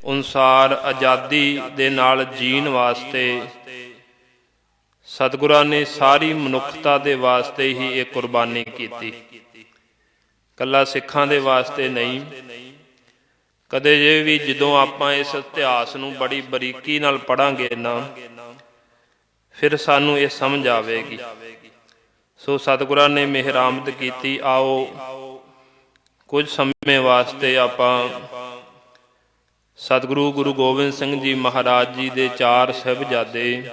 ਅਨੁਸਾਰ ਆਜ਼ਾਦੀ ਦੇ ਨਾਲ ਜੀਣ ਵਾਸਤੇ ਸਤਿਗੁਰਾਂ ਨੇ ਸਾਰੀ ਮਨੁੱਖਤਾ ਦੇ ਵਾਸਤੇ ਹੀ ਇਹ ਕੁਰਬਾਨੀ ਕੀਤੀ। ਇਕੱਲਾ ਸਿੱਖਾਂ ਦੇ ਵਾਸਤੇ ਨਹੀਂ। ਕਦੇ ਜੇ ਵੀ ਜਦੋਂ ਆਪਾਂ ਇਸ ਇਤਿਹਾਸ ਨੂੰ ਬੜੀ ਬਰੀਕੀ ਨਾਲ ਪੜ੍ਹਾਂਗੇ ਨਾ, ਫਿਰ ਸਾਨੂੰ ਇਹ ਸਮਝ ਆਵੇਗੀ। ਸੋ ਸਤਿਗੁਰਾਂ ਨੇ ਮਿਹਰਾਮਦ ਕੀਤੀ। ਆਓ ਕੁਝ ਸਮੇਂ ਵਾਸਤੇ ਆਪਾਂ ਸਤਿਗੁਰੂ ਗੁਰੂ ਗੋਬਿੰਦ ਸਿੰਘ ਜੀ ਮਹਾਰਾਜ ਜੀ ਦੇ 4 ਸਾਹਿਬਜ਼ਾਦੇ,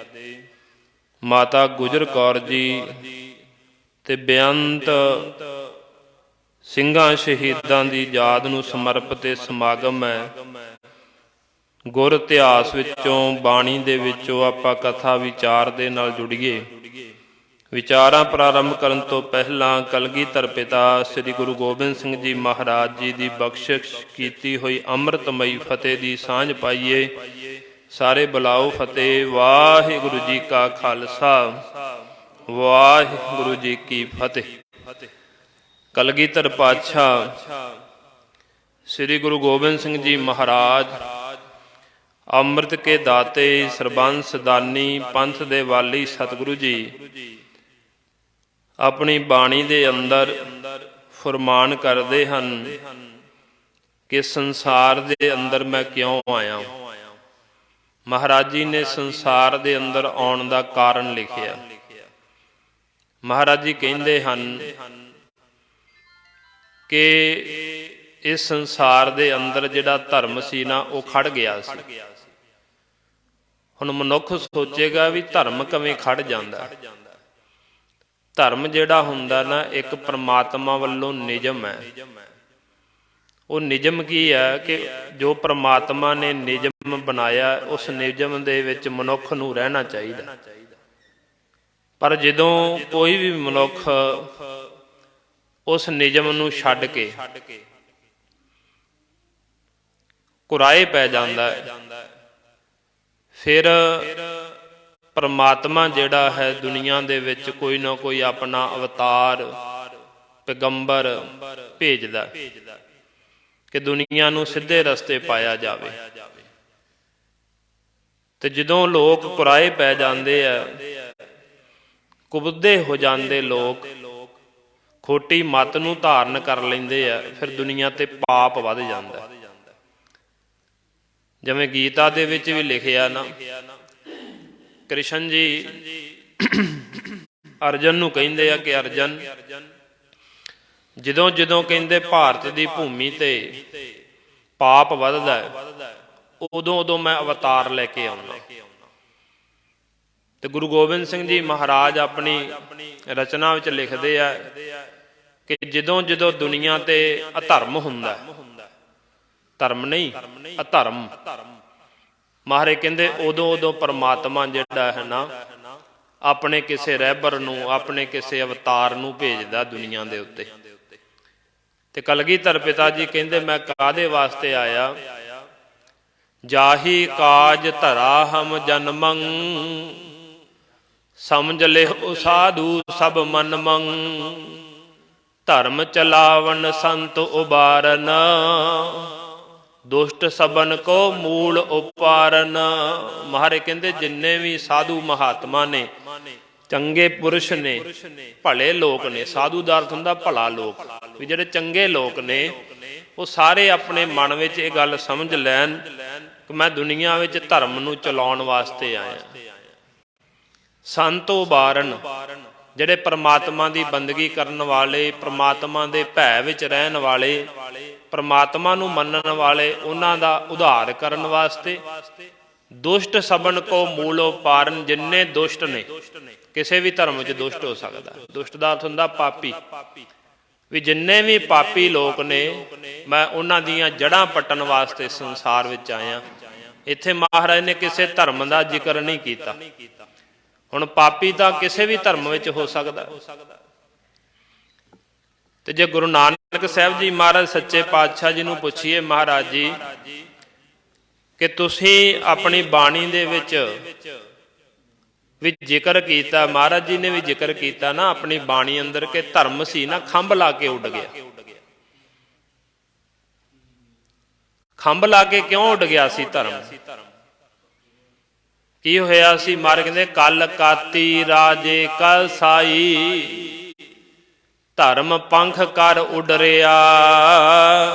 ਮਾਤਾ ਗੁਜਰ ਕੌਰ ਜੀ ਤੇ ਬੇਅੰਤ ਸਿੰਘਾਂ ਸ਼ਹੀਦਾਂ ਦੀ ਯਾਦ ਨੂੰ ਸਮਰਪਿਤ ਇਹ ਸਮਾਗਮ ਹੈ। ਗੁਰ ਇਤਿਹਾਸ ਵਿੱਚੋਂ, ਬਾਣੀ ਦੇ ਵਿੱਚੋਂ ਆਪਾਂ ਕਥਾ ਵਿਚਾਰ ਦੇ ਨਾਲ ਜੁੜੀਏ। ਵਿਚਾਰਾਂ ਪ੍ਰਾਰੰਭ ਕਰਨ ਤੋਂ ਪਹਿਲਾਂ ਕਲਗੀਧਰ ਪਿਤਾ ਸ੍ਰੀ ਗੁਰੂ ਗੋਬਿੰਦ ਸਿੰਘ ਜੀ ਮਹਾਰਾਜ ਜੀ ਦੀ ਬਖਸ਼ਿਸ਼ ਕੀਤੀ ਹੋਈ ਅੰਮ੍ਰਿਤਮਈ ਫਤਿਹ ਦੀ ਸਾਂਝ ਪਾਈਏ। ਸਾਰੇ ਬੁਲਾਓ ਫਤਿਹ। ਵਾਹਿਗੁਰੂ ਜੀ ਕਾ ਖਾਲਸਾ, ਵਾਹਿਗੁਰੂ ਜੀ ਕੀ ਫਤਿਹ। ਕਲਗੀਧਰ ਪਾਤਸ਼ਾਹ ਸ੍ਰੀ ਗੁਰੂ ਗੋਬਿੰਦ ਸਿੰਘ ਜੀ ਮਹਾਰਾਜ ਅੰਮ੍ਰਿਤ ਕੇ ਦਾਤੇ, ਸਰਬੰਸ ਦਾਨੀ, ਪੰਥ ਦੇ ਵਾਲੀ ਸਤਿਗੁਰੂ ਜੀ ਆਪਣੀ ਬਾਣੀ ਦੇ ਅੰਦਰ ਫੁਰਮਾਨ ਕਰਦੇ ਹਨ ਕਿ ਸੰਸਾਰ ਦੇ ਅੰਦਰ ਮੈਂ ਕਿਉਂ ਆਇਆ। ਮਹਾਰਾਜ ਜੀ ਨੇ ਸੰਸਾਰ ਦੇ ਅੰਦਰ ਆਉਣ ਦਾ ਕਾਰਨ ਲਿਖਿਆ। ਮਹਾਰਾਜ ਜੀ ਕਹਿੰਦੇ ਹਨ ਕਿ ਇਸ ਸੰਸਾਰ ਦੇ ਅੰਦਰ ਜਿਹੜਾ ਧਰਮ ਸੀ ਨਾ, ਉਹ ਖੜ ਗਿਆ ਸੀ। ਹੁਣ ਮਨੁੱਖ ਸੋਚੇਗਾ ਵੀ ਧਰਮ ਕਿਵੇਂ ਖੜ ਜਾਂਦਾ। ਧਰਮ ਜਿਹੜਾ ਹੁੰਦਾ ਨਾ, ਇੱਕ ਪ੍ਰਮਾਤਮਾ ਵੱਲੋਂ ਨਿਯਮ ਹੈ। ਉਹ ਨਿਯਮ ਕੀ ਹੈ ਕਿ ਜੋ ਪ੍ਰਮਾਤਮਾ ਨੇ ਨਿਯਮ ਬਣਾਇਆ, ਉਸ ਨਿਯਮ ਦੇ ਵਿੱਚ ਮਨੁੱਖ ਨੂੰ ਰਹਿਣਾ ਚਾਹੀਦਾ। ਪਰ ਜਦੋਂ ਕੋਈ ਵੀ ਮਨੁੱਖ ਉਸ ਨਿਯਮ ਨੂੰ ਛੱਡ ਕੇ ਕੁਰਾਏ ਪੈ ਜਾਂਦਾ ਹੈ, ਫਿਰ ਪਰਮਾਤਮਾ ਜਿਹੜਾ ਹੈ ਦੁਨੀਆ ਦੇ ਵਿੱਚ ਕੋਈ ਨਾ ਕੋਈ ਆਪਣਾ ਅਵਤਾਰ, ਪੈਗੰਬਰ ਭੇਜਦਾ ਕਿ ਦੁਨੀਆ ਨੂੰ ਸਿੱਧੇ ਰਸਤੇ ਪਾਇਆ ਜਾਵੇ। ਤੇ ਜਦੋਂ ਲੋਕ ਕੁਰਾਏ ਪੈ ਜਾਂਦੇ ਆ, ਕੁਬੱਦੇ ਹੋ ਜਾਂਦੇ ਲੋਕ, ਖੋਟੀ ਮੱਤ ਨੂੰ ਧਾਰਨ ਕਰ ਲੈਂਦੇ ਆ, ਫਿਰ ਦੁਨੀਆ ਤੇ ਪਾਪ ਵੱਧ ਜਾਂਦਾ। ਜਿਵੇਂ ਗੀਤਾ ਦੇ ਵਿੱਚ ਵੀ ਲਿਖਿਆ ਨਾ, ਕ੍ਰਿਸ਼ਨ ਜੀ ਅਰਜਨ ਨੂੰ ਕਹਿੰਦੇ ਆ ਕਿ ਅਰਜਨ, ਜਦੋਂ ਜਦੋਂ ਕਹਿੰਦੇ ਭਾਰਤ ਦੀ ਭੂਮੀ ਤੇ ਪਾਪ ਵੱਧਦਾ, ਉਦੋਂ ਉਦੋਂ ਮੈਂ ਅਵਤਾਰ ਲੈ ਕੇ ਆਉਣਾ। ਤੇ ਗੁਰੂ ਗੋਬਿੰਦ ਸਿੰਘ ਜੀ ਮਹਾਰਾਜ ਆਪਣੀ ਰਚਨਾ ਵਿੱਚ ਲਿਖਦੇ ਆ ਕਿ ਜਦੋਂ ਜਦੋਂ ਦੁਨੀਆ ਤੇ ਅਧਰਮ ਹੁੰਦਾ, ਧਰਮ ਨਹੀਂ ਅਧਰਮ, ਮਹਾਰਾਜ ਕਹਿੰਦੇ ਉਦੋਂ ਉਦੋਂ ਪਰਮਾਤਮਾ ਜਿਹੜਾ ਹੈ ਨਾ, ਆਪਣੇ ਕਿਸੇ ਰਹਿਬਰ ਨੂੰ, ਆਪਣੇ ਕਿਸੇ ਅਵਤਾਰ ਨੂੰ ਭੇਜਦਾ ਦੁਨੀਆ ਦੇ ਉੱਤੇ। ਤੇ ਕਲਗੀਧਰ ਪਿਤਾ ਜੀ ਕਹਿੰਦੇ ਮੈਂ ਕਾਹਦੇ ਵਾਸਤੇ ਆਇਆ। ਜਾਹੀ ਕਾਜ ਧਰਾ ਹਮ ਜਨਮੰ, ਸਮਝ ਲਿਹੁ ਸਾਧੂ ਸਭ ਮਨ ਮੰਗ, ਧਰਮ ਚਲਾਵਨ ਸੰਤ ਉਬਾਰਨ, ਦੁਸ਼ਟ ਸਬਨ ਕੋ ਮੂਲ ਉਪਾਰਨ। ਮਹਾਰਾਜ ਕਹਿੰਦੇ ਜਿੰਨੇ ਵੀ ਸਾਧੂ ਮਹਾਤਮਾ ਨੇ, ਚੰਗੇ ਪੁਰਸ਼ ਨੇ, ਭਲੇ ਲੋਕ ਨੇ, ਸਾਧੂ ਦਾ ਅਰਥ ਹੁੰਦਾ ਭਲਾ ਲੋਕ, ਵੀ ਜਿਹੜੇ ਚੰਗੇ ਲੋਕ ਨੇ, ਉਹ ਸਾਰੇ ਆਪਣੇ ਮਨ ਵਿੱਚ ਇਹ ਗੱਲ ਸਮਝ ਲੈਣ ਕਿ ਮੈਂ ਦੁਨੀਆ ਵਿੱਚ ਧਰਮ ਨੂੰ ਚਲਾਉਣ ਵਾਸਤੇ ਆਇਆ। ਸੰਤ ਉਬਾਰਨ, ਜਿਹੜੇ ਪ੍ਰਮਾਤਮਾ ਦੀ ਬੰਦਗੀ ਕਰਨ ਵਾਲੇ, ਪ੍ਰਮਾਤਮਾ ਦੇ ਭੈ ਵਿੱਚ ਰਹਿਣ ਵਾਲੇ, ਪ੍ਰਮਾਤਮਾ ਨੂੰ ਮੰਨਣ ਵਾਲੇ, ਉਹਨਾਂ ਦਾ ਉਧਾਰ ਕਰਨ ਵਾਸਤੇ। ਦੁਸ਼ਟ ਸਬਨ ਕੋ ਮੂਲ ਉਪਾਰਨ, ਜਿੰਨੇ ਦੁਸ਼ਟ ਨੇ, ਕਿਸੇ ਵੀ ਧਰਮ ਵਿੱਚ ਦੁਸ਼ਟ ਹੋ ਸਕਦਾ। ਦੁਸ਼ਟ ਦਾ ਅਰਥ ਹੁੰਦਾ ਪਾਪੀ, ਵੀ ਜਿੰਨੇ ਵੀ ਪਾਪੀ ਲੋਕ ਨੇ, ਮੈਂ ਉਹਨਾਂ ਦੀਆਂ ਜੜ੍ਹਾਂ ਪੱਟਣ ਵਾਸਤੇ ਸੰਸਾਰ ਵਿੱਚ ਆਇਆ। ਇੱਥੇ ਮਹਾਰਾਜ ਨੇ ਕਿਸੇ ਧਰਮ ਦਾ ਜ਼ਿਕਰ ਨਹੀਂ ਕੀਤਾ। ਹੁਣ ਪਾਪੀ ਤਾਂ ਕਿਸੇ ਵੀ ਧਰਮ ਵਿੱਚ ਹੋ ਸਕਦਾ। ਤੇ ਜੇ ਗੁਰੂ ਨਾਨਕ ਸਾਹਿਬ ਜੀ ਮਹਾਰਾਜ ਸੱਚੇ ਪਾਤਸ਼ਾਹ ਜੀ ਨੂੰ ਪੁੱਛੀਏ, ਮਹਾਰਾਜ ਜੀ ਕਿ ਤੁਸੀਂ ਆਪਣੀ ਬਾਣੀ ਦੇ ਵਿੱਚ ਵੀ ਜ਼ਿਕਰ ਕੀਤਾ, ਮਹਾਰਾਜ ਜੀ ਨੇ ਵੀ ਜ਼ਿਕਰ ਕੀਤਾ ਨਾ ਆਪਣੀ ਬਾਣੀ ਅੰਦਰ, ਕਿ ਧਰਮ ਸੀ ਨਾ ਖੰਭ ਲਾ ਕੇ ਉੱਡ ਗਿਆ। ਖੰਭ ਲਾ ਕੇ ਕਿਉਂ ਉੱਡ ਗਿਆ ਸੀ ਧਰਮ? ਕੀ ਹੋਇਆ ਸੀ? ਮਹਾਰਾਜ ਕਹਿੰਦੇ ਕਲ ਕਾਤੀ ਰਾਜੇ ਕਸਾਈ, ਧਰਮ ਪੰਖ ਕਰ ਉਡਰਿਆ,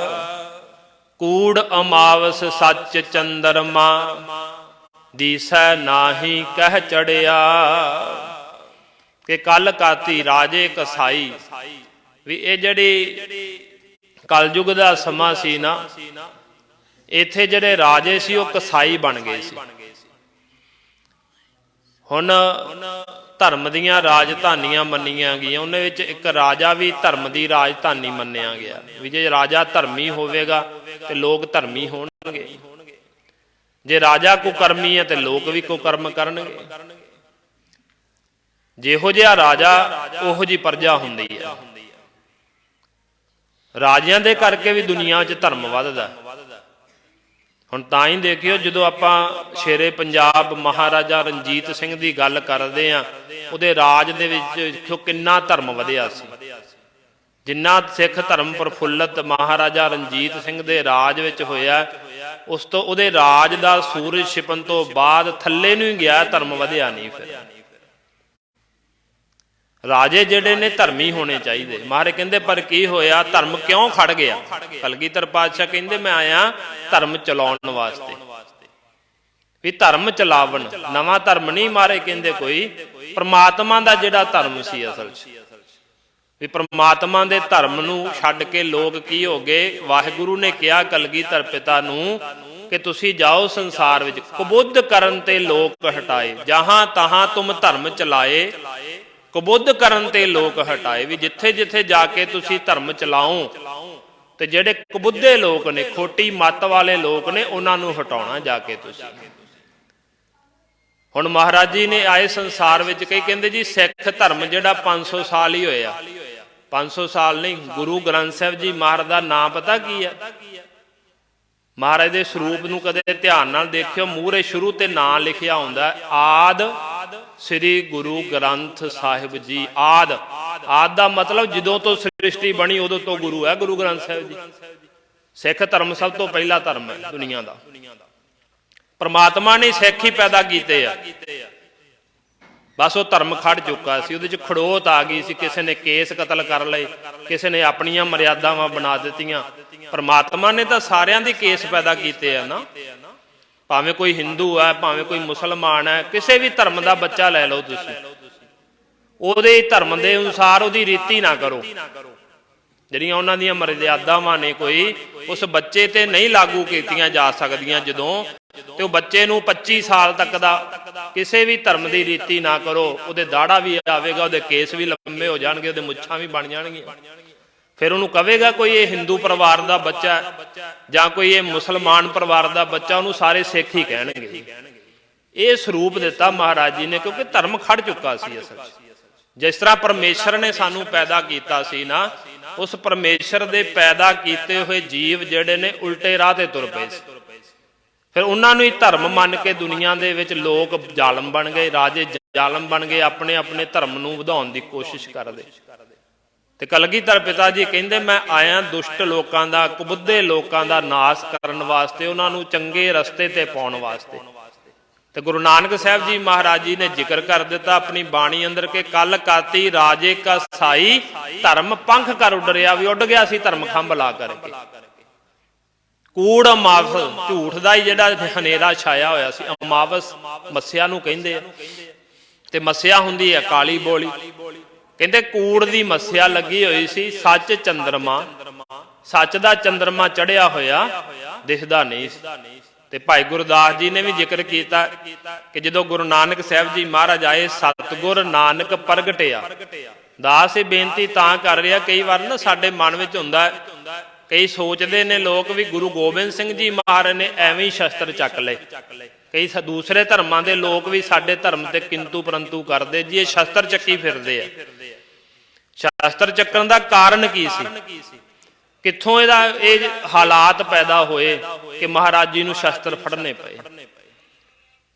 ਕੂੜ ਅਮਾਵਸ ਸੱਚ ਚੰਦਰਮਾ, ਦੀਸੈ ਨਾਹੀ ਕਹਿ ਚੜਿਆ। ਕਿ ਕਲ ਕਾਤੀ ਰਾਜੇ ਕਸਾਈ, ਵੀ ਇਹ ਜਿਹੜੀ ਕਲਯੁਗ ਦਾ ਸਮਾਂ ਸੀ ਨਾ, ਇੱਥੇ ਜਿਹੜੇ ਰਾਜੇ ਸੀ ਉਹ ਕਸਾਈ ਬਣ ਗਏ ਸੀ। ਹੁਣ ਧਰਮ ਦੀਆਂ ਰਾਜਧਾਨੀਆਂ ਮੰਨੀਆਂ ਗਈਆਂ, ਉਹਨਾਂ ਵਿੱਚ ਇੱਕ ਰਾਜਾ ਵੀ ਧਰਮ ਦੀ ਰਾਜਧਾਨੀ ਮੰਨਿਆ ਗਿਆ, ਵੀ ਜੇ ਰਾਜਾ ਧਰਮੀ ਹੋਵੇਗਾ ਤੇ ਲੋਕ ਧਰਮੀ ਹੋਣਗੇ, ਜੇ ਰਾਜਾ ਕੁਕਰਮੀ ਹੈ ਤੇ ਲੋਕ ਵੀ ਕੁਕਰਮ ਕਰਨਗੇ। ਜਿਹੋ ਜਿਹਾ ਰਾਜਾ ਉਹੋ ਜਿਹੀ ਪ੍ਰਜਾ ਹੁੰਦੀ ਹੈ। ਰਾਜਿਆਂ ਦੇ ਕਰਕੇ ਵੀ ਦੁਨੀਆ 'ਚ ਧਰਮ ਵੱਧਦਾ। ਹੁਣ ਤਾਂ ਹੀ ਦੇਖਿਓ, ਜਦੋਂ ਆਪਾਂ ਸ਼ੇਰੇ ਪੰਜਾਬ ਮਹਾਰਾਜਾ ਰਣਜੀਤ ਸਿੰਘ ਦੀ ਗੱਲ ਕਰਦੇ ਹਾਂ, ਉਹਦੇ ਰਾਜ ਦੇ ਵਿੱਚ ਦੇਖਿਓ ਕਿੰਨਾ ਧਰਮ ਵਧਿਆ ਸੀ। ਜਿੰਨਾ ਸਿੱਖ ਧਰਮ ਪ੍ਰਫੁੱਲਤ ਮਹਾਰਾਜਾ ਰਣਜੀਤ ਸਿੰਘ ਦੇ ਰਾਜ ਵਿੱਚ ਹੋਇਆ, ਉਸ ਤੋਂ ਉਹਦੇ ਰਾਜ ਦਾ ਸੂਰਜ ਛਿਪਣ ਤੋਂ ਬਾਅਦ ਥੱਲੇ ਨੂੰ ਹੀ ਗਿਆ, ਧਰਮ ਵਧਿਆ ਨਹੀਂ। ਫਿਰ ਰਾਜੇ ਜਿਹੜੇ ਨੇ ਧਰਮੀ ਹੋਣੇ ਚਾਹੀਦੇ। ਮਹਾਰਾਜ ਕਹਿੰਦੇ ਪਰ ਕੀ ਹੋਇਆ, ਧਰਮ ਕਿਉਂ ਖੜ ਗਿਆ? ਕਲਗੀਧਰ ਪਾਤਸ਼ਾਹ ਕਹਿੰਦੇ ਮੈਂ ਆਇਆ ਧਰਮ ਚਲਾਉਣ ਵਾਸਤੇ, ਵੀ ਧਰਮ ਚਲਾਵਣ, ਨਵਾਂ ਧਰਮ ਨਹੀਂ। ਮਹਾਰਾਜ ਕਹਿੰਦੇ ਕੋਈ ਪ੍ਰਮਾਤਮਾ ਦਾ ਜਿਹੜਾ ਧਰਮ ਸੀ ਅਸਲ 'ਚ, ਵੀ ਪ੍ਰਮਾਤਮਾ ਦੇ ਧਰਮ ਨੂੰ ਛੱਡ ਕੇ ਲੋਕ ਕੀ ਹੋ ਗਏ? ਵਾਹਿਗੁਰੂ ਨੇ ਕਿਹਾ ਕਲਗੀਧਰ ਪਿਤਾ ਨੂੰ ਕਿ ਤੁਸੀਂ ਜਾਓ ਸੰਸਾਰ ਵਿੱਚ, ਕੁਬੁੱਧ ਕਰਨ ਤੇ ਲੋਕ ਹਟਾਏ, ਜਹਾਂ ਤਹਾਂ ਤੁਮ ਧਰਮ ਚਲਾਏ, ਕੁਬੁੱਧ ਕਰਨ ਤੇ ਲੋਕ ਹਟਾਏ। ਵੀ ਜਿੱਥੇ ਜਿੱਥੇ ਜਾ ਕੇ ਤੁਸੀਂ ਧਰਮ ਚਲਾਓ ਤੇ ਜਿਹੜੇ ਕੁਬੁੱਧੇ ਲੋਕ ਨੇ, ਖੋਟੀ ਮੱਤ ਵਾਲੇ ਲੋਕ ਨੇ, ਉਹਨਾਂ ਨੂੰ ਹਟਾਉਣਾ ਜਾ ਕੇ ਤੁਸੀਂ। ਹੁਣ ਮਹਾਰਾਜ ਜੀ ਨੇ ਆਏ ਸੰਸਾਰ ਵਿੱਚ, ਕਈ ਕਹਿੰਦੇ ਜੀ ਸਿੱਖ ਧਰਮ ਜਿਹੜਾ 500 ਸਾਲ ਹੀ ਹੋਇਆ। 500 ਸਾਲ ਨਹੀਂ, ਗੁਰੂ ਗ੍ਰੰਥ ਸਾਹਿਬ ਜੀ ਮਹਾਰਾਜ ਦਾ ਨਾਂ ਪਤਾ ਕੀ ਹੈ? ਮਹਾਰਾਜ ਦੇ ਸਰੂਪ ਨੂੰ ਕਦੇ ਧਿਆਨ ਨਾਲ ਦੇਖਿਓ, ਮੂਹਰੇ ਸ਼ੁਰੂ ਤੇ ਨਾਂ ਲਿਖਿਆ ਹੁੰਦਾ ਆਦ ਸ੍ਰੀ ਗੁਰੂ ਗ੍ਰੰਥ ਸਾਹਿਬ ਜੀ। ਆਦ, ਆਦ ਦਾ ਮਤਲਬ ਜਦੋਂ ਤੋਂ ਸ੍ਰਿਸ਼ਟੀ ਬਣੀ ਉਦੋਂ ਤੋਂ ਗੁਰੂ ਹੈ ਗੁਰੂ ਗ੍ਰੰਥ ਸਾਹਿਬ ਜੀ। ਸਿੱਖ ਧਰਮ ਸਭ ਤੋਂ ਪਹਿਲਾ ਧਰਮ ਹੈ ਦੁਨੀਆ ਦਾ। ਪਰਮਾਤਮਾ ਨੇ ਸਿੱਖ ਹੀ ਪੈਦਾ ਕੀਤੇ ਆ, ਬਸ ਉਹ ਧਰਮ ਖੜ ਚੁੱਕਾ ਸੀ, ਉਹਦੇ 'ਚ ਖੜੋਤ ਆ ਗਈ ਸੀ। ਕਿਸੇ ਨੇ ਕੇਸ ਕਤਲ ਕਰ ਲਏ, ਕਿਸੇ ਨੇ ਆਪਣੀਆਂ ਮਰਿਆਦਾਵਾਂ ਬਣਾ ਦਿੱਤੀਆਂ। ਪਰਮਾਤਮਾ ਨੇ ਤਾਂ ਸਾਰਿਆਂ ਦੇ ਕੇਸ ਪੈਦਾ ਕੀਤੇ ਆ ਨਾ, ਭਾਵੇਂ ਕੋਈ ਹਿੰਦੂ ਹੈ, ਭਾਵੇਂ ਕੋਈ ਮੁਸਲਮਾਨ ਹੈ, ਕਿਸੇ ਵੀ ਧਰਮ ਦਾ ਬੱਚਾ ਲੈ ਲਓ ਤੁਸੀਂ, ਉਹਦੇ ਧਰਮ ਦੇ ਅਨੁਸਾਰ ਉਹਦੀ ਰੀਤੀ ਨਾ ਕਰੋ। ਜਿਹੜੀਆਂ ਉਹਨਾਂ ਦੀਆਂ ਮਰਿਆਦਾਵਾਂ ਨੇ ਕੋਈ ਉਸ ਬੱਚੇ ਤੇ ਨਹੀਂ ਲਾਗੂ ਕੀਤੀਆਂ ਜਾ ਸਕਦੀਆਂ ਜਦੋਂ, ਤੇ ਉਹ ਬੱਚੇ ਨੂੰ 25 ਸਾਲ ਤੱਕ ਦਾ ਕਿਸੇ ਵੀ ਧਰਮ ਦੀ ਰੀਤੀ ਨਾ ਕਰੋ, ਉਹਦੇ ਦਾੜਾ ਵੀ ਆਵੇਗਾ, ਉਹਦੇ ਕੇਸ ਵੀ ਲੰਮੇ ਹੋ ਜਾਣਗੇ, ਉਹਦੇ ਮੁੱਛਾਂ ਵੀ ਬਣ ਜਾਣਗੀਆਂ। ਫਿਰ ਉਹਨੂੰ ਕਵੇਗਾ ਕੋਈ ਇਹ ਹਿੰਦੂ ਪਰਿਵਾਰ ਦਾ ਬੱਚਾ ਜਾਂ ਕੋਈ ਇਹ ਮੁਸਲਮਾਨ ਪਰਿਵਾਰ ਦਾ ਬੱਚਾ, ਉਹਨੂੰ ਸਾਰੇ ਸਿੱਖ ਹੀ ਕਹਿਣਗੇ। ਇਹ ਸਰੂਪ ਦਿੱਤਾ ਮਹਾਰਾਜ ਜੀ ਨੇ, ਕਿਉਂਕਿ ਧਰਮ ਖੜ ਚੁੱਕਾ ਸੀ ਅਸਲ 'ਚ। ਜਿਸ ਤਰ੍ਹਾਂ ਪਰਮੇਸ਼ਰ ਨੇ ਸਾਨੂੰ ਪੈਦਾ ਕੀਤਾ ਸੀ ਨਾ, ਉਸ ਪਰਮੇਸ਼ਰ ਦੇ ਪੈਦਾ ਕੀਤੇ ਹੋਏ ਜੀਵ ਜਿਹੜੇ ਨੇ ਉਲਟੇ ਰਾਹ ਤੇ ਤੁਰ ਪਏ ਸੀ। ਫਿਰ ਉਹਨਾਂ ਨੂੰ ਹੀ ਧਰਮ ਮੰਨ ਕੇ ਦੁਨੀਆ ਦੇ ਵਿੱਚ ਲੋਕ ਜ਼ਾਲਮ ਬਣ ਗਏ, ਰਾਜੇ ਜ਼ਾਲਮ ਬਣ ਗਏ, ਆਪਣੇ ਆਪਣੇ ਧਰਮ ਨੂੰ ਵਧਾਉਣ ਦੀ ਕੋਸ਼ਿਸ਼ ਕਰਦੇ। ਤੇ ਕਲਗੀਧਰ ਪਿਤਾ ਜੀ ਕਹਿੰਦੇ ਮੈਂ ਆਇਆ ਦੁਸ਼ਟ ਲੋਕਾਂ ਦਾ, ਕੁਬੁੱਧੇ ਲੋਕਾਂ ਦਾ ਨਾਸ਼ ਕਰਨ ਵਾਸਤੇ, ਉਹਨਾਂ ਨੂੰ ਚੰਗੇ ਰਸਤੇ ਤੇ ਪਾਉਣ ਵਾਸਤੇ। ਤੇ ਗੁਰੂ ਨਾਨਕ ਸਾਹਿਬ ਜੀ ਮਹਾਰਾਜ ਜੀ ਨੇ ਜ਼ਿਕਰ ਕਰ ਦਿੱਤਾ ਆਪਣੀ ਬਾਣੀ ਅੰਦਰ ਕਿ ਕਲ ਕਾਤੀ ਰਾਜੇ ਕਸਾਈ, ਧਰਮ ਪੰਖ ਕਰ ਉਡਰਿਆ। ਵੀ ਉੱਡ ਗਿਆ ਸੀ ਧਰਮ ਖੰਭ ਲਾ ਕਰਕੇ। ਕੂੜ ਅਮਾਵਸ, ਝੂਠ ਦਾ ਹੀ ਜਿਹੜਾ ਹਨੇਰਾ ਛਾਇਆ ਹੋਇਆ ਸੀ। ਅਮਾਵਸ ਮੱਸਿਆ ਨੂੰ ਕਹਿੰਦੇ ਆ, ਤੇ ਮੱਸਿਆ ਹੁੰਦੀ ਹੈ ਕਾਲੀ ਬੋਲੀ। ਕਹਿੰਦੇ ਕੂੜ ਦੀ ਮੱਸਿਆ ਲੱਗੀ ਹੋਈ ਸੀ, ਸੱਚ ਚੰਦਰਮਾ, ਸੱਚ ਦਾ ਚੰਦਰਮਾ ਚੜਿਆ ਹੋਇਆ ਦਿਖਦਾ ਨਹੀਂ ਸੀ। ਤੇ ਭਾਈ ਗੁਰਦਾਸ ਜੀ ਨੇ ਵੀ ਜ਼ਿਕਰ ਕੀਤਾ ਕਿ ਜਦੋਂ ਗੁਰੂ ਨਾਨਕ ਸਾਹਿਬ ਜੀ ਮਹਾਰਾਜ ਆਏ, ਸਤਿਗੁਰ ਨਾਨਕ ਪ੍ਰਗਟਿਆ। ਦਾਸ ਇਹ ਬੇਨਤੀ ਤਾਂ ਕਰ ਰਿਹਾ, ਕਈ ਵਾਰ ਨਾ ਸਾਡੇ ਮਨ ਵਿੱਚ ਹੁੰਦਾ, ਕਈ ਸੋਚਦੇ ਨੇ ਲੋਕ ਵੀ ਗੁਰੂ ਗੋਬਿੰਦ ਸਿੰਘ ਜੀ ਮਹਾਰਾਜ ਨੇ ਐਵੇਂ ਹੀ ਸ਼ਸਤਰ ਚੱਕ ਲਏ। ਕਈ ਦੂਸਰੇ ਧਰਮਾਂ ਦੇ ਲੋਕ ਵੀ ਸਾਡੇ ਧਰਮ ਤੇ ਕਿੰਤੂ ਪਰੰਤੂ ਕਰਦੇ, ਜੀ ਇਹ ਸ਼ਸਤਰ ਚੱਕੀ ਫਿਰਦੇ ਆ। ਸ਼ਸਤਰ ਚੱਕਣ ਦਾ ਕਾਰਨ ਕੀ ਸੀ? ਕਿੱਥੋਂ ਇਹ ਹਾਲਾਤ ਪੈਦਾ ਹੋਏ ਕਿ ਮਹਾਰਾਜ ਜੀ ਨੂੰ ਸ਼ਸਤਰ ਫੜਨੇ ਪਏ?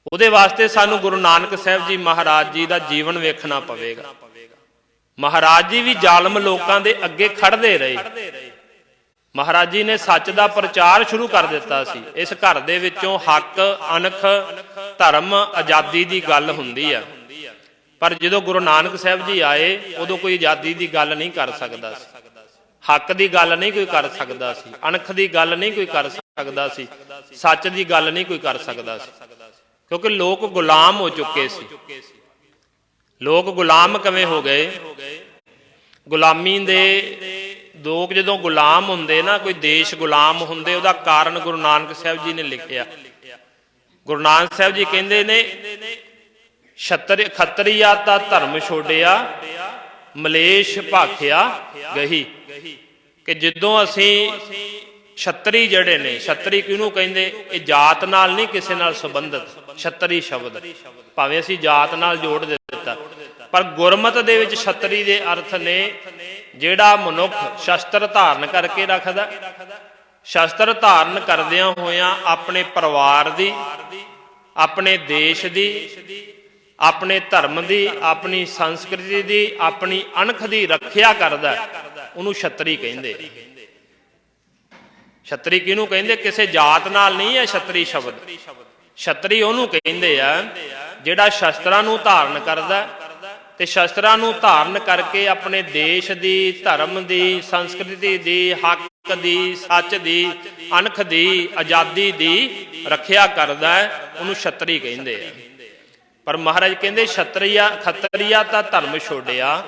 ਉਹਦੇ ਵਾਸਤੇ ਸਾਨੂੰ ਗੁਰੂ ਨਾਨਕ ਸਾਹਿਬ ਜੀ ਮਹਾਰਾਜ ਜੀ ਦਾ ਜੀਵਨ ਵੇਖਣਾ ਪਵੇਗਾ। ਮਹਾਰਾਜ ਜੀ ਵੀ ਜ਼ਾਲਮ ਲੋਕਾਂ ਦੇ ਅੱਗੇ ਖੜਦੇ ਰਹੇ। ਮਹਾਰਾਜ ਜੀ ਨੇ ਸੱਚ ਦਾ ਪ੍ਰਚਾਰ ਸ਼ੁਰੂ ਕਰ ਦਿੱਤਾ ਸੀ। ਇਸ ਘਰ ਦੇ ਵਿੱਚੋਂ ਹੱਕ, ਅਣਖ, ਧਰਮ, ਆਜ਼ਾਦੀ ਦੀ ਗੱਲ ਹੁੰਦੀ ਆ, ਪਰ ਜਦੋਂ ਗੁਰੂ ਨਾਨਕ ਸਾਹਿਬ ਜੀ ਆਏ ਉਦੋਂ ਕੋਈ ਆਜ਼ਾਦੀ ਦੀ ਗੱਲ ਨਹੀਂ ਕਰ ਸਕਦਾ ਸੀ, ਹੱਕ ਦੀ ਗੱਲ ਨਹੀਂ ਕੋਈ ਕਰ ਸਕਦਾ ਸੀ, ਅਣਖ ਦੀ ਗੱਲ ਨਹੀਂ ਕੋਈ ਕਰ ਸਕਦਾ ਸੀ, ਸੱਚ ਦੀ ਗੱਲ ਨਹੀਂ ਕੋਈ ਕਰ ਸਕਦਾ ਸੀ, ਕਿਉਂਕਿ ਲੋਕ ਗੁਲਾਮ ਹੋ ਚੁੱਕੇ ਸੀ। ਲੋਕ ਗੁਲਾਮ ਕਿਵੇਂ ਹੋ ਗਏ? ਗੁਲਾਮੀ ਦੇ ਲੋਕ ਜਦੋਂ ਗੁਲਾਮ ਹੁੰਦੇ ਨਾ, ਕੋਈ ਦੇਸ਼ ਗੁਲਾਮ ਹੁੰਦੇ, ਉਹਦਾ ਕਾਰਨ ਗੁਰੂ ਨਾਨਕ ਸਾਹਿਬ ਜੀ ਨੇ ਲਿਖਿਆ। ਗੁਰੂ ਨਾਨਕ ਸਾਹਿਬ ਜੀ ਕਹਿੰਦੇ ਨੇ, ਖੱਤਰੀਆ ਤਾਂ ਧਰਮ ਛੋੜਿਆ, ਮਲੇਸ਼ ਭਾਖਿਆ ਗਹੀ। ਕਿ ਜਦੋਂ ਅਸੀਂ ਛਤਰੀ ਜਿਹੜੇ ਨੇ, ਛਤਰੀ ਕਿਹਨੂੰ ਕਹਿੰਦੇ? ਇਹ ਜਾਤ ਨਾਲ ਨਹੀਂ ਕਿਸੇ ਨਾਲ ਸੰਬੰਧਿਤ ਛਤਰੀ ਸ਼ਬਦ, ਭਾਵੇਂ ਅਸੀਂ ਜਾਤ ਨਾਲ ਜੋੜ ਦਿੱਤਾ, ਪਰ ਗੁਰਮਤਿ ਦੇ ਵਿੱਚ ਛਤਰੀ ਦੇ ਅਰਥ ਨੇ ਜਿਹੜਾ ਮਨੁੱਖ ਸ਼ਸਤਰ ਧਾਰਨ ਕਰਕੇ ਰੱਖਦਾ, ਸ਼ਸਤਰ ਧਾਰਨ ਕਰਦਿਆਂ ਹੋਇਆਂ ਆਪਣੇ ਪਰਿਵਾਰ ਦੀ, ਆਪਣੇ ਦੇਸ਼ ਦੀ, ਆਪਣੇ ਧਰਮ ਦੀ, ਆਪਣੀ ਸੰਸਕ੍ਰਿਤੀ ਦੀ, ਆਪਣੀ ਅਣਖ ਦੀ ਰੱਖਿਆ ਕਰਦਾ, ਉਹਨੂੰ ਛਤਰੀ ਕਹਿੰਦੇ। ਛਤਰੀ ਕਿਹਨੂੰ ਕਹਿੰਦੇ? ਕਿਸੇ ਜਾਤ ਨਾਲ ਨਹੀਂ ਹੈ ਛਤਰੀ ਸ਼ਬਦ। ਛਤਰੀ ਉਹਨੂੰ ਕਹਿੰਦੇ ਆ ਜਿਹੜਾ ਸ਼ਸਤਰਾਂ ਨੂੰ ਧਾਰਨ ਕਰਦਾ, ਤੇ ਸ਼ਸਤਰਾਂ ਨੂੰ ਧਾਰਨ ਕਰਕੇ ਆਪਣੇ ਦੇਸ਼ ਦੀ, ਧਰਮ ਦੀ, ਸੰਸਕ੍ਰਿਤੀ ਦੀ, ਹੱਕ ਦੀ, ਸੱਚ ਦੀ, ਅਣਖ ਦੀ, ਆਜ਼ਾਦੀ ਦੀ ਰੱਖਿਆ ਕਰਦਾ, ਉਹਨੂੰ ਛਤਰੀ ਕਹਿੰਦੇ ਆ। ਪਰ ਮਹਾਰਾਜ ਕਹਿੰਦੇ ਖੱਤਰੀਆ ਤਾਂ ਧਰਮ ਛੋੜਿਆ,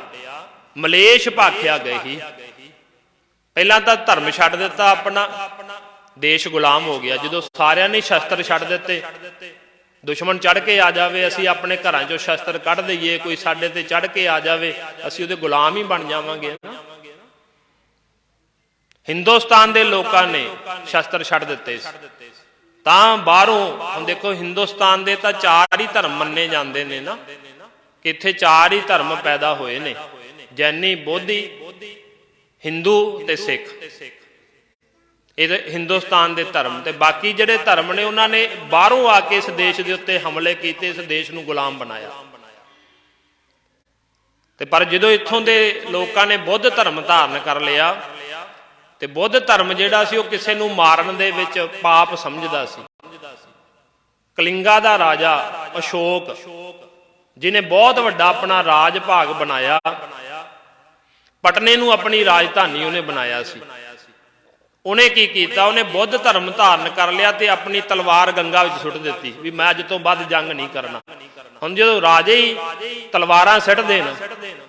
ਮਲੇਸ਼ ਭਾਖਿਆ ਗਈ। ਪਹਿਲਾਂ ਤਾਂ ਧਰਮ ਛੱਡ ਦਿੱਤਾ, ਆਪਣਾ ਦੇਸ਼ ਗੁਲਾਮ ਹੋ ਗਿਆ। ਜਦੋਂ ਸਾਰਿਆਂ ਨੇ ਸ਼ਸਤਰ ਛੱਡ ਦਿੱਤੇ, ਦੁਸ਼ਮਣ ਚੜ੍ਹ ਕੇ ਆ ਜਾਵੇ, ਅਸੀਂ ਆਪਣੇ ਘਰਾਂ ਚੋਂ ਸ਼ਸਤਰ ਕੱਢ ਦਈਏ, ਕੋਈ ਸਾਡੇ ਤੇ ਚੜ੍ਹ ਕੇ ਆ ਜਾਵੇ, ਅਸੀਂ ਉਹਦੇ ਗੁਲਾਮ ਹੀ ਬਣ ਜਾਵਾਂਗੇ ਨਾ। ਹਿੰਦੁਸਤਾਨ ਦੇ ਲੋਕਾਂ ਨੇ ਸ਼ਸਤਰ ਛੱਡ ਦਿੱਤੇ ਸੀ, ਤਾਂ ਬਾਹਰੋਂ ਹੁਣ ਦੇਖੋ, ਹਿੰਦੁਸਤਾਨ ਦੇ ਤਾਂ 4 ਹੀ ਧਰਮ ਮੰਨੇ ਜਾਂਦੇ ਨੇ ਨਾ, ਕਿ ਇੱਥੇ 4 ਹੀ ਧਰਮ ਪੈਦਾ ਹੋਏ ਨੇ, ਜੈਨੀ, ਬੋਧੀ, ਹਿੰਦੂ ਤੇ ਸਿੱਖ। ਇਹ ਹਿੰਦੁਸਤਾਨ ਦੇ ਧਰਮ, ਤੇ ਬਾਕੀ ਜਿਹੜੇ ਧਰਮ ਨੇ ਉਹਨਾਂ ਨੇ ਬਾਹਰੋਂ ਆ ਕੇ ਇਸ ਦੇਸ਼ ਦੇ ਉੱਤੇ ਹਮਲੇ ਕੀਤੇ, ਇਸ ਦੇਸ਼ ਨੂੰ ਗੁਲਾਮ ਬਣਾਇਆ। ਤੇ ਪਰ ਜਦੋਂ ਇੱਥੋਂ ਦੇ ਲੋਕਾਂ ਨੇ ਬੁੱਧ ਧਰਮ ਧਾਰਨ ਕਰ ਲਿਆ, ਤੇ ਬੁੱਧ ਧਰਮ ਜਿਹੜਾ ਸੀ ਉਹ ਕਿਸੇ ਨੂੰ ਮਾਰਨ ਦੇ ਵਿੱਚ ਪਾਪ ਸਮਝਦਾ ਸੀ। ਕਲਿੰਗਾ ਦਾ ਰਾਜਾ ਅਸ਼ੋਕ, ਜਿਹਨੇ ਬਹੁਤ ਵੱਡਾ ਆਪਣਾ ਰਾਜ ਭਾਗ ਬਣਾਇਆ, ਪਟਨੇ ਨੂੰ ਆਪਣੀ ਰਾਜਧਾਨੀ ਉਹਨੇ ਬਣਾਇਆ ਸੀ। ਉਹਨੇ ਕੀ ਕੀਤਾ? ਉਹਨੇ ਬੁੱਧ ਧਰਮ ਧਾਰਨ ਕਰ ਲਿਆ ਤੇ ਆਪਣੀ ਤਲਵਾਰ ਗੰਗਾ ਵਿੱਚ ਸੁੱਟ ਦਿੱਤੀ, ਵੀ ਮੈਂ ਅੱਜ ਤੋਂ ਬਾਅਦ ਜੰਗ ਨਹੀਂ ਕਰਨਾ। ਹੁਣ ਜਦੋਂ ਰਾਜੇ ਹੀ ਤਲਵਾਰਾਂ ਸਿੱਟ ਦੇਣ,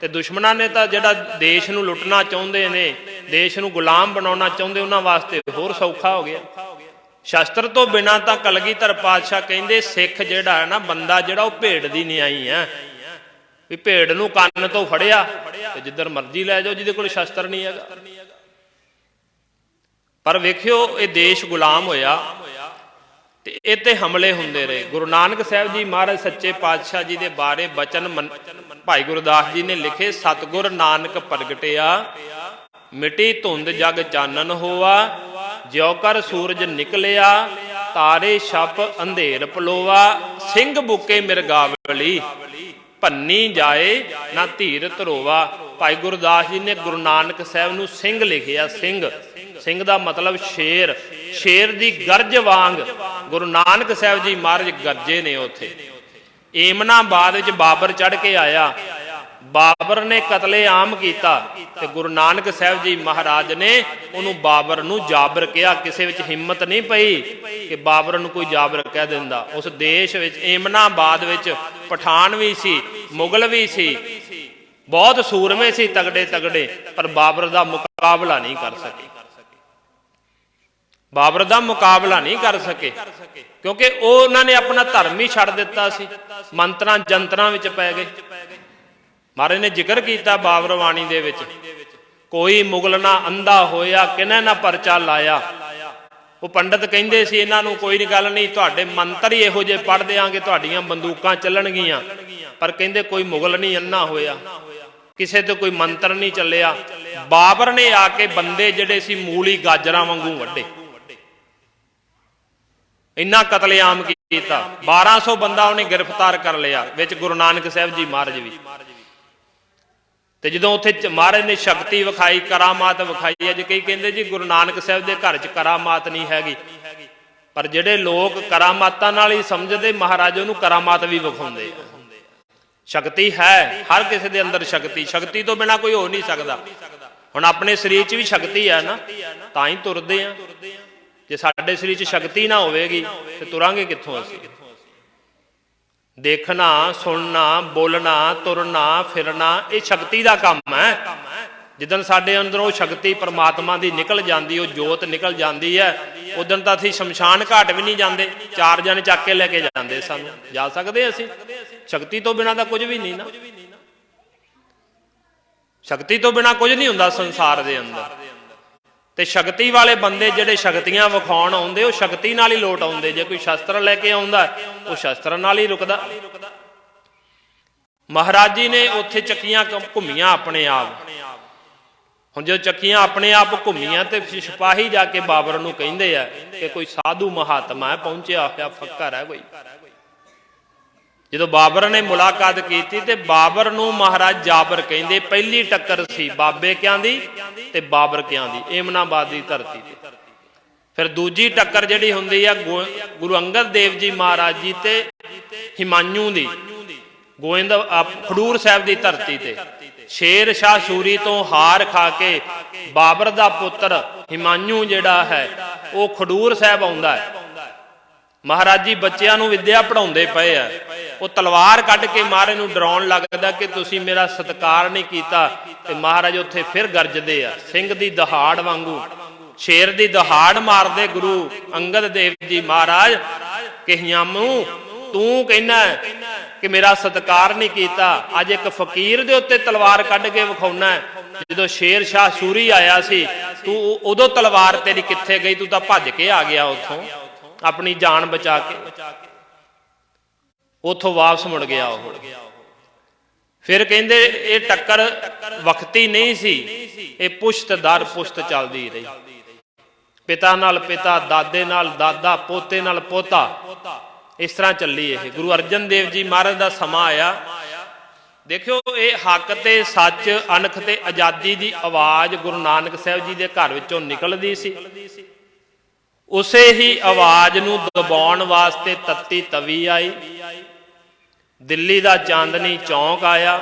ਤੇ ਦੁਸ਼ਮਣਾਂ ਨੇ ਤਾਂ ਜਿਹੜਾ ਦੇਸ਼ ਨੂੰ ਲੁੱਟਣਾ ਚਾਹੁੰਦੇ ਨੇ, ਦੇਸ਼ ਨੂੰ ਗੁਲਾਮ ਬਣਾਉਣਾ ਚਾਹੁੰਦੇ, ਉਹਨਾਂ ਵਾਸਤੇ ਹੋਰ ਸੌਖਾ ਹੋ ਗਿਆ। ਸ਼ਸਤਰ ਤੋਂ ਬਿਨਾਂ ਤਾਂ ਕਲਗੀਧਰ ਪਾਤਸ਼ਾਹ ਕਹਿੰਦੇ ਸਿੱਖ ਜਿਹੜਾ ਹੈ ਨਾ, ਬੰਦਾ ਜਿਹੜਾ, ਉਹ ਭੇਡ ਦੀ ਨਿਆਈ ਹੈ। ਵੀ ਭੇਡ ਨੂੰ ਕੰਨ ਤੋਂ ਫੜਿਆ ਤੇ ਜਿੱਧਰ ਮਰਜ਼ੀ ਲੈ ਜਾਓ, ਜਿਹਦੇ ਕੋਲ ਸ਼ਸਤਰ ਨਹੀਂ ਹੈਗਾ। ਪਰ ਵੇਖਿਓ, ਇਹ ਦੇਸ਼ ਗੁਲਾਮ ਹੋਇਆ ਤੇ ਇਹ ਤੇ ਹਮਲੇ ਹੁੰਦੇ ਰਹੇ। ਗੁਰੂ ਨਾਨਕ ਸਾਹਿਬ ਜੀ ਮਹਾਰਾਜ ਸੱਚੇ ਪਾਤਸ਼ਾਹ ਜੀ ਦੇ ਬਾਰੇ ਬਚਨ ਭਾਈ ਗੁਰਦਾਸ ਜੀ ਨੇ ਲਿਖੇ, ਸਤਿਗੁਰ ਨਾਨਕ ਪ੍ਰਗਟਿਆ, ਮਿਟੀ ਧੁੰਦ ਜਗ ਚਾਨਣ ਹੋਆ, ਜਿਉ ਕਰ ਸੂਰਜ ਨਿਕਲਿਆ, ਤਾਰੇ ਛਪ ਅੰਧੇਰ ਪਲੋਵਾ, ਸਿੰਘ ਬੁਕੇ ਮਿਰਗਾਵਲੀ, ਭੰਨੀ ਜਾਏ ਨਾ ਧੀਰ ਧਰੋਵਾ। ਭਾਈ ਗੁਰਦਾਸ ਜੀ ਨੇ ਗੁਰੂ ਨਾਨਕ ਸਾਹਿਬ ਨੂੰ ਸਿੰਘ ਲਿਖਿਆ। ਸਿੰਘ ਦਾ ਮਤਲਬ ਸ਼ੇਰ, ਸ਼ੇਰ ਦੀ ਗਰਜ ਵਾਂਗ ਗੁਰੂ ਨਾਨਕ ਸਾਹਿਬ ਜੀ ਮਹਾਰਾਜ ਗਰਜੇ ਨੇ। ਉੱਥੇ ਏਮਨਾਬਾਦ ਵਿੱਚ ਬਾਬਰ ਚੜ੍ਹ ਕੇ ਆਇਆ, ਬਾਬਰ ਨੇ ਕਤਲੇ ਆਮ ਕੀਤਾ, ਤੇ ਗੁਰੂ ਨਾਨਕ ਸਾਹਿਬ ਜੀ ਮਹਾਰਾਜ ਨੇ ਉਹਨੂੰ ਬਾਬਰ ਨੂੰ ਜਾਬਰ ਕਿਹਾ। ਕਿਸੇ ਵਿੱਚ ਹਿੰਮਤ ਨਹੀਂ ਪਈ ਕਿ ਬਾਬਰ ਨੂੰ ਕੋਈ ਜਾਬਰ ਕਹਿ ਦਿੰਦਾ। ਉਸ ਦੇਸ਼ ਵਿੱਚ ਏਮਨਾਬਾਦ ਵਿੱਚ ਪਠਾਨ ਵੀ ਸੀ, ਮੁਗਲ ਵੀ ਸੀ, ਬਹੁਤ ਸੂਰਮੇ ਸੀ, ਤਗੜੇ ਤਗੜੇ, ਪਰ ਬਾਬਰ ਦਾ ਮੁਕਾਬਲਾ ਨਹੀਂ ਕਰ ਸਕੇ। ਬਾਬਰ ਦਾ ਮੁਕਾਬਲਾ ਨਹੀਂ ਕਰ ਸਕੇ, ਕਿਉਂਕਿ ਉਹਨਾਂ ਨੇ ਆਪਣਾ ਧਰਮ ਹੀ ਛੱਡ ਦਿੱਤਾ ਸੀ, ਮੰਤਰਾਂ ਜੰਤਰਾਂ ਵਿੱਚ ਪੈ ਗਏ। ਮਹਾਰਾਜ ਨੇ ਜ਼ਿਕਰ ਕੀਤਾ ਬਾਬਰ ਬਾਣੀ ਦੇ ਵਿੱਚ, ਕੋਈ ਮੁਗਲ ਨਾ ਅੰਧਾ ਹੋਇਆ, ਕਿਨੇ ਨਾ ਪਰਚਾ ਲਾਇਆ। ਉਹ ਪੰਡਤ ਕਹਿੰਦੇ ਸੀ ਇਹਨਾਂ ਨੂੰ, ਕੋਈ ਗੱਲ ਨਹੀਂ, ਤੁਹਾਡੇ ਮੰਤਰ ਹੀ ਇਹੋ ਜਿਹੇ ਪੜ੍ਹ ਦਿਆਂਗੇ, ਤੁਹਾਡੀਆਂ ਬੰਦੂਕਾਂ ਚੱਲਣਗੀਆਂ। ਪਰ ਕਹਿੰਦੇ ਕੋਈ ਮੁਗਲ ਨਹੀਂ ਅੰਨਾ ਹੋਇਆ, ਕਿਸੇ ਤੇ ਕੋਈ ਮੰਤਰ ਨਹੀਂ ਚੱਲਿਆ। ਬਾਬਰ ਨੇ ਆ ਕੇ ਬੰਦੇ ਜਿਹੜੇ ਸੀ ਮੂਲੀ ਗਾਜਰਾਂ ਵਾਂਗੂ ਵੱਢੇ, ਇੰਨਾ ਕਤਲੇਆਮ ਕੀਤਾ। 1200 ਬੰਦਾ ਉਹਨੇ ਗ੍ਰਿਫਤਾਰ ਕਰ ਲਿਆ, ਵਿੱਚ ਗੁਰੂ ਨਾਨਕ ਸਾਹਿਬ ਜੀ ਮਹਾਰਾਜ ਵੀ। ਤੇ ਜਦੋਂ ਉੱਥੇ ਮਹਾਰਾਜ ਨੇ ਸ਼ਕਤੀ ਵਿਖਾਈ, ਕਰਾਮਾਤ ਵਿਖਾਈ। ਅੱਜ ਕਈ ਕਹਿੰਦੇ ਜੀ ਗੁਰੂ ਨਾਨਕ ਸਾਹਿਬ ਦੇ ਘਰ 'ਚ ਕਰਾਮਾਤ ਨਹੀਂ ਹੈਗੀ, ਪਰ ਜਿਹੜੇ ਲੋਕ ਕਰਾਮਾਤਾਂ ਨਾਲ ਹੀ ਸਮਝਦੇ, ਮਹਾਰਾਜ ਉਹਨੂੰ ਕਰਾਮਾਤ ਵੀ ਵਿਖਾਉਂਦੇ ਆ। ਸ਼ਕਤੀ ਹੈ ਹਰ ਕਿਸੇ ਦੇ ਅੰਦਰ, ਸ਼ਕਤੀ ਤੋਂ ਬਿਨਾਂ ਕੋਈ ਹੋ ਨਹੀਂ ਸਕਦਾ। ਹੁਣ ਆਪਣੇ ਸਰੀਰ 'ਚ ਵੀ ਸ਼ਕਤੀ ਹੈ ਨਾ, ਤਾਂ ਹੀ ਤੁਰਦੇ ਆ। ਜੇ ਸਾਡੇ ਸਰੀਰ 'ਚ ਸ਼ਕਤੀ ਨਾ ਹੋਵੇਗੀ ਤੇ ਤੁਰਾਂਗੇ ਕਿੱਥੋਂ ਅਸੀਂ? ਦੇਖਣਾ, ਸੁਣਨਾ, ਬੋਲਣਾ, ਤੁਰਨਾ, ਫਿਰਨਾ, ਇਹ ਸ਼ਕਤੀ ਦਾ ਕੰਮ ਹੈ। ਜਿੱਦਣ ਸਾਡੇ ਅੰਦਰੋਂ ਸ਼ਕਤੀ ਪਰਮਾਤਮਾ ਦੀ ਨਿਕਲ ਜਾਂਦੀ, ਉਹ ਜੋਤ ਨਿਕਲ ਜਾਂਦੀ ਹੈ, ਉਦੋਂ ਤਾਂ ਅਸੀਂ ਸ਼ਮਸ਼ਾਨ ਘਾਟ ਵੀ ਨਹੀਂ ਜਾਂਦੇ। 4 ਜਣੇ ਚੱਕ ਕੇ ਲੈ ਕੇ ਜਾਂਦੇ ਸਾਨੂੰ। ਜਾ ਸਕਦੇ ਅਸੀਂ? ਸ਼ਕਤੀ ਤੋਂ ਬਿਨਾਂ ਤਾਂ ਕੁਝ ਵੀ ਨਹੀਂ ਨਾ। ਸ਼ਕਤੀ ਤੋਂ ਬਿਨਾਂ ਕੁਝ ਨਹੀਂ ਹੁੰਦਾ ਸੰਸਾਰ ਦੇ ਅੰਦਰ। ਤੇ ਸ਼ਕਤੀ ਵਾਲੇ ਬੰਦੇ ਜਿਹੜੇ ਸ਼ਕਤੀਆਂ ਵਿਖਾਉਣ ਆਉਂਦੇ, ਉਹ ਸ਼ਕਤੀ ਨਾਲ ਹੀ ਲੋਟ ਆਉਂਦੇ। ਜੇ ਕੋਈ ਸ਼ਸਤਰ ਲੈ ਕੇ ਆਉਂਦਾ, ਉਹ ਸ਼ਸਤਰ ਨਾਲ ਹੀ ਰੁਕਦਾ। ਮਹਾਰਾਜ ਜੀ ਨੇ ਉੱਥੇ ਚੱਕੀਆਂ ਘੁੰਮੀਆਂ ਆਪਣੇ ਆਪ। ਹੁਣ ਜਦੋਂ ਚੱਕੀਆਂ ਆਪਣੇ ਆਪ ਘੁੰਮੀਆਂ ਤੇ ਸਿਪਾਹੀ ਜਾ ਕੇ ਬਾਬਰ ਨੂੰ ਕਹਿੰਦੇ ਆ ਕਿ ਕੋਈ ਸਾਧੂ ਮਹਾਤਮਾ ਹੈ, ਪਹੁੰਚਿਆ ਹੋਇਆ ਫੱਕਰ ਹੈ ਕੋਈ। ਜਦੋਂ ਬਾਬਰ ਨੇ ਮੁਲਾਕਾਤ ਕੀਤੀ ਤੇ ਬਾਬਰ ਨੂੰ ਮਹਾਰਾਜ ਜਾਬਰ ਕਹਿੰਦੇ। ਪਹਿਲੀ ਟੱਕਰ ਸੀ ਬਾਬੇ ਕਿਆਂ ਦੀ ਤੇ ਬਾਬਰ ਕਿਆਂ ਦੀ, ਏਮਨਾਬਾਦ ਦੀ ਧਰਤੀ ਤੇ। ਫਿਰ ਦੂਜੀ ਟੱਕਰ ਜਿਹੜੀ ਹੁੰਦੀ ਆ ਗੁਰੂ ਅੰਗਦ ਦੇਵ ਜੀ ਮਹਾਰਾਜ ਜੀ ਤੇ ਹਿਮਾਯੂ ਦੀ, ਗੋਇੰਦ ਖਡੂਰ ਸਾਹਿਬ ਦੀ ਧਰਤੀ ਤੇ। ਸ਼ੇਰ ਸ਼ਾਹ ਸੂਰੀ ਤੋਂ ਹਾਰ ਖਾ ਕੇ ਬਾਬਰ ਦਾ ਪੁੱਤਰ ਹਿਮਾਯੂ ਜਿਹੜਾ ਹੈ ਉਹ ਖਡੂਰ ਸਾਹਿਬ ਆਉਂਦਾ ਹੈ। ਮਹਾਰਾਜ ਜੀ ਬੱਚਿਆਂ ਨੂੰ ਵਿਦਿਆ ਪੜਾਉਂਦੇ ਪਏ ਆ। ਉਹ ਤਲਵਾਰ ਕੱਢ ਕੇ ਮਹਾਰਾਜ ਨੂੰ ਡਰਾਉਣ ਲੱਗਦਾ ਕਿ ਤੁਸੀਂ ਮੇਰਾ ਸਤਿਕਾਰ ਨਹੀਂ ਕੀਤਾ। ਤੇ ਮਹਾਰਾਜ ਉੱਥੇ ਫਿਰ ਗਰਜਦੇ ਆ, ਸਿੰਘ ਦੀ ਦਹਾੜ ਵਾਂਗੂ, ਸ਼ੇਰ ਦੀ ਦਹਾੜ ਮਾਰਦੇ ਗੁਰੂ ਅੰਗਦ ਦੇਵ ਜੀ ਮਹਾਰਾਜ ਕਿ ਹਿਮਾਯੂ ਤੂੰ ਕਹਿੰਦਾ ਕਿ ਮੇਰਾ ਸਤਿਕਾਰ ਨਹੀਂ ਕੀਤਾ, ਅੱਜ ਇੱਕ ਫਕੀਰ ਦੇ ਉੱਤੇ ਤਲਵਾਰ ਕੱਢ ਕੇ ਵਿਖਾਉਣਾ। ਜਦੋਂ ਸ਼ੇਰ ਸ਼ਾਹ ਸੂਰੀ ਆਇਆ ਸੀ, ਤੂੰ ਉਦੋਂ ਤਲਵਾਰ ਤੇਰੀ ਕਿੱਥੇ ਗਈ? ਤੂੰ ਤਾਂ ਭੱਜ ਕੇ ਆ ਗਿਆ ਉੱਥੋਂ, ਆਪਣੀ ਜਾਨ ਬਚਾ ਕੇ ਉੱਥੋਂ ਵਾਪਸ ਮੁੜ ਗਿਆ ਉਹ। ਫਿਰ ਕਹਿੰਦੇ ਇਹ ਟੱਕਰ ਵਕਤੀ ਨਹੀਂ ਸੀ, ਇਹ ਪੁਸ਼ਤ ਦਰ ਪੁਸ਼ਤ ਚੱਲਦੀ ਰਹੀ। ਪਿਤਾ ਨਾਲ ਪਿਤਾ, ਦਾਦੇ ਨਾਲ ਦਾਦਾ, ਪੋਤੇ ਨਾਲ ਪੋਤਾ, ਇਸ ਤਰ੍ਹਾਂ ਚੱਲੀ ਇਹ। ਗੁਰੂ ਅਰਜਨ ਦੇਵ ਜੀ ਮਹਾਰਾਜ ਦਾ ਸਮਾਂ ਆਇਆ। ਦੇਖਿਓ ਇਹ ਹੱਕ ਤੇ ਸੱਚ, ਅਣਖ ਤੇ ਆਜ਼ਾਦੀ ਦੀ ਆਵਾਜ਼ ਗੁਰੂ ਨਾਨਕ ਸਾਹਿਬ ਜੀ ਦੇ ਘਰ ਵਿੱਚੋਂ ਨਿਕਲਦੀ ਸੀ। ਉਸੇ ਹੀ ਆਵਾਜ਼ ਨੂੰ ਦਬਾਉਣ ਵਾਸਤੇ ਤੱਤੀ ਤਵੀ ਆਈ, ਦਿੱਲੀ ਦਾ ਚਾਂਦਨੀ ਚੌਂਕ ਆਇਆ,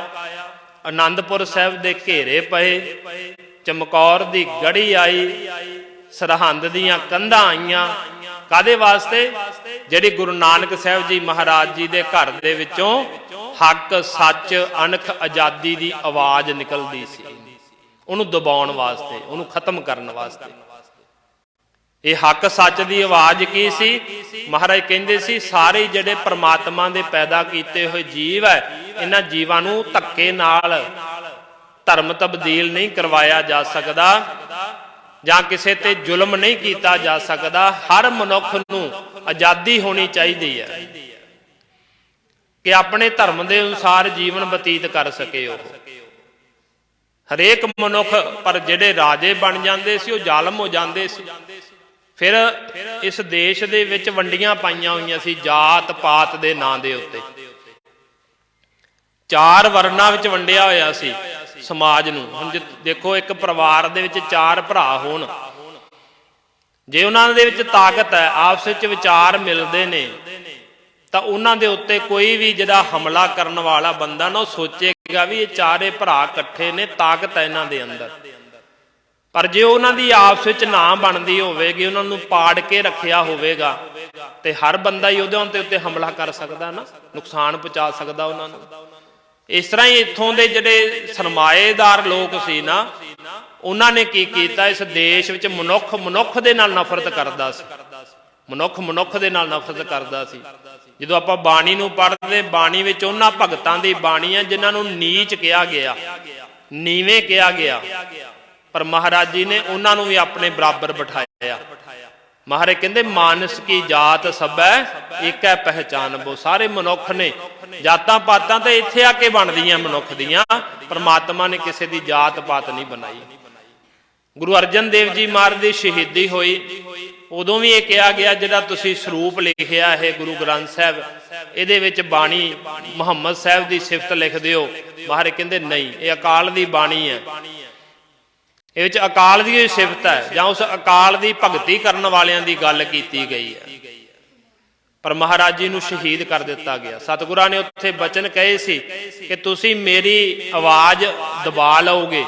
ਆਨੰਦਪੁਰ ਸਾਹਿਬ ਦੇ ਘੇਰੇ ਪਏ, ਚਮਕੌਰ ਦੀ ਗੜੀ ਆਈ, ਸਰਹੰਦ ਦੀਆਂ ਕੰਧਾਂ ਆਈਆਂ। ਕਾਹਦੇ ਵਾਸਤੇ? ਜਿਹੜੀ ਗੁਰੂ ਨਾਨਕ ਸਾਹਿਬ ਜੀ ਮਹਾਰਾਜ ਜੀ ਦੇ ਘਰ ਦੇ ਵਿੱਚੋਂ ਹੱਕ ਸੱਚ ਅਣਖ ਆਜ਼ਾਦੀ ਦੀ ਆਵਾਜ਼ ਨਿਕਲਦੀ ਸੀ, ਉਹਨੂੰ ਦਬਾਉਣ ਵਾਸਤੇ, ਉਹਨੂੰ ਖਤਮ ਕਰਨ ਵਾਸਤੇ। ਇਹ ਹੱਕ ਸੱਚ ਦੀ ਆਵਾਜ਼ ਕੀ ਸੀ? ਮਹਾਰਾਜ ਕਹਿੰਦੇ ਸੀ ਸਾਰੇ ਜਿਹੜੇ ਪ੍ਰਮਾਤਮਾ ਦੇ ਪੈਦਾ ਕੀਤੇ ਹੋਏ ਜੀਵ ਹੈ, ਇਹਨਾਂ ਜੀਵਾਂ ਨੂੰ ਧੱਕੇ ਨਾਲ ਧਰਮ ਤਬਦੀਲ ਨਹੀਂ ਕਰਵਾਇਆ ਜਾ ਸਕਦਾ, ਜਾਂ ਕਿਸੇ ਤੇ ਜ਼ੁਲਮ ਨਹੀਂ ਕੀਤਾ ਜਾ ਸਕਦਾ। ਹਰ ਮਨੁੱਖ ਨੂੰ ਆਜ਼ਾਦੀ ਹੋਣੀ ਚਾਹੀਦੀ ਹੈ ਕਿ ਆਪਣੇ ਧਰਮ ਦੇ ਅਨੁਸਾਰ ਜੀਵਨ ਬਤੀਤ ਕਰ ਸਕੇ ਉਹ ਹਰੇਕ ਮਨੁੱਖ। ਪਰ ਜਿਹੜੇ ਰਾਜੇ ਬਣ ਜਾਂਦੇ ਸੀ ਉਹ ਜ਼ਾਲਮ ਹੋ ਜਾਂਦੇ ਸੀ। ਫਿਰ ਇਸ ਦੇਸ਼ ਦੇ ਵਿੱਚ ਵੰਡੀਆਂ ਪਾਈਆਂ ਹੋਈਆਂ ਸੀ ਜਾਤ ਪਾਤ ਦੇ ਨਾਂ ਦੇ ਉੱਤੇ। 4 ਵਰਨਾਂ ਵਿੱਚ ਵੰਡਿਆ ਹੋਇਆ ਸੀ ਸਮਾਜ ਨੂੰ। ਹੁਣ ਦੇਖੋ ਇੱਕ ਪਰਿਵਾਰ ਦੇ ਵਿੱਚ 4 ਭਰਾ ਹੋਣ, ਜੇ ਉਹਨਾਂ ਦੇ ਵਿੱਚ ਤਾਕਤ ਹੈ, ਆਪਸ ਵਿੱਚ ਵਿਚਾਰ ਮਿਲਦੇ ਨੇ, ਤਾਂ ਉਹਨਾਂ ਦੇ ਉੱਤੇ ਕੋਈ ਵੀ ਜਿਹੜਾ ਹਮਲਾ ਕਰਨ ਵਾਲਾ ਬੰਦਾ ਨਾ ਉਹ ਸੋਚੇਗਾ ਵੀ ਇਹ 4 ਭਰਾ ਇਕੱਠੇ ਨੇ, ਤਾਕਤ ਹੈ ਇਹਨਾਂ ਦੇ ਅੰਦਰ। ਪਰ ਜੇ ਉਹਨਾਂ ਦੀ ਆਪਸ ਵਿੱਚ ਨਾ ਬਣਦੀ ਹੋਵੇਗੀ, ਉਹਨਾਂ ਨੂੰ ਪਾੜ ਕੇ ਰੱਖਿਆ ਹੋਵੇਗਾ, ਤੇ ਹਰ ਬੰਦਾ ਹੀ ਉਹਦੇ ਉੱਤੇ ਹਮਲਾ ਕਰ ਸਕਦਾ ਨਾ, ਨੁਕਸਾਨ ਪਹੁੰਚਾ ਸਕਦਾ ਉਹਨਾਂ ਨੂੰ। ਇਸ ਤਰ੍ਹਾਂ ਹੀ ਇੱਥੋਂ ਦੇ ਜਿਹੜੇ ਸਰਮਾਏਦਾਰ ਲੋਕ ਸੀ ਨਾ, ਉਹਨਾਂ ਨੇ ਕੀ ਕੀਤਾ? ਇਸ ਦੇਸ਼ ਵਿੱਚ ਮਨੁੱਖ ਦੇ ਨਾਲ ਨਫ਼ਰਤ ਕਰਦਾ ਸੀ, ਮਨੁੱਖ ਦੇ ਨਾਲ ਨਫ਼ਰਤ ਕਰਦਾ ਸੀ। ਜਦੋਂ ਆਪਾਂ ਬਾਣੀ ਨੂੰ ਪੜ੍ਹਦੇ, ਬਾਣੀ ਵਿੱਚ ਉਹਨਾਂ ਭਗਤਾਂ ਦੀ ਬਾਣੀ ਹੈ ਜਿਨ੍ਹਾਂ ਨੂੰ ਨੀਚ ਕਿਹਾ ਗਿਆ, ਨੀਵੇਂ ਕਿਹਾ ਗਿਆ, ਪਰ ਮਹਾਰਾਜ ਜੀ ਨੇ ਉਹਨਾਂ ਨੂੰ ਵੀ ਆਪਣੇ ਬਰਾਬਰ ਬਿਠਾਇਆ। ਮਹਾਰਾਜ ਕਹਿੰਦੇ ਮਾਨਸ ਕੀ ਜਾਤ ਸਭੈ ਏਕੈ ਪਹਿਚਾਨਬੋ। ਸਾਰੇ ਮਨੁੱਖ ਨੇ, ਜਾਤਾਂ ਪਾਤਾਂ ਤਾਂ ਇੱਥੇ ਆ ਕੇ ਬਣਦੀਆਂ ਮਨੁੱਖ ਦੀਆਂ, ਪਰਮਾਤਮਾ ਨੇ ਕਿਸੇ ਦੀ ਜਾਤ ਪਾਤ ਨਹੀਂ ਬਣਾਈ। ਗੁਰੂ ਅਰਜਨ ਦੇਵ ਜੀ ਮਹਾਰਾਜ ਦੀ ਸ਼ਹੀਦੀ ਹੋਈ, ਉਦੋਂ ਵੀ ਇਹ ਕਿਹਾ ਗਿਆ ਜਿਹੜਾ ਤੁਸੀਂ ਸਰੂਪ ਲਿਖਿਆ ਹੈ ਗੁਰੂ ਗ੍ਰੰਥ ਸਾਹਿਬ, ਇਹਦੇ ਵਿੱਚ ਬਾਣੀ ਮੁਹੰਮਦ ਸਾਹਿਬ ਦੀ ਸਿਫਤ ਲਿਖ ਦਿਓ। ਮਹਾਰਾਜ ਕਹਿੰਦੇ ਨਹੀਂ, ਇਹ ਅਕਾਲ ਦੀ ਬਾਣੀ ਹੈ, ਇਹ ਵਿੱਚ ਅਕਾਲ ਦੀ ਸਿਫਤ ਹੈ ਜਾਂ ਉਸ ਅਕਾਲ ਦੀ ਭਗਤੀ ਕਰਨ ਵਾਲਿਆਂ ਦੀ ਗੱਲ ਕੀਤੀ ਗਈ ਹੈ। ਪਰ ਮਹਾਰਾਜ ਜੀ ਨੂੰ ਸ਼ਹੀਦ ਕਰ ਦਿੱਤਾ ਗਿਆ। ਸਤਿਗੁਰਾਂ ਨੇ ਉੱਥੇ ਬਚਨ ਕਹੇ ਸੀ ਕਿ ਤੁਸੀਂ ਮੇਰੀ ਆਵਾਜ਼ ਦਬਾ ਲਓਗੇ,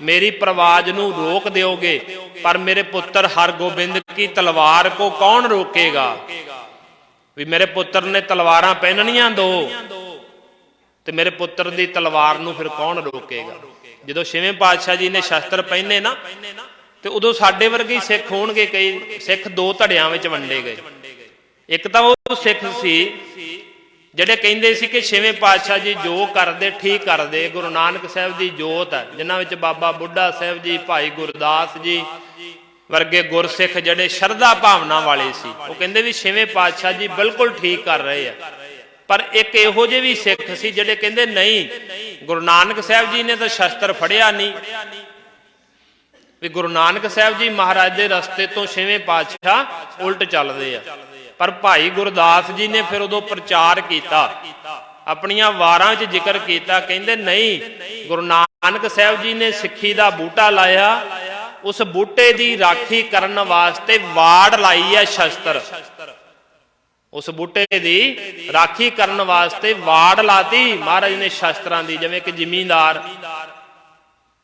ਮੇਰੀ ਪ੍ਰਵਾਜ਼ ਨੂੰ ਰੋਕ ਦਿਓਗੇ, ਪਰ ਮੇਰੇ ਪੁੱਤਰ ਹਰਗੋਬਿੰਦ ਕੀ ਤਲਵਾਰ ਕੋ ਕੌਣ ਰੋਕੇਗਾ। ਵੀ ਮੇਰੇ ਪੁੱਤਰ ਨੇ ਤਲਵਾਰਾਂ ਪਹਿਨਣੀਆਂ ਦੋ, ਤੇ ਮੇਰੇ ਪੁੱਤਰ ਦੀ ਤਲਵਾਰ ਨੂੰ ਫਿਰ ਕੌਣ ਰੋਕੇਗਾ। ਜਦੋਂ ਛੇਵੇਂ ਪਾਤਸ਼ਾਹ ਜੀ ਨੇ ਸ਼ਸਤਰ ਪਹਿਨੇ ਨਾ, ਤੇ ਉਦੋਂ ਸਾਡੇ ਵਰਗੇ ਹੀ ਸਿੱਖ ਹੋਣਗੇ। ਕਈ ਸਿੱਖ ਦੋ ਧੜਿਆਂ ਵਿੱਚ ਵੰਡੇ ਗਏ। ਇੱਕ ਤਾਂ ਉਹ ਸਿੱਖ ਸੀ ਜਿਹੜੇ ਕਹਿੰਦੇ ਸੀ ਕਿ ਛੇਵੇਂ ਪਾਤਸ਼ਾਹ ਜੀ ਜੋ ਕਰਦੇ ਠੀਕ ਕਰਦੇ। ਗੁਰੂ ਨਾਨਕ ਸਾਹਿਬ ਦੀ ਜੋਤ ਹੈ, ਜਿਨ੍ਹਾਂ ਵਿੱਚ ਬਾਬਾ ਬੁੱਢਾ ਸਾਹਿਬ ਜੀ, ਭਾਈ ਗੁਰਦਾਸ ਜੀ ਵਰਗੇ ਗੁਰਸਿੱਖ ਜਿਹੜੇ ਸ਼ਰਧਾ ਭਾਵਨਾ ਵਾਲੇ ਸੀ, ਉਹ ਕਹਿੰਦੇ ਵੀ ਛੇਵੇਂ ਪਾਤਸ਼ਾਹ ਜੀ ਬਿਲਕੁਲ ਠੀਕ ਕਰ ਰਹੇ ਆ। ਪਰ ਇੱਕ ਇਹੋ ਜਿਹੇ ਵੀ ਸਿੱਖ ਸੀ ਜਿਹੜੇ ਕਹਿੰਦੇ ਨਹੀਂ, ਗੁਰੂ ਨਾਨਕ ਸਾਹਿਬ ਜੀ ਨੇ ਤਾਂ ਸ਼ਸਤਰ ਫੜਿਆ ਨਹੀਂ, ਵੀ ਗੁਰੂ ਨਾਨਕ ਸਾਹਿਬ ਜੀ ਮਹਾਰਾਜ ਦੇ ਰਸਤੇ ਤੋਂ ਛੇਵੇਂ ਪਾਤਸ਼ਾਹ ਉਲਟ ਚੱਲਦੇ ਆ। ਪਰ ਭਾਈ ਗੁਰਦਾਸ ਜੀ ਨੇ ਫਿਰ ਉਦੋਂ ਪ੍ਰਚਾਰ ਕੀਤਾ, ਆਪਣੀਆਂ ਵਾਰਾਂ 'ਚ ਜ਼ਿਕਰ ਕੀਤਾ, ਕਹਿੰਦੇ ਨਹੀਂ, ਗੁਰੂ ਨਾਨਕ ਸਾਹਿਬ ਜੀ ਨੇ ਸਿੱਖੀ ਦਾ ਬੂਟਾ ਲਾਇਆ, ਉਸ ਬੂਟੇ ਦੀ ਰਾਖੀ ਕਰਨ ਵਾਸਤੇ ਵਾੜ ਲਾਈ ਹੈ ਸ਼ਸਤਰ। ਉਸ ਬੂਟੇ ਦੀ ਰਾਖੀ ਕਰਨ ਵਾਸਤੇ ਵਾੜ ਲਾਤੀ ਮਹਾਰਾਜ ਨੇ ਸ਼ਸਤਰਾਂ ਦੀ। ਜਿਵੇਂ ਕਿ ਜ਼ਿਮੀਂਦਾਰ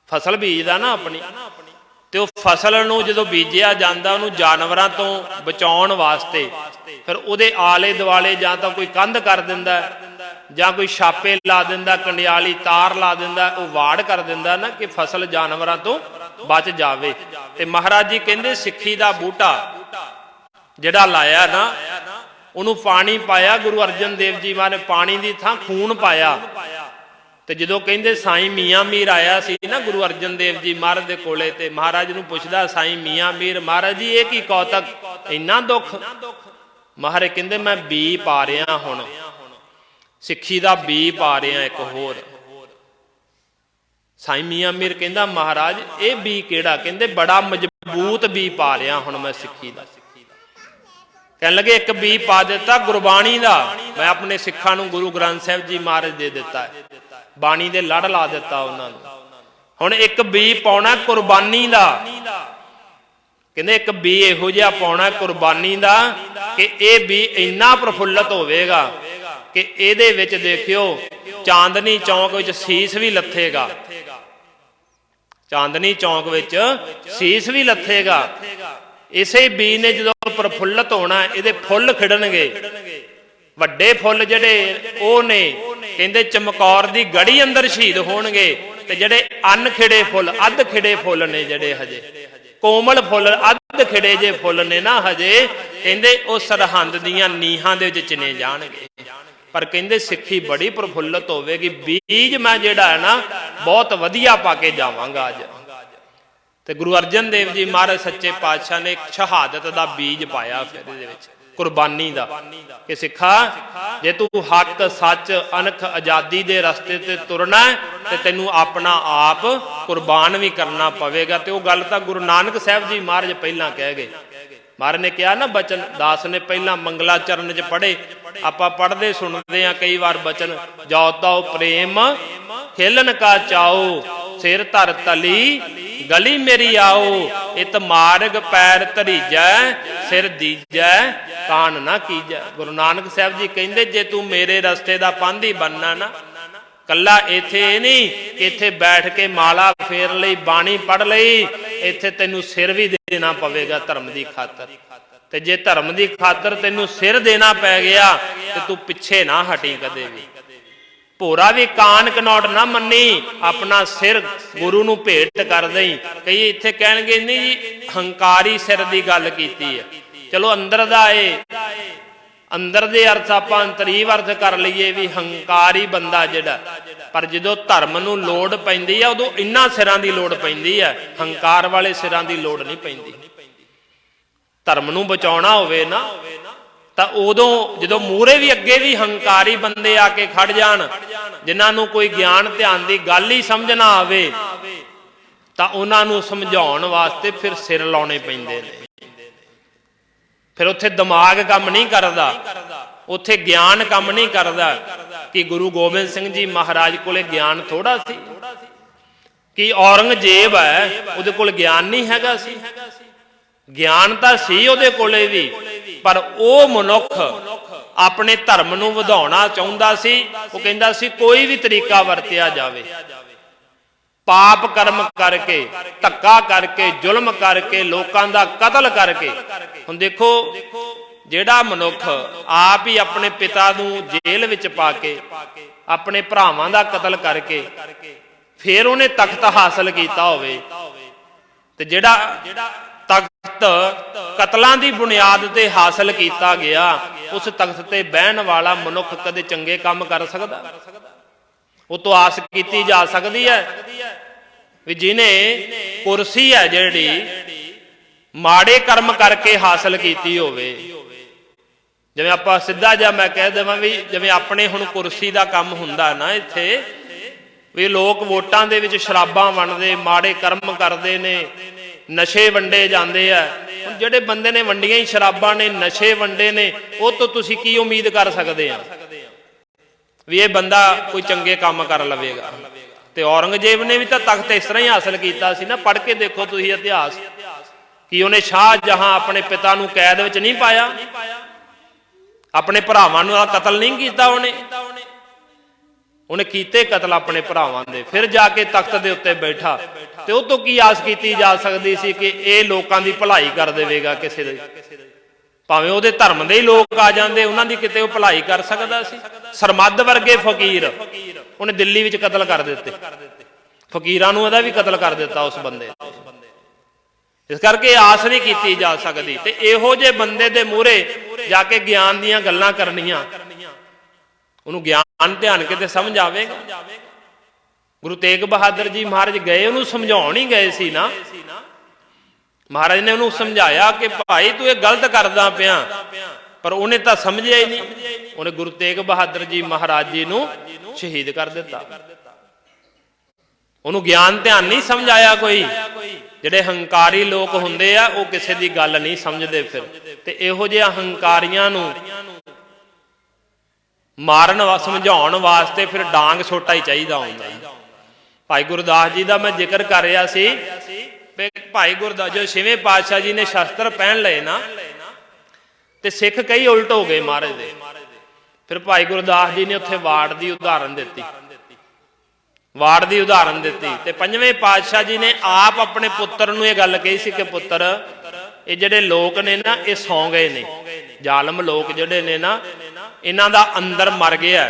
ਫਸਲ ਬੀਜਦਾ ਨਾ ਆਪਣੀ, ਤੇ ਉਹ ਫਸਲ ਨੂੰ ਜਦੋਂ ਬੀਜਿਆ ਜਾਂਦਾ ਉਹਨੂੰ ਜਾਨਵਰਾਂ ਤੋਂ ਬਚਾਉਣ ਵਾਸਤੇ ਫਿਰ ਉਹਦੇ ਆਲੇ ਦੁਆਲੇ ਜਾਂ ਤਾਂ ਕੋਈ ਕੰਧ ਕਰ ਦਿੰਦਾ, ਜਾਂ ਕੋਈ ਛਾਪੇ ਲਾ ਦਿੰਦਾ, ਕੰਡਿਆਲੀ ਤਾਰ ਲਾ ਦਿੰਦਾ, ਉਹ ਵਾੜ ਕਰ ਦਿੰਦਾ ਨਾ ਕਿ ਫਸਲ ਜਾਨਵਰਾਂ ਤੋਂ ਬਚ ਜਾਵੇ। ਤੇ ਮਹਾਰਾਜ ਜੀ ਕਹਿੰਦੇ ਸਿੱਖੀ ਦਾ ਬੂਟਾ ਜਿਹੜਾ ਲਾਇਆ ਨਾ, ਉਹਨੂੰ ਪਾਣੀ ਪਾਇਆ। ਗੁਰੂ ਅਰਜਨ ਦੇਵ ਜੀ ਮਹਾਰਾਜ ਪਾਣੀ ਦੀ ਥਾਂ ਖੂਨ ਪਾਇਆ। ਤੇ ਜਦੋਂ ਕਹਿੰਦੇ ਸਾਈਂ ਮੀਆਂ ਮੀਰ ਆਇਆ ਸੀ ਨਾ ਗੁਰੂ ਅਰਜਨ ਦੇਵ ਜੀ ਮਹਾਰਾਜ ਦੇ ਕੋਲੇ, ਤੇ ਮਹਾਰਾਜ ਨੂੰ ਪੁੱਛਦਾ ਸਾਈਂ ਮੀਆਂ ਮੀਰ, ਮਹਾਰਾਜ ਜੀ ਇਹ ਕੀ ਕੌਤਕ, ਇੰਨਾ ਦੁੱਖ। ਮਹਾਰਾਜ ਕਹਿੰਦੇ ਮੈਂ ਬੀ ਪਾ ਰਿਹਾ, ਹੁਣ ਸਿੱਖੀ ਦਾ ਬੀ ਪਾ ਰਿਹਾ ਇੱਕ ਹੋਰ। ਸਾਈਂ ਮੀਆਂ ਮੀਰ ਕਹਿੰਦਾ ਮਹਾਰਾਜ ਇਹ ਬੀ ਕਿਹੜਾ? ਕਹਿੰਦੇ ਬੜਾ ਮਜ਼ਬੂਤ ਬੀ ਪਾ ਰਿਹਾ ਹੁਣ ਮੈਂ ਸਿੱਖੀ ਦਾ। ਕਹਿਣ ਲੱਗੇ ਇੱਕ ਬੀ ਪਾ ਦਿੱਤਾ ਗੁਰਬਾਣੀ ਦਾ, ਮੈਂ ਆਪਣੇ ਸਿੱਖਾਂ ਨੂੰ ਗੁਰੂ ਗ੍ਰੰਥ ਸਾਹਿਬ ਜੀ ਮਹਾਰਾਜ ਦੇ ਦਿੱਤਾ ਹੈ, ਬਾਣੀ ਦੇ ਲੜ ਲਾ ਦਿੱਤਾ ਉਹਨਾਂ ਨੂੰ। ਹੁਣ ਇੱਕ ਬੀ ਪਾਉਣਾ ਕੁਰਬਾਨੀ ਦਾ। ਕਹਿੰਦੇ ਇੱਕ ਬੀ ਇਹੋ ਜਿਹਾ ਪਾਉਣਾ ਕੁਰਬਾਨੀ ਦਾ ਕਿ ਇਹ ਬੀ ਇੰਨਾ ਪ੍ਰਫੁੱਲਤ ਹੋਵੇਗਾ ਕਿ ਇਹਦੇ ਵਿੱਚ ਦੇਖਿਓ ਚਾਂਦਨੀ ਚੌਂਕ ਵਿੱਚ ਸੀਸ ਵੀ ਲੱਥੇਗਾ। ਚਾਂਦਨੀ ਚੌਂਕ ਵਿੱਚ ਸੀਸ ਵੀ ਲੱਥੇਗਾ। ਇਸੇ ਬੀ ਨੇ ਜਦੋਂ ਪ੍ਰਫੁੱਲਤ ਹੋਣਾ, ਇਹਦੇ ਫੁੱਲ ਖਿੜਨਗੇ, ਵੱਡੇ ਫੁੱਲ ਜਿਹੜੇ ਉਹ ਨੇ ਕਹਿੰਦੇ ਚਮਕੌਰ ਦੀ ਗੜੀ ਅੰਦਰ ਸ਼ਹੀਦ ਹੋਣਗੇ। ਤੇ ਜਿਹੜੇ ਅਨਖਿੜੇ ਫੁੱਲ, ਅੱਧ ਖਿੜੇ ਫੁੱਲ ਨੇ, ਜਿਹੜੇ ਹਜੇ ਕੋਮਲ ਫੁੱਲ, ਅੱਧ ਖਿੜੇ ਜੇ ਫੁੱਲ ਨੇ ਨਾ ਹਜੇ, ਕਹਿੰਦੇ ਉਹ ਸਰਹੰਦ ਦੀਆਂ ਨੀਹਾਂ ਦੇ ਵਿੱਚ ਚਿਣੇ ਜਾਣਗੇ। ਪਰ ਕਹਿੰਦੇ ਸਿੱਖੀ ਬੜੀ ਪ੍ਰਫੁੱਲਤ ਹੋਵੇਗੀ। ਬੀਜ ਮੈਂ ਜਿਹੜਾ ਹੈ ਨਾ ਬਹੁਤ ਵਧੀਆ ਪਾ ਕੇ ਜਾਵਾਂਗਾ ਅੱਜ। ਤੇ ਗੁਰੂ ਅਰਜਨ ਦੇਵ ਜੀ ਮਹਾਰਾਜ ਸੱਚੇ ਪਾਤਸ਼ਾਹ ਨੇ ਇੱਕ ਸ਼ਹਾਦਤ ਦਾ ਬੀਜ ਪਾਇਆ ਫਿਰ ਇਹਦੇ ਵਿੱਚ, ਕੁਰਬਾਨੀ ਦਾ, ਕਿ ਸਿੱਖਾ ਜੇ ਤੂੰ ਹੱਕ ਸੱਚ ਅਣਖ ਆਜ਼ਾਦੀ ਦੇ ਰਸਤੇ ਤੇ ਤੁਰਨਾ ਤੇ ਤੈਨੂੰ ਆਪਣਾ ਆਪ ਕੁਰਬਾਨ ਵੀ ਕਰਨਾ ਪਵੇਗਾ। ਤੇ ਉਹ ਗੱਲ ਤਾਂ ਗੁਰੂ ਨਾਨਕ ਸਾਹਿਬ ਜੀ ਮਹਾਰਾਜ ਪਹਿਲਾਂ ਕਹਿ ਗਏ। ਮਹਾਰਾਜ ਨੇ ਕਿਹਾ ਨਾ ਬਚਨ, ਦਾਸ ਨੇ ਪਹਿਲਾਂ ਮੰਗਲਾ ਚਰਨ 'ਚ ਪੜ੍ਹੇ, ਆਪਾਂ ਪੜ੍ਹਦੇ ਸੁਣਦੇ ਆ ਕਈ ਵਾਰ ਬਚਨ, ਜੋ ਤਉ ਪ੍ਰੇਮ ਖੇਲਣ ਕਾ ਚਾਓ, ਸਿਰ ਧਰ ਤਲੀ ਗਲੀ ਮੇਰੀ ਆਓ, ਇਤ ਮਾਰਗ ਪੈਰ ਧਰੀਜੈ, ਸਿਰ ਦੀਜੈ ਕਾਨ ਨਾ ਕੀਜੈ। ਗੁਰੂ ਨਾਨਕ ਸਾਹਿਬ ਜੀ ਕਹਿੰਦੇ ਜੇ ਤੂੰ ਮੇਰੇ ਰਸਤੇ ਦਾ ਪਾਂਧੀ ਬਣਨਾ ਨਾ, ਕੱਲਾ ਇੱਥੇ ਇਹ ਨਹੀਂ ਕਿ ਇੱਥੇ ਬੈਠ ਕੇ ਮਾਲਾ ਫੇਰ ਲਈ, ਬਾਣੀ ਪੜ੍ਹ ਲਈ, ਇੱਥੇ ਤੈਨੂੰ ਸਿਰ ਵੀ ਦੇਣਾ ਪਵੇਗਾ ਧਰਮ ਦੀ ਖਾਤਰ। ਤੇ ਜੇ ਧਰਮ ਦੀ ਖਾਤਰ ਤੈਨੂੰ ਸਿਰ ਦੇਣਾ ਪੈ ਗਿਆ ਤੇ ਤੂੰ ਪਿੱਛੇ ਨਾ ਹਟੀ ਕਦੇ ਵੀ। ਭੋਰਾ ਵੀ ਕਾਨ ਕਨੌਟ ਨਾ ਮੰਨੀ, ਆਪਣਾ ਸਿਰ ਗੁਰੂ ਨੂੰ ਭੇਟ ਕਰ ਦੇਈ। ਕਈ ਇੱਥੇ ਕਹਿਣਗੇ ਨਹੀਂ ਜੀ ਹੰਕਾਰੀ ਸਿਰ ਦੀ ਗੱਲ ਕੀਤੀ ਹੈ। ਚਲੋ ਅੰਦਰ ਦਾ ਏ, ਅੰਦਰ ਦੇ ਅਰਥ ਆਪਾਂ ਅੰਤਰੀਵ ਅਰਥ ਕਰ ਲਈਏ ਵੀ ਹੰਕਾਰੀ ਬੰਦਾ ਜਿਹੜਾ, ਪਰ ਜਦੋਂ ਧਰਮ ਨੂੰ ਲੋੜ ਪੈਂਦੀ ਆ ਉਦੋਂ ਇੰਨਾ ਸਿਰਾਂ ਦੀ ਲੋੜ ਪੈਂਦੀ ਹੈ, ਹੰਕਾਰ ਵਾਲੇ ਸਿਰਾਂ ਦੀ ਲੋੜ ਨਹੀਂ ਪੈਂਦੀ। ਧਰਮ ਨੂੰ ਬਚਾਉਣਾ ਹੋਵੇ ਨਾ ਤਾਂ ਉਦੋਂ ਜਦੋਂ ਮੂਹਰੇ ਵੀ ਅੱਗੇ ਵੀ ਹੰਕਾਰੀ ਬੰਦੇ ਆ ਕੇ ਖੜ ਜਾਣ, ਜਿਨ੍ਹਾਂ ਨੂੰ ਕੋਈ ਗਿਆਨ ਧਿਆਨ ਦੀ ਗੱਲ ਹੀ ਸਮਝ ਨਾ ਆਵੇ, ਤਾਂ ਉਹਨਾਂ ਨੂੰ ਸਮਝਾਉਣ ਵਾਸਤੇ ਫਿਰ ਸਿਰ ਲਾਉਣੇ ਪੈਂਦੇ ਨੇ। फिर उत्थे दिमाग काम नहीं करता, उत्थे ज्ञान काम नहीं करता। कि गुरु गोबिंद सिंह जी महाराज कोले ज्ञान थोड़ा सी? कि औरंगजेब है उहदे कोल ज्ञान नहीं हैगा सी? ज्ञान तां सी उहदे कोले भी, पर वो मनुख अपने धर्म नूं वधाउणा चाहुंदा सी। वो कहंदा सी कोई भी तरीका वरतिया जावे, पाप कर्म करके, धक्का करके, जुल्म करके, लोकां दा कतल करके। हुण देखो, जिहड़ा मनुख आप ही अपने पिता नूं जेल विच पा के, अपने भरावां दा कतल करके फिर उहने तख्त हासिल कीता होवे, ते जिहड़ा तख्त कतलां दी बुनियाद ते हासिल कीता गया, उस तख्त ते बहन वाला मनुख कदे चंगे काम कर सकदा? वो तो आस की जा सकती है भी जिन्हें कुर्सी है जिहड़ी माड़े कर्म करके हासिल की होवे। जिवें आपां सीधा जिहा मैं कह देवां भी जिवें अपने हुण कुर्सी का काम हुंदा ना इत्थे, भी लोग वोटां दे विच शराबां वंडदे, माड़े कर्म करदे ने, नशे वंडे जांदे आ। हुण जिहड़े बंदे ने वंडियां ही शराबां ने, नशे वंडे ने, वो तो तुसीं की उम्मीद कर सकदे आ भी ये बंदा कोई चंगे काम कर लवेगा? ते औरंगजेब ने भी तो तख्त इस तरह ही हासिल किया सी ना। पढ़ के देखो तुसीं इतिहास कि उन्हें शाहजहां अपने पिता नूं कैद विच नहीं पाया, अपने भरावां नूं कतल नहीं किया, उन्हें कीते कतल अपने भरावां दे, फिर जाके तख्त दे उत्ते बैठा। ते उह तों की आस की जा सकती सी कि ये लोकां दी भलाई कर देवेगा किसी दी? भावें उहदे धर्म दे ही लोग आ जांदे, उन्हां दी किते ओह भलाई कर सकदा सी? सरमद वर्गे फकीर उन्हें दिल्ली विच कतल कर दिते, फकीरां नूं उहदा भी कतल कर दिता उस बंदे। इस करके आस नहीं की जा सकती। ते इहो जे बंदे दे मूहरे जाके ज्ञान दीयां गल्लां करनियां, उन्होंने ज्ञान ध्यान के ते समझ आवेगा? गुरु तेग बहादुर जी महाराज गए, उन्होंने समझाउण ही गए सी ना। महाराज ने उन्होंने समझाया कि भाई तू ये गलत करदा पिया, पर उन्हें तो समझिया ही नहीं। उन्हें गुरु तेग बहादुर जी महाराज जी नूं शहीद कर दिता। उन्होंने ज्ञान ध्यान नहीं समझाया कोई। जिहड़े हंकारी लोग हुंदे आ वो किसी की गल नहीं समझते। फिर ते इहो जिहे हंकारियां नूं मारन समझाउण वास्ते फिर डांग सोटा ही चाहिदा हुंदा है। भाई गुरदास जी का मैं जिक्र कर रहा सी, भाई गुरदास जो 6वें पातशाह जी ने शस्त्र पहन लए ना, ते सिख कई उल्ट हो गए महाराज दे। फिर भाई गुरदास जी ने उत्थे वाड़ की उदाहरण दी, वाड़ की उदाहरण दी। ते 5वें पातशाह जी ने आप अपने पुत्र नूं ये गल कही सी कि पुत्र ये जिहड़े लोग ने ना ये सौ गए ने, जालम लोग जिहड़े ने ना इन्हां दा अंदर मर गया,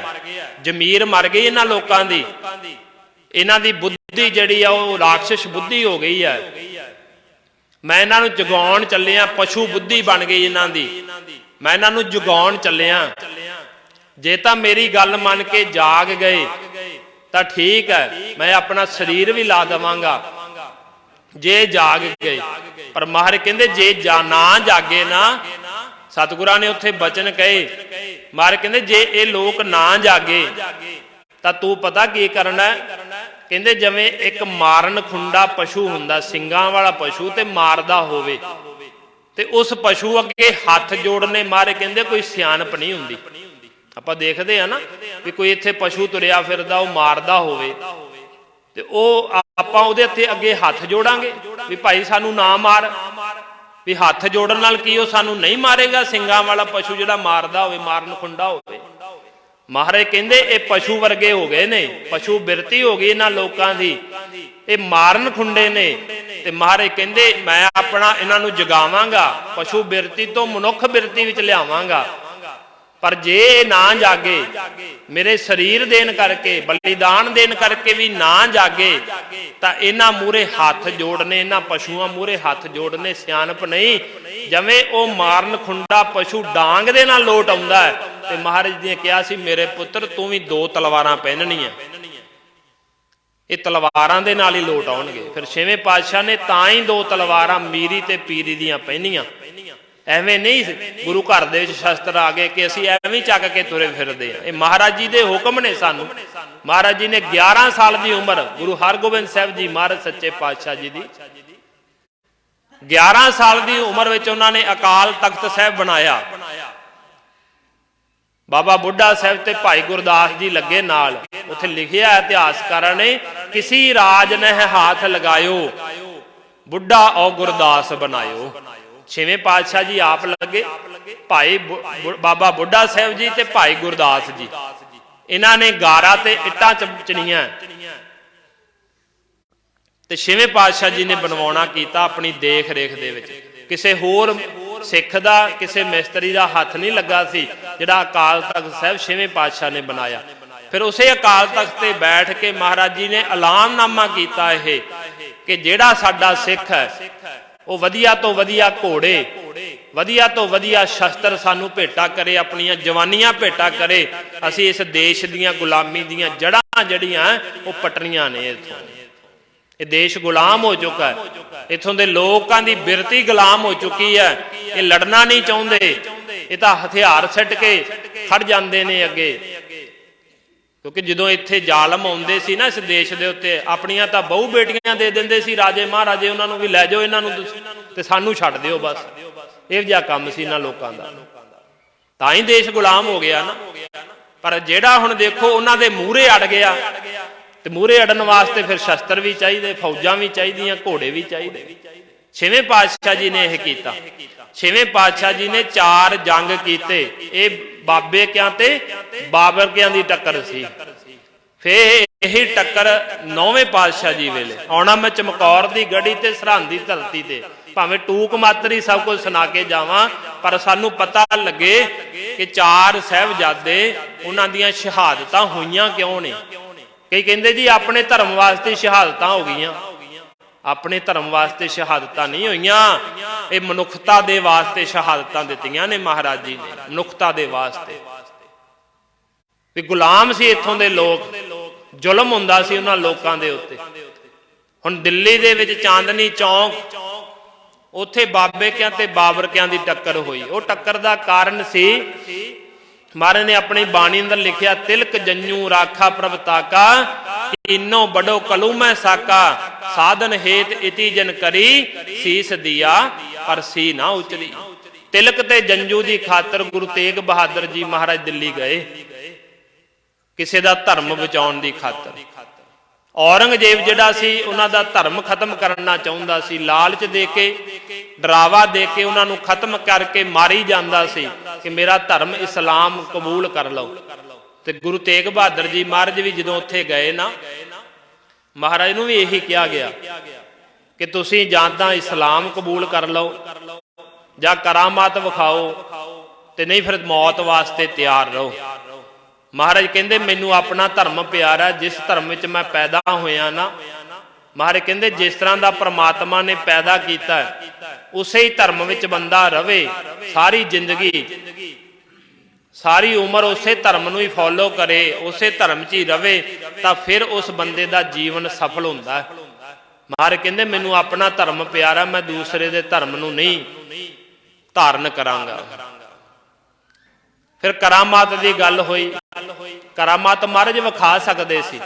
जमीर मर गई इन्हां लोकां दी, इन्हां दी बुद्धि जिहड़ी आ वो राक्षस बुद्धि हो गई है। मैं इन्हां नूं जगाउण चलिया, पशु बुद्धि बन गई इन्हां दी, मैं इन्हां नूं जगाउण चलिया। जे तां मेरी गल मन के जाग गए तो ठीक है, मैं अपना शरीर भी ला देवांगा जे जाग गए। पर महाराज कहंदे जे ना जागे ना, सतगुरां ने उत्थे बचन कहे, महाराज कहंदे जे ये लोग ना जागे तो तू पता की करना है? कहंदे जिवें एक मारन खुंडा पशु हुंदा, सिंगां वाला पशु ते मारदा होवे, ते उस पशु अगे हथ जोड़ने महाराज कहंदे कोई सियाणप नहीं हुंदी। आपां देखदे आ ना भी कोई इत्थे पशु तुरिया फिरदा वो मारदा होवे ते ओह आपां उहदे अगे हथ जोड़ांगे भी भाई सानू ना मार, भी हथ जोड़न नाल की वो सानू नहीं मारेगा? सिंगां वाला पशु जिहड़ा मारदा होवे, मारन खुंडा होवे। महाराज कहंदे ये पशु वर्गे हो गए ने, पशु बिरती हो गई इन्हां लोकां दी, ये मारन खुंडे ने। ते महाराज कहंदे मैं अपना इन्हां नूं जगावांगा, पशु बिरती तो मनुख बिरती विच लियावांगा। पर जे ना जागे, मेरे शरीर देन करके, बलिदान देन करके भी ना जागे, तो इन्हां मूहरे हाथ जोड़ने, इन्हां पशुआं मूहरे हाथ जोड़ने सियाणप नहीं। जिवें वो मारन खुंडा पशु डांग दे नाल लोट आउंदा है, ते महाराज जी ने कहा सी मेरे पुत्र तू भी 2 तलवारां पहनणीआं, ये तलवारां दे नाल ही लोट आउणगे। फिर 6वें पातशाह ने तां ही 2 तलवारां मीरी ते पीरी दियां पहनीआं। एवें नहीं गुरु घर दे विच शस्त्र आ गए कि असीं एवें चक के तुरे फिरदे आ। महाराज जी दे हुक्म ने सानू। महाराज जी ने 11 साल की उम्र गुरु हरगोबिंद साहब जी महाराज सच्चे पातशाह जी दी 11 साल की उम्र में उन्होंने अकाल तख्त साहब बनाया। बाबा बुढ़ा साहब ते भाई गुरदास जी लगे नाल। उत्थे लिखिया इतिहासकारां ने, किसी राज ने हाथ लगायो, बुढ़ा और गुरदास बनायो। 6वें पातशाह जी आप लगे, भाई बाबा बुढ़ा साहब जी ते भाई गुरदास जी, इन्हां ने गारा ते इट्टां चनिया ते 6वें पातशाह जी ने बनवाना कीता अपनी देख रेख दे विच। किसे होर सिख दा किसे मिस्त्री दा हथ नहीं लगा सी, जिहड़ा अकाल तख्त साहब 6वें पातशाह ने बनाया। फिर उसे अकाल तख्त ते बैठ के महाराज जी ने ऐलाननामा कीता यह कि जिहड़ा साडा सिख है वो वधिया तो वधिया घोड़े, वधिया तो वधिया शस्त्र सानू भेटा करे, अपनियां जवानियां भेटा करे, असी इस देश दीयां गुलामी दीयां जड़ां जड़ियां वो पटनियां ने। इत्थों ये देश गुलाम हो चुका है, इत्थों के लोगों की बिरती गुलाम हो चुकी है। ये लड़ना नहीं चाहते, ये तो हथियार सट के खड़ जाते हैं अगे। क्योंकि जो इत्थे जालम आउंदे सी ना इस देश के उत्ते, अपनियां तां बहु बेटियां दे दिंदे सी राजे महाराजे, उन्होंने भी लै जाओ, इन्हों ते सानू छड्ड दिओ बस। इहो जिहा काम सी इन्हां लोकां दा, तां ही देश गुलाम हो गया ना। पर जिहड़ा हुण देखो उन्हां दे मूहरे अड़ गया, ते मूहरे अड़न वास्ते फिर शस्त्र भी चाहिए, फौजां भी चाहिए, घोड़े भी चाहिए। 6वें पातशाह जी ने यह किया। 6वें पातशाह जी ने 4 जंग कीते। ये बाबे क्या ते बाबर क्या दी टक्कर सी। फिर यही टक्कर 9वें पातशाह जी वेले आना। मैं चमकौर दी गढ़ी ते सरहंद दी धरती ते भावें टूक मात्र ही सब कुछ सुना के जावां, पर सानू पता लगे कि 4 साहिबजादे उन्हां दियां शहादतां होईयां क्यों ने। कई कहते जी अपने धर्म वास्ते शहादतां हो गई, अपने धर्म वास्ते शहादतां नहीं होईयां, ये मनुखता दे वास्ते शहादतां दित्तियां ने महाराज जी ने, मनुखता दे वास्ते। गुलाम सी इत्थों दे लोग, जुल्म हुंदा सी उन्हां लोकां दे उत्ते। हुण दिल्ली दे विच चांदनी चौक उत्थे बाबे क्या ते बाबर क्या दी टक्कर हुई। वो टक्कर दा कारण सी महाराज ने अपनी बाणी अंदर लिखिया, तिलक जन्नू राखा प्रभ ताका, इन्नो बड़ो कलू मैं साका, साधन हेत इति जन करी, सीस दिया पर सी ना उचरी। तिलक ते जंजू की खातर गुरु तेग बहादुर जी महाराज दिल्ली गए, किसी का धर्म बचाने की खातर। औरंगजेब जिहड़ा सी उन्हां दा धर्म खत्म करना चाहुंदा सी, लालच दे के डरावा दे के उन्होंने खत्म करके मारी जाता सी कि मेरा धर्म इस्लाम कबूल कर लो। तो गुरु तेग बहादुर जी महाराज भी जो उत्थे गए ना, महाराज नूं भी यही कहा गया कि तुसीं जां तां इस्लाम कबूल कर लो जां करामात विखाओ, तो नहीं फिर मौत वास्ते तैयार रहो। महाराज कहंदे मैनू अपना धर्म प्यारा, जिस धर्म में मैं पैदा होया ना, महाराज कहंदे जिस तरह का परमात्मा ने पैदा किया उसे ही धर्म में बंदा रवे सारी जिंदगी, सारी उम्र उसे धर्म नूं ही फॉलो करे, उसे धर्म च ही रवे, तो फिर उस बंदे का जीवन सफल होंदा है। महाराज कहंदे मैनू अपना धर्म प्यारा, मैं दूसरे दे धर्म नूं नहीं धारण करांगा। फिर करामात की गल हुई। करामात महाराज विखा सकते सी,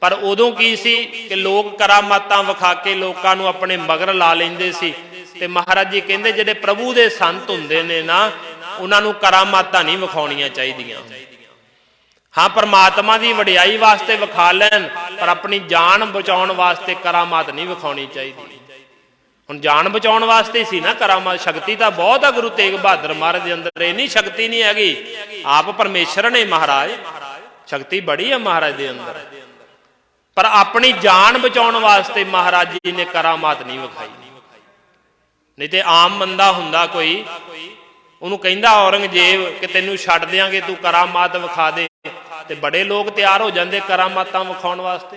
पर उदों की सी कि लोग करामातां विखा के लोगों नूं अपने मगर ला लेंदे सी। ते महाराज जी कहंदे जिहड़े प्रभु दे संत हुंदे ने ना, उन्हां नूं करामातां नहीं विखाउणियां चाहीदियां। हाँ परमात्मा की वडियाई वास्ते विखा लैन, पर अपनी जान बचाउण वास्ते करामात नहीं विखाउणी चाहीदी। हुण जान बचाउण वास्ते सी ना करामात, शक्ति तो बहुत है गुरु तेग बहादुर महाराज के अंदर, इन्नी शक्ति नहीं हैगी। आप परमेश्वर ने महाराज, शक्ति बड़ी है महाराज के अंदर, पर अपनी जान बचाउण वास्ते महाराज जी ने करामात नहीं विखाई। नहीं तो आम बंदा हुंदा कोई, उन्होंने कहंदा औरंगजेब कि तेनू छड्ड देंगे, तू करामात विखा दे, ते बड़े लोग तैयार हो जाते करामातां विखाउण वास्ते।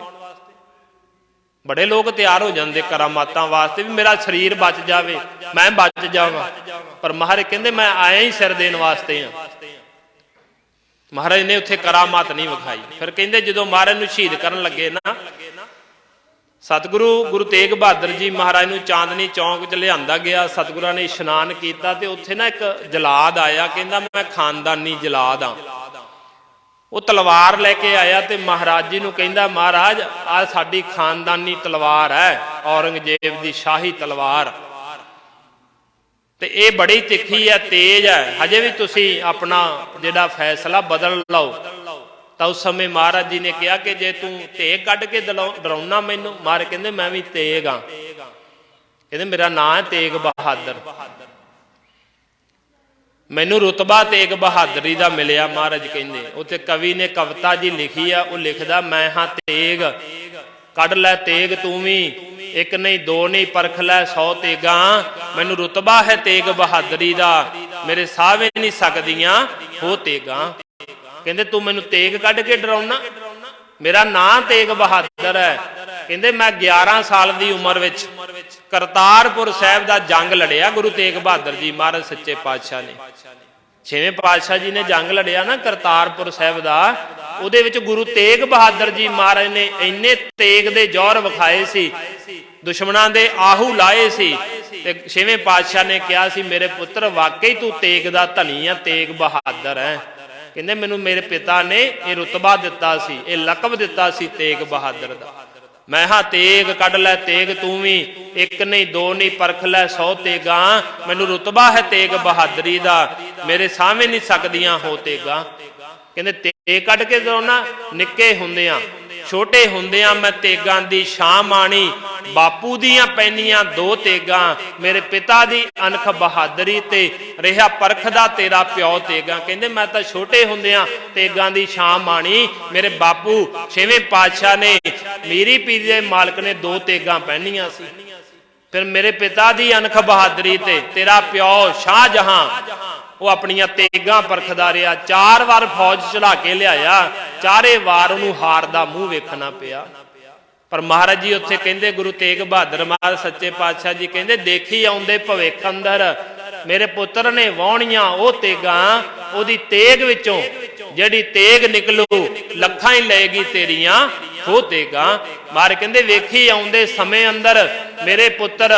बड़े लोग तैयार हो जाते करामातां वास्ते भी मेरा शरीर बच जाए, मैं बच जावां। पर महाराज कहंदे मैं आया ही सिर देने वास्ते हाँ। महाराज ने उत्थे करामात नहीं विखाई। फिर कहंदे जदों महाराज नूं शहीद करन लगे ना, सतगुरु गुरु तेग बहादुर जी महाराज नूं चांदनी चौक च लिआंदा गया। सतगुरां ने इशनान किया तो उत्थे ना एक जलाद आया, कहंदा मैं खानदानी जलाद हाँ। वो तलवार लैके आया तो महाराज जी नूं कहंदा महाराज आ साडी खानदानी तलवार है, औरंगजेब की शाही तलवार, ਤੇ ਇਹ ਬੜੀ ਤਿੱਖੀ ਹੈ, ਤੇਜ਼ ਹੈ। ਹਜੇ ਵੀ ਤੁਸੀਂ ਆਪਣਾ ਜਿਹੜਾ ਫੈਸਲਾ ਬਦਲ ਲਓ। ਤਾਂ ਉਸ ਸਮੇਂ ਮਹਾਰਾਜ ਜੀ ਨੇ ਕਿਹਾ ਕਿ ਜੇ ਤੂੰ ਤੇਗ ਕੱਢ ਕੇ ਡਰਾਉਣਾ ਮੈਨੂੰ, ਮਹਾਰਾਜ ਕਹਿੰਦੇ ਮੈਂ ਵੀ ਤੇਗ ਹਾਂ। ਕਹਿੰਦੇ ਮੇਰਾ ਨਾਂ ਹੈ ਤੇਗ ਬਹਾਦਰ, ਮੈਨੂੰ ਰੁਤਬਾ ਤੇਗ ਬਹਾਦਰੀ ਦਾ ਮਿਲਿਆ। ਮਹਾਰਾਜ ਕਹਿੰਦੇ ਉੱਥੇ ਕਵੀ ਨੇ ਕਵਿਤਾ ਜੀ ਲਿਖੀ ਆ, ਉਹ ਲਿਖਦਾ ਮੈਂ ਹਾਂ ਤੇਗ, ਕੱਢ ਲੈ ਤੇਗ ਤੂੰ ਵੀ, ਇੱਕ ਨਹੀਂ ਦੋ ਨਹੀਂ ਪਰਖ ਲੈ 100 ਤੇਗਾਂ, ਮੈਨੂੰ ਰੁਤਬਾ ਹੈ ਤੇਗ ਬਹਾਦਰੀ ਦਾ, ਮੇਰੇ ਸਾਹਵੇਂ ਨਹੀਂ ਸਕਦੀਆਂ ਹੋ ਤੇਗਾਂ। ਕਹਿੰਦੇ ਤੂੰ ਮੈਨੂੰ ਤੇਗ ਕੱਢ ਕੇ ਡਰਾਉਣਾ, ਮੇਰਾ ਨਾਂ ਤੇਗ ਬਹਾਦਰ ਹੈ। ਕਹਿੰਦੇ ਮੈਂ 11 ਸਾਲ ਦੀ ਉਮਰ ਵਿੱਚ ਕਰਤਾਰਪੁਰ ਸਾਹਿਬ ਦਾ ਜੰਗ ਲੜਿਆ ਗੁਰੂ ਤੇਗ ਬਹਾਦਰ ਜੀ ਮਹਾਰਾਜ ਸੱਚੇ ਪਾਤਸ਼ਾਹ ਨੇ। 6ਵੇਂ ਪਾਤਸ਼ਾਹ ਜੀ ਨੇ ਜੰਗ ਲੜਿਆ ਨਾ ਕਰਤਾਰਪੁਰ ਸਾਹਿਬ ਦਾ, ਉਹਦੇ ਵਿੱਚ ਗੁਰੂ ਤੇਗ ਬਹਾਦਰ ਜੀ ਮਹਾਰਾਜ ਨੇ ਇੰਨੇ ਤੇਗ ਦੇ ਜੌਹਰ ਵਿਖਾਏ ਸੀ, ਦੁਸ਼ਮਣਾਂ ਦੇ ਆਹੂ ਲਾਏ ਸੀ। ਤੇ 6ਵੇਂ ਪਾਤਸ਼ਾਹ ਨੇ ਕਿਹਾ ਸੀ ਮੇਰੇ ਪੁੱਤਰ ਵਾਕਈ ਤੂੰ ਤੇਗ ਦਾ ਧਨੀ ਆ, ਤੇਗ ਬਹਾਦਰ ਹੈ। ਕਹਿੰਦੇ ਮੈਨੂੰ ਮੇਰੇ ਪਿਤਾ ਨੇ ਇਹ ਰੁਤਬਾ ਦਿੱਤਾ ਸੀ, ਇਹ ਲਕਬ ਦਿੱਤਾ ਸੀ ਤੇਗ ਬਹਾਦਰ ਦਾ। ਮੈਂ ਹਾਂ ਤੇਗ ਕੱਢ ਲੈ ਤੇਗ ਤੂੰ ਵੀ, ਇੱਕ ਨਹੀਂ ਦੋ ਨਹੀਂ ਪਰਖ ਲੈ 100 ਤੇਗਾਂ, ਮੈਨੂੰ ਰੁਤਬਾ ਹੈ ਤੇਗ ਬਹਾਦਰੀ ਦਾ, ਮੇਰੇ ਸਾਹਵੇਂ ਨਹੀਂ ਸਕਦੀਆਂ ਹੋ ਤੇਗਾਂ। ਕਹਿੰਦੇ ਤੇਗ ਕੱਢ ਕੇ ਦਰਾਉਣਾ, ਨਿੱਕੇ ਹੁੰਦਿਆਂ ਛੋਟੇ ਹੁੰਦਿਆਂ ਮੈਂ ਤੇਗਾਂ ਦੀ ਛਾਂ ਮਾਣੀ, ਬਾਪੂ ਦੀਆਂ ਪੈਨੀਆਂ 2 ਤੇਗਾਂ, ਮੇਰੇ ਪਿਤਾ ਦੀ ਅਣਖ ਬਹਾਦਰੀ ਤੇ ਰਿਹਾ ਪਰਖਦਾ ਤੇਰਾ ਪਿਓ ਤੇਗਾਂ। ਕਹਿੰਦੇ ਮੈਂ ਤਾਂ ਛੋਟੇ ਹੁੰਦਿਆਂ ਤੇਗਾਂ ਦੀ ਛਾਂ ਮਾਣੀ, ਮੇਰੇ ਬਾਪੂ 6ਵੇਂ ਪਾਤਸ਼ਾਹ ਨੇ ਮੀਰੀ ਪੀਰੀ ਦੇ ਮਾਲਕ ਨੇ 2 ਤੇਗਾਂ ਪਹਿਨੀਆਂ ਸੀ। ਫਿਰ ਮੇਰੇ ਪਿਤਾ ਦੀ ਅਣਖ ਬਹਾਦਰੀ ਤੇ ਤੇਰਾ ਪਿਓ ਸ਼ਾਹਜਹਾਂ ਉਹ ਆਪਣੀਆਂ ਤੇਗਾਂ ਪਰਖਦਾ ਰਿਹਾ। 4 ਵਾਰ ਫੌਜ ਚੜਾ ਕੇ ਲਿਆਇਆ, ਚਾਰੇ ਵਾਰ ਉਹਨੂੰ ਹਾਰ ਦਾ ਮੂੰਹ ਵੇਖਣਾ ਪਿਆ। ਪਰ ਮਹਾਰਾਜ ਜੀ ਉੱਥੇ ਕਹਿੰਦੇ ਗੁਰੂ ਤੇਗ ਬਹਾਦਰ ਮਹਾਰਾਜ ਸੱਚੇ ਪਾਤਸ਼ਾਹ ਜੀ ਕਹਿੰਦੇ ਦੇਖੀ ਆਉਂਦੇ ਭਵਿੱਖ ਅੰਦਰ, ਮੇਰੇ ਪੁੱਤਰ ਨੇ ਵਾਹੁਣੀਆਂ ਉਹ ਤੇਗਾਂ, ਉਹਦੀ ਤੇਗ ਵਿੱਚੋਂ ਜਿਹੜੀ ਤੇਗ ਨਿਕਲੂ ਲੱਖਾਂ ਹੀ ਲਏਗੀ ਤੇਰੀਆਂ ਹੋ ਤੇਗਾਂ। ਮਹਾਰਾਜ ਕਹਿੰਦੇ ਵੇਖੀ ਆਉਂਦੇ ਸਮੇਂ ਅੰਦਰ ਮੇਰੇ ਪੁੱਤਰ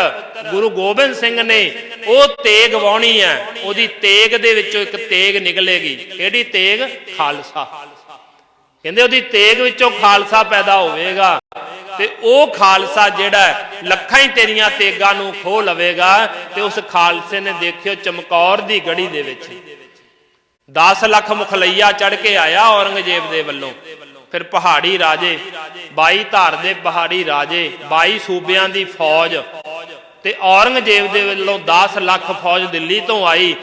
ਗੁਰੂ ਗੋਬਿੰਦ ਸਿੰਘ ਨੇ ਉਹ ਤੇਗ ਵਾਹੁਣੀ ਹੈ, ਉਹਦੀ ਤੇਗ ਦੇ ਵਿੱਚੋਂ ਇੱਕ ਤੇਗ ਨਿਕਲੇਗੀ। ਕਿਹੜੀ ਤੇਗ? ਖਾਲਸਾ। ਕਹਿੰਦੇ ਉਹਦੀ ਤੇਗ ਵਿੱਚੋਂ ਖਾਲਸਾ ਪੈਦਾ ਹੋਵੇਗਾ ਤੇ ਉਹ ਖਾਲਸਾ ਜਿਹੜਾ ਲੱਖਾਂ ਹੀ ਤੇਰੀਆਂ ਤੇਗਾਂ ਨੂੰ ਖੋਹ ਲਵੇਗਾ। ਤੇ ਉਸ ਖਾਲਸੇ ਨੇ ਦੇਖਿਓ ਚਮਕੌਰ ਦੀ ਗੜੀ ਦੇ ਵਿੱਚ 10 ਲੱਖ ਮੁਖਲਈਆ ਚੜ ਕੇ ਆਇਆ ਔਰੰਗਜ਼ੇਬ ਦੇ ਵੱਲੋਂ। ਫਿਰ ਪਹਾੜੀ ਰਾਜੇ 22 ਧਾਰ ਦੇ ਪਹਾੜੀ ਰਾਜੇ, 22 ਸੂਬਿਆਂ ਦੀ ਫੌਜ ਤੇ ਔਰੰਗਜ਼ੇਬ ਦੇ ਵੱਲੋਂ 10 ਲੱਖ ਫੌਜ ਦਿੱਲੀ ਤੋਂ ਆਈ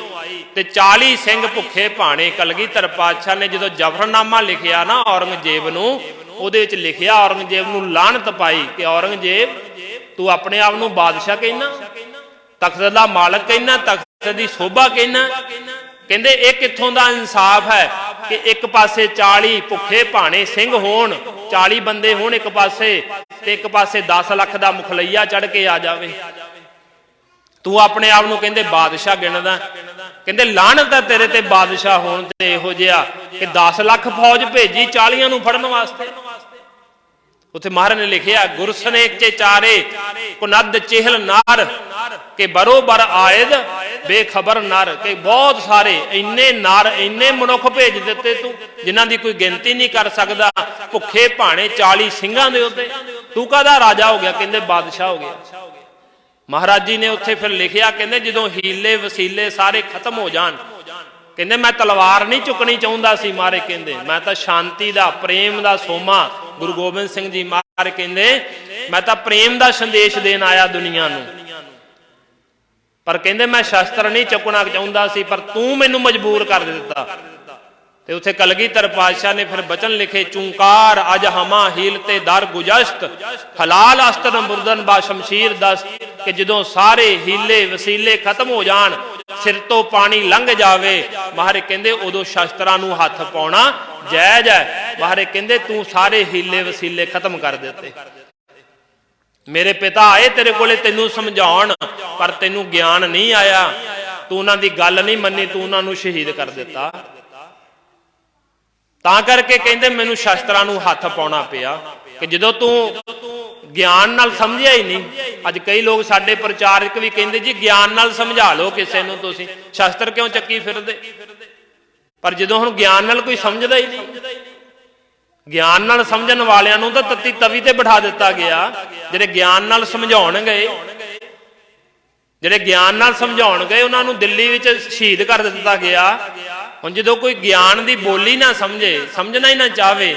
ਤੇ 40 ਸਿੰਘ ਭੁੱਖੇ ਭਾਣੇ। ਕਲਗੀਧਰ ਪਾਤਸ਼ਾਹ ਨੇ ਜਦੋਂ ਜ਼ਫਰਨਾਮਾ ਲਿਖਿਆ ਨਾ ਔਰੰਗਜ਼ੇਬ ਨੂੰ, ਉਹਦੇ ਵਿੱਚ ਲਿਖਿਆ ਔਰੰਗਜ਼ੇਬ ਨੂੰ ਲਾਹਨਤ ਪਾਈ ਕਿ ਔਰੰਗਜ਼ੇਬ ਤੂੰ ਆਪਣੇ ਆਪ ਨੂੰ ਬਾਦਸ਼ਾਹ ਕਹਿਣਾ, ਤਖਤ ਦਾ ਮਾਲਕ ਕਹਿਣਾ, ਤਖਤ ਦੀ ਸ਼ੋਭਾ ਕਹਿਣਾ। ਕਹਿੰਦੇ ਇਹ ਕਿੱਥੋਂ ਦਾ ਇਨਸਾਫ ਹੈ ਕਿ ਇੱਕ ਪਾਸੇ 40 ਭੁੱਖੇ ਭਾਣੇ ਸਿੰਘ ਹੋਣ, 40 ਬੰਦੇ ਹੋਣ ਇੱਕ ਪਾਸੇ, ਤੇ ਇੱਕ ਪਾਸੇ 10 ਲੱਖ ਦਾ ਮੁਖਲਈਆ ਚੜ ਕੇ ਆ ਜਾਵੇ। ਤੂੰ ਆਪਣੇ ਆਪ ਨੂੰ ਕਹਿੰਦੇ ਬਾਦਸ਼ਾਹ ਗਿਣਦਾ। ਕਹਿੰਦੇ ਲਾਹਨਤ ਹੈ ਤੇਰੇ ਤੇ ਬਾਦਸ਼ਾਹ ਹੋਣ ਤੇ ਇਹੋ ਜਿਹਾ ਕਿ 10 ਲੱਖ ਫੌਜ ਭੇਜੀ 40 ਨੂੰ ਫੜਨ ਵਾਸਤੇ। ਉੱਥੇ ਮਹਾਰਾਜ ਨੇ ਲਿਖਿਆ ਗੁਰਸਨੇਕ ਚੇ ਚਾਰੇ ਕੁਨਦ ਚਹਿਲ ਨਾਰ ਕਿ ਬਰੋਬਰ ਆਇਦ ਬੇਖਬਰ ਨਰ। ਕਿ ਬਹੁਤ ਸਾਰੇ ਇੰਨੇ ਨਰ ਇੰਨੇ ਮਨੁੱਖ ਭੇਜ ਦਿੱਤੇ ਤੂੰ ਜਿਨ੍ਹਾਂ ਦੀ ਕੋਈ ਗਿਣਤੀ ਨਹੀਂ ਕਰ ਸਕਦਾ। ਭੁੱਖੇ ਭਾਣੇ 40 ਸਿੰਘਾਂ ਦੇ ਉੱਤੇ ਤੂੰ ਕਾਹਦਾ ਰਾਜਾ ਹੋ ਗਿਆ? ਕਹਿੰਦੇ ਬਾਦਸ਼ਾਹ ਹੋ ਗਿਆ। ਮਹਾਰਾਜ ਜੀ ਨੇ ਉੱਥੇ ਫਿਰ ਲਿਖਿਆ ਕਹਿੰਦੇ ਜਦੋਂ ਹੀਲੇ ਵਸੀਲੇ ਸਾਰੇ ਖਤਮ ਹੋ ਜਾਣ, ਕਹਿੰਦੇ ਮੈਂ ਤਲਵਾਰ ਨਹੀਂ ਚੁੱਕਣੀ ਚਾਹੁੰਦਾ ਸੀ ਮਾਰੇ, ਕਹਿੰਦੇ ਮੈਂ ਤਾਂ ਸ਼ਾਂਤੀ ਦਾ ਪ੍ਰੇਮ ਦਾ ਸੋਮਾ ਗੁਰੂ ਗੋਬਿੰਦ ਸਿੰਘ ਜੀ ਮਹਾਰਾਜ ਕਹਿੰਦੇ ਮੈਂ ਤਾਂ ਪ੍ਰੇਮ ਦਾ ਸੰਦੇਸ਼ ਦੇਣ ਆਇਆ ਦੁਨੀਆ ਨੂੰ, ਪਰ ਕਹਿੰਦੇ ਮੈਂ ਸ਼ਸਤਰ ਨਹੀਂ ਚੁੱਕਣਾ ਚਾਹੁੰਦਾ ਸੀ, ਪਰ ਤੂੰ ਮੈਨੂੰ ਮਜਬੂਰ ਕਰ ਦਿੱਤਾ। ਤੇ ਉੱਥੇ ਕਲਗੀਧਰ ਪਾਤਸ਼ਾਹ ਨੇ ਫਿਰ ਬਚਨ ਲਿਖੇ ਚੂੰਕਾਰ ਅਜ ਹਮਾ ਹੀਲ ਤੇ ਦਰ ਗੁਜਸ਼ਤ ਹਲਾਲ ਅਸਤਰ ਮੁਰਦਨ ਬਾ ਸ਼ਮਸ਼ੀਰ ਦਸ। ਕਿ ਜਦੋਂ ਸਾਰੇ ਹੀਲੇ ਵਸੀਲੇ ਖਤਮ ਹੋ ਜਾਣ, ਸਿਰ ਤੋਂ ਪਾਣੀ ਲੰਘ ਜਾਵੇ, ਮਹਾਰਾਜ ਕਹਿੰਦੇ ਉਦੋਂ ਸ਼ਸਤਰਾਂ ਨੂੰ ਹੱਥ ਪਾਉਣਾ ਜਾਇਜ਼ ਹੈ। ਮਹਾਰਾਜ ਕਹਿੰਦੇ ਤੂੰ ਸਾਰੇ ਹੀਲੇ ਵਸੀਲੇ ਖਤਮ ਕਰ ਦਿੱਤੇ। ਮੇਰੇ ਪਿਤਾ ਆਏ ਤੇਰੇ ਕੋਲੇ ਤੈਨੂੰ ਸਮਝਾਉਣ, ਪਰ ਤੈਨੂੰ ਗਿਆਨ ਨਹੀਂ ਆਇਆ, ਤੂੰ ਉਹਨਾਂ ਦੀ ਗੱਲ ਨਹੀਂ ਮੰਨੀ, ਤੂੰ ਉਹਨਾਂ ਨੂੰ ਸ਼ਹੀਦ ਕਰ ਦਿੱਤਾ। ਤਾਂ ਕਰਕੇ ਕਹਿੰਦੇ ਮੈਨੂੰ ਸ਼ਸਤਰਾਂ ਨੂੰ ਹੱਥ ਪਾਉਣਾ ਪਿਆ ਕਿ ਜਦੋਂ ਤੂੰ ਗਿਆਨ ਨਾਲ ਸਮਝਿਆ ਹੀ ਨਹੀਂ। ਅੱਜ ਕਈ ਲੋਕ ਸਾਡੇ ਪ੍ਰਚਾਰਕ ਵੀ ਕਹਿੰਦੇ ਜੀ ਗਿਆਨ ਨਾਲ ਸਮਝਾ ਲਓ ਕਿਸੇ ਨੂੰ, ਤੁਸੀਂ ਸ਼ਸਤਰ ਕਿਉਂ ਚੱਕੀ ਫਿਰਦੇ? ਪਰ ਜਦੋਂ ਹੁਣ ਗਿਆਨ ਨਾਲ ਕੋਈ ਸਮਝਦਾ ਹੀ ਨਹੀਂ, ਗਿਆਨ ਨਾਲ ਸਮਝਣ ਵਾਲਿਆਂ ਨੂੰ ਤਾਂ ਤੱਤੀ ਤਵੀ ਤੇ ਬਿਠਾ ਦਿੱਤਾ ਗਿਆ। ਜਿਹੜੇ ਗਿਆਨ ਨਾਲ ਸਮਝਾਉਣ ਗਏ, ਜਿਹੜੇ ਗਿਆਨ ਨਾਲ ਸਮਝਾਉਣ ਗਏ ਉਹਨਾਂ ਨੂੰ ਦਿੱਲੀ ਵਿੱਚ ਸ਼ਹੀਦ ਕਰ ਦਿੱਤਾ ਗਿਆ। ਹੁਣ ਜਦੋਂ ਕੋਈ ਗਿਆਨ ਦੀ ਬੋਲੀ ਨਾ ਸਮਝੇ, ਸਮਝਣਾ ਹੀ ਨਾ ਚਾਹਵੇ,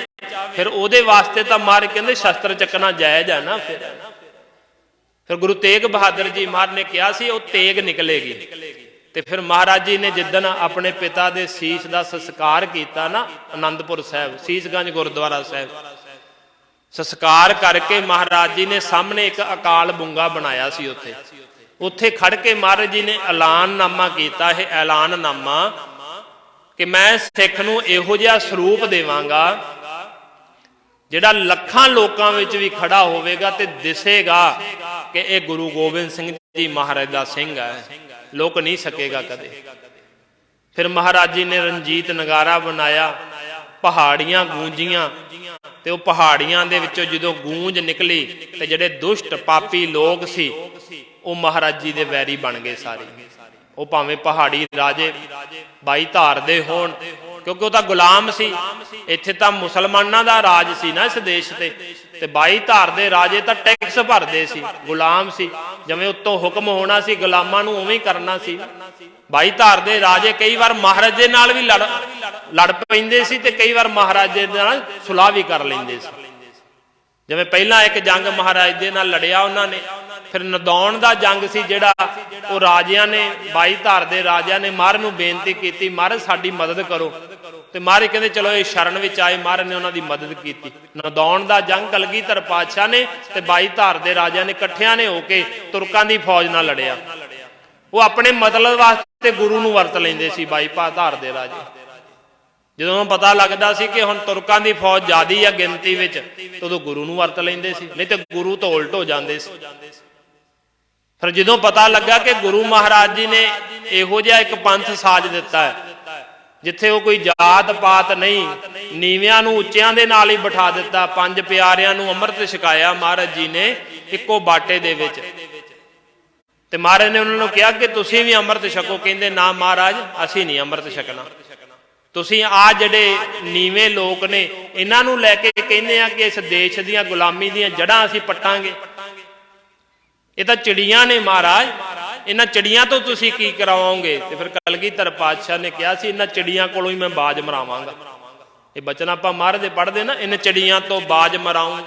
ਫਿਰ ਉਹਦੇ ਵਾਸਤੇ ਤਾਂ ਮਹਾਰਾਜ ਕਹਿੰਦੇ ਸ਼ਸਤਰ ਚੱਕਣਾ ਜਾਇਜ਼ ਹੈ ਨਾ। ਫਿਰ ਗੁਰੂ ਤੇਗ ਬਹਾਦਰ ਜੀ ਮਹਾਰਾਜ ਨੇ ਕਿਹਾ ਸੀ ਉਹ ਤੇਗ ਨਿਕਲੇਗੀ। ਤੇ ਫਿਰ ਮਹਾਰਾਜ ਜੀ ਨੇ ਜਿੱਦਣ ਆਪਣੇ ਪਿਤਾ ਦੇ ਸੀਸ ਦਾ ਸੰਸਕਾਰ ਕੀਤਾ ਨਾ, ਆਨੰਦਪੁਰ ਸਾਹਿਬ ਸੀਸਗੰਜ ਗੁਰਦੁਆਰਾ ਸਾਹਿਬ ਸੰਸਕਾਰ ਕਰਕੇ ਮਹਾਰਾਜ ਜੀ ਨੇ ਸਾਹਮਣੇ ਇੱਕ ਅਕਾਲ ਬੁੰਗਾ ਬਣਾਇਆ ਸੀ। ਉੱਥੇ ਖੜ ਕੇ ਮਹਾਰਾਜ ਜੀ ਨੇ ਐਲਾਨਨਾਮਾ ਕੀਤਾ। ਇਹ ਐਲਾਨਨਾਮਾ ਕਿ ਮੈਂ ਸਿੱਖ ਨੂੰ ਇਹੋ ਜਿਹਾ ਸਰੂਪ ਦੇਵਾਂਗਾ ਜਿਹੜਾ ਲੱਖਾਂ ਲੋਕਾਂ ਵਿੱਚ ਵੀ ਖੜਾ ਹੋਵੇਗਾ ਤੇ ਦਿਸੇਗਾ ਕਿ ਇਹ ਗੁਰੂ ਗੋਬਿੰਦ ਸਿੰਘ ਜੀ ਮਹਾਰਾਜ ਦਾ ਸਿੰਘ ਹੈ, ਲੁਕ ਨਹੀਂ ਸਕੇਗਾ ਕਦੇ। ਫਿਰ ਮਹਾਰਾਜ ਜੀ ਨੇ ਰਣਜੀਤ ਨਗਾਰਾ ਬਣਾਇਆ, ਪਹਾੜੀਆਂ ਗੂੰਜੀਆਂ, ਤੇ ਉਹ ਪਹਾੜੀਆਂ ਦੇ ਵਿੱਚੋਂ ਜਦੋਂ ਗੂੰਜ ਨਿਕਲੀ ਤੇ ਜਿਹੜੇ ਦੁਸ਼ਟ ਪਾਪੀ ਲੋਕ ਸੀ ਉਹ ਮਹਾਰਾਜ ਜੀ ਦੇ ਵੈਰੀ ਬਣ ਗਏ ਸਾਰੇ। ਉਹ ਭਾਵੇਂ ਪਹਾੜੀ ਰਾਜੇ 22 ਧਾਰ ਦੇ ਹੋਣ, ਕਿਉਂਕਿ ਉਹ ਤਾਂ ਗੁਲਾਮ ਸੀ। ਇੱਥੇ ਤਾਂ ਮੁਸਲਮਾਨਾਂ ਦਾ ਰਾਜ ਸੀ ਨਾ ਇਸ ਦੇਸ਼ ਤੇ 22 ਧਾਰ ਦੇ ਰਾਜੇ ਤਾਂ ਟੈਕਸ ਭਰਦੇ ਸੀ, ਗੁਲਾਮ ਸੀ। ਜਿਵੇਂ ਉੱਤੋਂ ਹੁਕਮ ਹੋਣਾ ਸੀ ਗੁਲਾਮਾਂ ਨੂੰ ਉਵੇਂ ਹੀ ਕਰਨਾ ਸੀ। 22 ਧਾਰ ਦੇ ਰਾਜੇ ਕਈ ਵਾਰ ਮਹਾਰਾਜ ਦੇ ਨਾਲ ਵੀ ਲੜ ਪੈਂਦੇ ਸੀ ਤੇ ਕਈ ਵਾਰ ਮਹਾਰਾਜ ਦੇ ਨਾਲ ਸੁਲਾਹ ਵੀ ਕਰ ਲੈਂਦੇ ਸੀ। ਜਿਵੇਂ ਪਹਿਲਾਂ ਇੱਕ ਜੰਗ ਮਹਾਰਾਜ ਦੇ ਨਾਲ ਲੜਿਆ ਉਹਨਾਂ ਨੇ, ਫਿਰ ਨਦੌਣ ਦਾ ਜੰਗ ਸੀ ਜਿਹੜਾ, ਉਹ ਰਾਜਿਆਂ ਨੇ 22 ਧਾਰ ਦੇ ਰਾਜਿਆਂ ਨੇ ਮਹਾਰਾਜ ਨੂੰ ਬੇਨਤੀ ਕੀਤੀ, ਮਹਾਰਾਜ ਸਾਡੀ ਮਦਦ ਕਰੋ। ਤੇ ਮਹਾਰਾਜ ਕਹਿੰਦੇ ਚਲੋ ਇਹ ਸ਼ਰਨ ਵਿੱਚ ਆਏ, ਮਹਾਰਾਜ ਨੇ ਉਹਨਾਂ ਦੀ ਮਦਦ ਕੀਤੀ। ਨਦੌਣ ਦਾ ਜੰਗ ਕਲਗੀਧਰ ਪਾਤਸ਼ਾਹ ਨੇ ਤੇ 22 ਧਾਰ ਦੇ ਰਾਜਿਆਂ ਨੇ ਇਕੱਠਿਆਂ ਨੇ ਹੋ ਕੇ ਤੁਰਕਾਂ ਦੀ ਫੌਜ ਨਾਲ ਲੜਿਆ। ਉਹ ਆਪਣੇ ਮਤਲਬ ਵਾਸਤੇ ਗੁਰੂ ਨੂੰ ਵਰਤ ਲੈਂਦੇ ਸੀ 22 ਧਾਰ ਦੇ ਰਾਜੇ। ਜਦੋਂ ਪਤਾ ਲੱਗਦਾ ਸੀ ਕਿ ਹੁਣ ਤੁਰਕਾਂ ਦੀ ਫੌਜ ਜ਼ਿਆਦੀ ਆ ਗਿਣਤੀ ਵਿੱਚ, ਉਦੋਂ ਗੁਰੂ ਨੂੰ ਵਰਤ ਲੈਂਦੇ ਸੀ, ਨਹੀਂ ਤੇ ਗੁਰੂ ਤੋਂ ਉਲਟ ਹੋ ਜਾਂਦੇ ਸੀ। ਫਿਰ ਜਦੋਂ ਪਤਾ ਲੱਗਾ ਕਿ ਗੁਰੂ ਮਹਾਰਾਜ ਜੀ ਨੇ ਇਹੋ ਜਿਹਾ ਇੱਕ ਪੰਥ ਸਾਜ ਦਿੱਤਾ ਹੈ ਜਿੱਥੇ ਉਹ ਕੋਈ ਜਾਤ ਪਾਤ ਨਹੀਂ, ਨੀਵਿਆਂ ਨੂੰ ਉੱਚਿਆਂ ਦੇ ਨਾਲ ਹੀ ਬਿਠਾ ਦਿੱਤਾ। 5 ਪਿਆਰਿਆਂ ਨੂੰ ਅੰਮ੍ਰਿਤ ਛਕਾਇਆ ਮਹਾਰਾਜ ਜੀ ਨੇ ਇੱਕੋ ਬਾਟੇ ਦੇ ਵਿੱਚ। ਤੇ ਮਹਾਰਾਜ ਨੇ ਉਹਨਾਂ ਨੂੰ ਕਿਹਾ ਕਿ ਤੁਸੀਂ ਵੀ ਅੰਮ੍ਰਿਤ ਛਕੋ। ਕਹਿੰਦੇ ਨਾ ਮਹਾਰਾਜ, ਅਸੀਂ ਨਹੀਂ ਅੰਮ੍ਰਿਤ ਛਕਣਾ। ਤੁਸੀਂ ਆ ਜਿਹੜੇ ਨੀਵੇਂ ਲੋਕ ਨੇ ਇਹਨਾਂ ਨੂੰ ਲੈ ਕੇ ਕਹਿੰਦੇ ਆ ਕਿ ਇਸ ਦੇਸ਼ ਦੀਆਂ ਗੁਲਾਮੀ ਦੀਆਂ ਜੜ੍ਹਾਂ ਅਸੀਂ ਪੱਟਾਂਗੇ। ਇਹ ਤਾਂ ਚਿੜੀਆਂ ਨੇ ਮਹਾਰਾਜ, ਇਹਨਾਂ ਚਿੜੀਆਂ ਤੋਂ ਤੁਸੀਂ ਕੀ ਕਰਾਓਗੇ? ਤੇ ਫਿਰ ਕਲਗੀਧਰ ਪਾਤਸ਼ਾਹ ਨੇ ਕਿਹਾ ਸੀ ਇਹਨਾਂ ਚਿੜੀਆਂ ਕੋਲੋਂ ਹੀ ਮੈਂ ਬਾਜ ਮਰਾਵਾਂਗਾ। ਇਹ ਬਚਨ ਆਪਾਂ ਮਹਾਰਾਜ ਦੇ ਪੜ੍ਹਦੇ ਨਾ, ਇਹਨਾਂ ਚਿੜੀਆਂ ਤੋਂ ਬਾਜ ਮਰਾਉਂ,